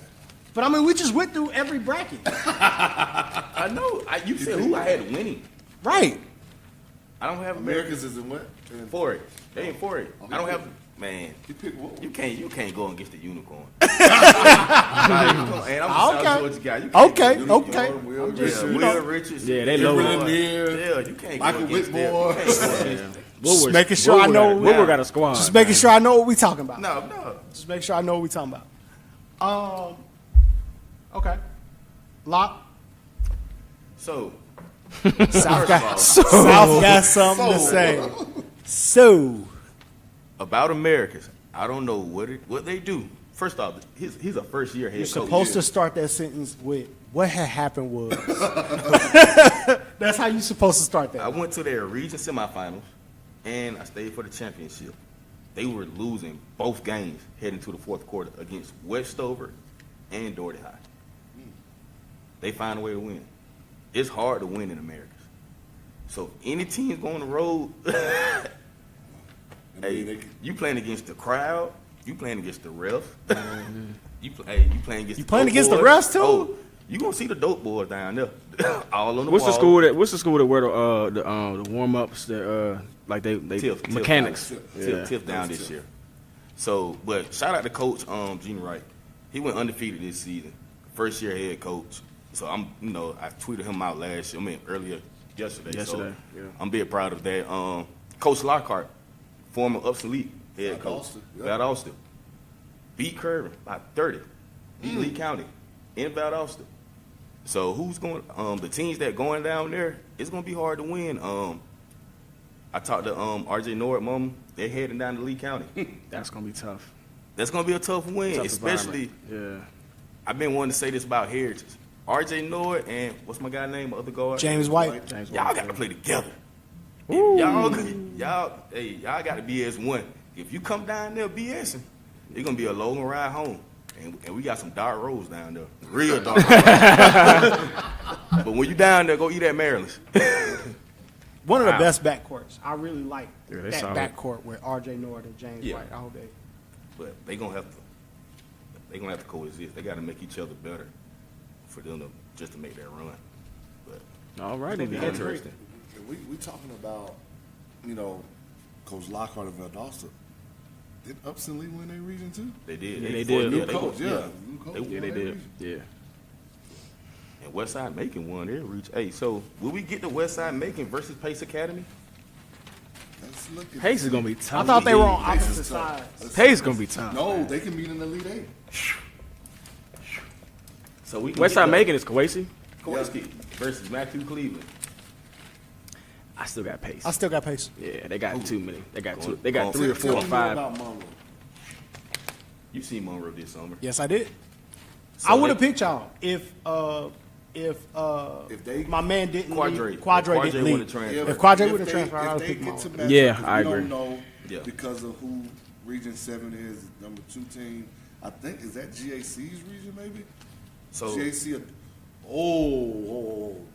But I mean, we just went through every bracket. I know. You said who I had winning. Right. I don't have Americans is in what? 4A. They ain't 4A. I don't have. Man, You pick what? you can't go against the unicorn. And I'm a South Georgia guy. You can't Okay, go okay. Will I'm just, Richards. Will Richards. Yeah, they low. Yeah, you can't Michael go against Whitmore. them. You can't go against them. Just making sure I know. Woodward got a squad. Just making sure I know what we talking about. No. Just make sure I know what we talking about. Okay. Lock. So, South got, all, South got something to say. So. about Americans, I don't know what they do. First off, he's a first year head You're coach. supposed to start that sentence with what had happened was. That's how you're supposed to start that. I went to their region semifinals, and I stayed for the championship. They were losing both games heading to the fourth quarter against Westover and Doherty High. They find a way to win. It's hard to win in America. So any teams going on the road, hey, you playing against the crowd, you playing against the ref, you playing against You playing against the refs, too? You gonna see the dope boys down there, all on the What's wall. the school that wear the warm ups that like they Tiff, mechanics? Tiff down this year. So, but shout out to Coach Gene Wright. He went undefeated this season, first year head coach. So I tweeted him out earlier yesterday. So yeah. I'm big proud of that. Coach Lockhart, former Upson Lee head coach, Valdosta, beat Curran by 30, beat Lee County in Valdosta. So who's going? The teams that going down there, it's gonna be hard to win. I talked to RJ Nord, mom. They're heading down to Lee County. That's gonna be tough. That's gonna be a tough win, Tough especially. Yeah. I've been wanting to say this about Heritage. RJ Nord and what's my guy name? Other guard, James White. Y'all got to play together. Y'all got to be as one. If you come down there BSing, it's gonna be a long ride home. And we got some dark roads down there, real dark roads. But when you down there, go eat at Maryland's. One of the best backcourts. I really like that solid. backcourt with RJ Nord and James White. I hope they. But they gonna have to coexist. They got to make each other better for them to make that run. But all right, it'll be interesting. We talking about, Coach Lockhart of Valdosta. Did Upson Lee win their region too? They did. Yeah, they did. New coach, They did. region. Yeah. And Westside Macon won their reach. Hey, so will we get the Westside Macon versus Pace Academy? Pace is gonna be tough. I thought they were on Pace is opposite tough. sides. Pace is gonna be tough. No, they can meet in the Elite Eight. So we can Westside Macon is Kawasi. Kowalski versus Matthew Cleveland. I still got Pace. I still got pace. Yeah, they got too many. They got two. They Go got on. 3 or 4 or Tell me more 5. about Monroe. You seen Monroe this summer. Yes, I did. So I would have they- picked y'all if they- my man didn't Quadre. leave. Quadre If didn't would've leave. transferred. If Quadre If would have they- transferred, I would if have they picked get him. to match Yeah, up, if I we agree. don't know Yeah. because of who Region 7 is, number 2 team. I think, is that GAC's region maybe? So GAC,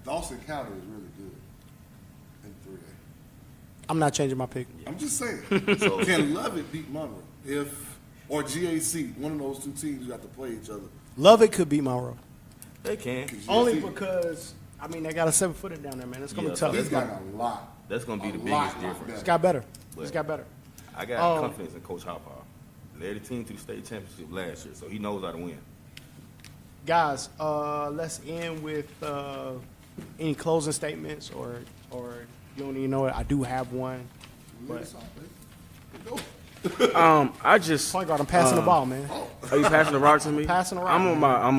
Dawson County is really good in 3A. I'm not changing my pick. I'm just saying. So can Lovett beat Monroe? Or GAC, one of those two teams you have to play each other. Lovett could beat Monroe. they can. Only because, they got a 7-footer down there, man. It's going to Yeah, be tough. He's got a lot. That's gonna be the lot biggest difference. It's got better. But- It's got better. I got confidence in Coach Hopper. Led the team to the state championship last year, so he knows how to win. Guys, let's end with any closing statements or you don't even know it. I do have one. But I just point guard, I'm passing the ball, man. Are you passing the rock to me? Passing the rock. I'm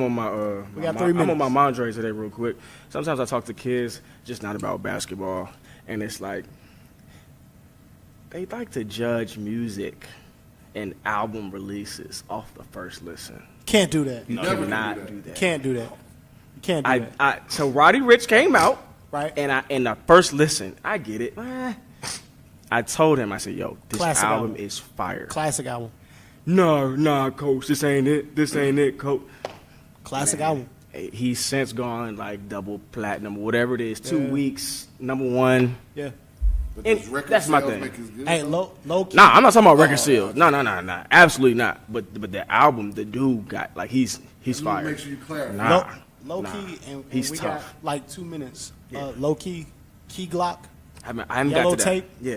on my We got my- 3 I'm on minutes. my Mondre today real quick. Sometimes I talk to kids just not about basketball, and it's like they like to judge music and album releases off the first listen. Can't do that. You never cannot do that. do that. Can't do that. You can't do that. So Roddy Ricch came out, Right. and the first listen, I get it. I told him, I said, yo, this Classic album album. is fire. Classic album. No, coach, this ain't it. This ain't it, coach. Classic album. He's since gone like double platinum, whatever it is, 2 Yeah. weeks, #1. Yeah. But And does record that's my sales thing. make us good? Hey, low key. Nah, I'm not talking about record sales. No, absolutely not. But the album, the dude got like he's Let me fired. make sure you clarify. Nah, Low nah. key, and He's we tough. got like 2 minutes. Low key Glock. I haven't Yellow got to Tape. that. Yeah.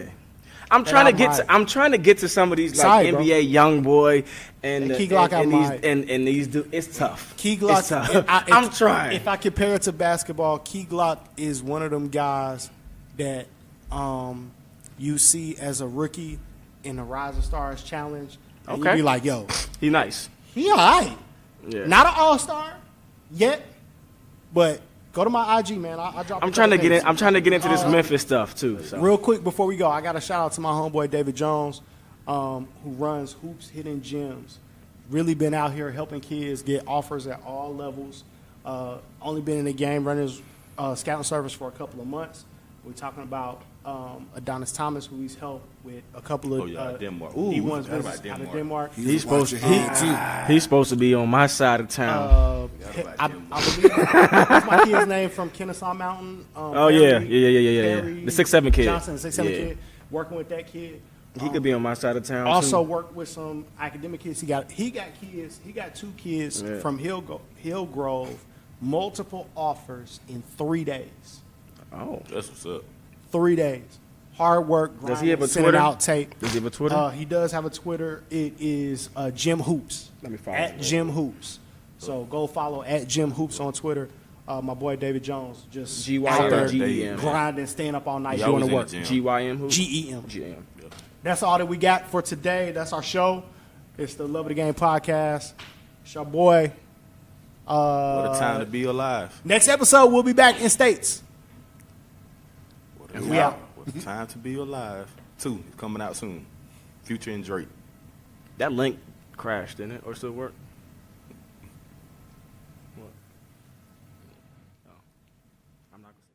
I'm That trying to album get high. to. I'm trying to get to some of these like Sorry, bro. NBA young boy and That Key Glock and album these high. and these dudes. It's tough. Key Glock. It's tough. I'm trying. If I compare it to basketball, Key Glock is one of them guys that you see as a rookie in the Rising Stars Challenge. And Okay. you be like, yo, He nice. he all right. Yeah. Not an all-star yet, but go to my IG, man. I drop. I'm trying to get in. I'm trying to get into this Memphis stuff too. So. Real quick before we go, I got a shout out to my homeboy David Jones, who runs Hoops Hidden Gems. Really been out here helping kids get offers at all levels. Only been in the game running his scouting service for a couple of months. We're talking about Adonis Thomas, who he's helped with a couple of Denmark. D1's Forgot about visits out of Denmark. He's supposed to. Watch He's supposed to be on my side of town. I believe what's my kid's name from Kennesaw Mountain. Oh, yeah. The 6'7" kid. Johnson, the 6'7" Yeah. kid. Working with that kid. He could be on my side of town. Also too. worked with some academic kids. He got kids. He got 2 kids from Hillgrove, multiple offers in 3 days. Oh, That's what's up. 3 days. Hard work, grinding, Does he have a sending Twitter? out tape. Does he have a Twitter? He does have a Twitter. It is Jim Hoops. Let me follow At him. Jim Hoops. So go follow at Jim Hoops on Twitter. My boy David Jones just GYM out there or GEM? grinding, staying up all night, He doing always the in work. the gym. GYM who? GEM. GM. That's all that we got for today. That's our show. It's the Love of the Game podcast. It's your boy. What a time to be alive. Next episode, we'll be back in States. What a We time- out. What a time to be alive. 2 is coming out soon. Future and Drake. That link crashed, didn't it? Or still work? What? Oh. I'm not gonna say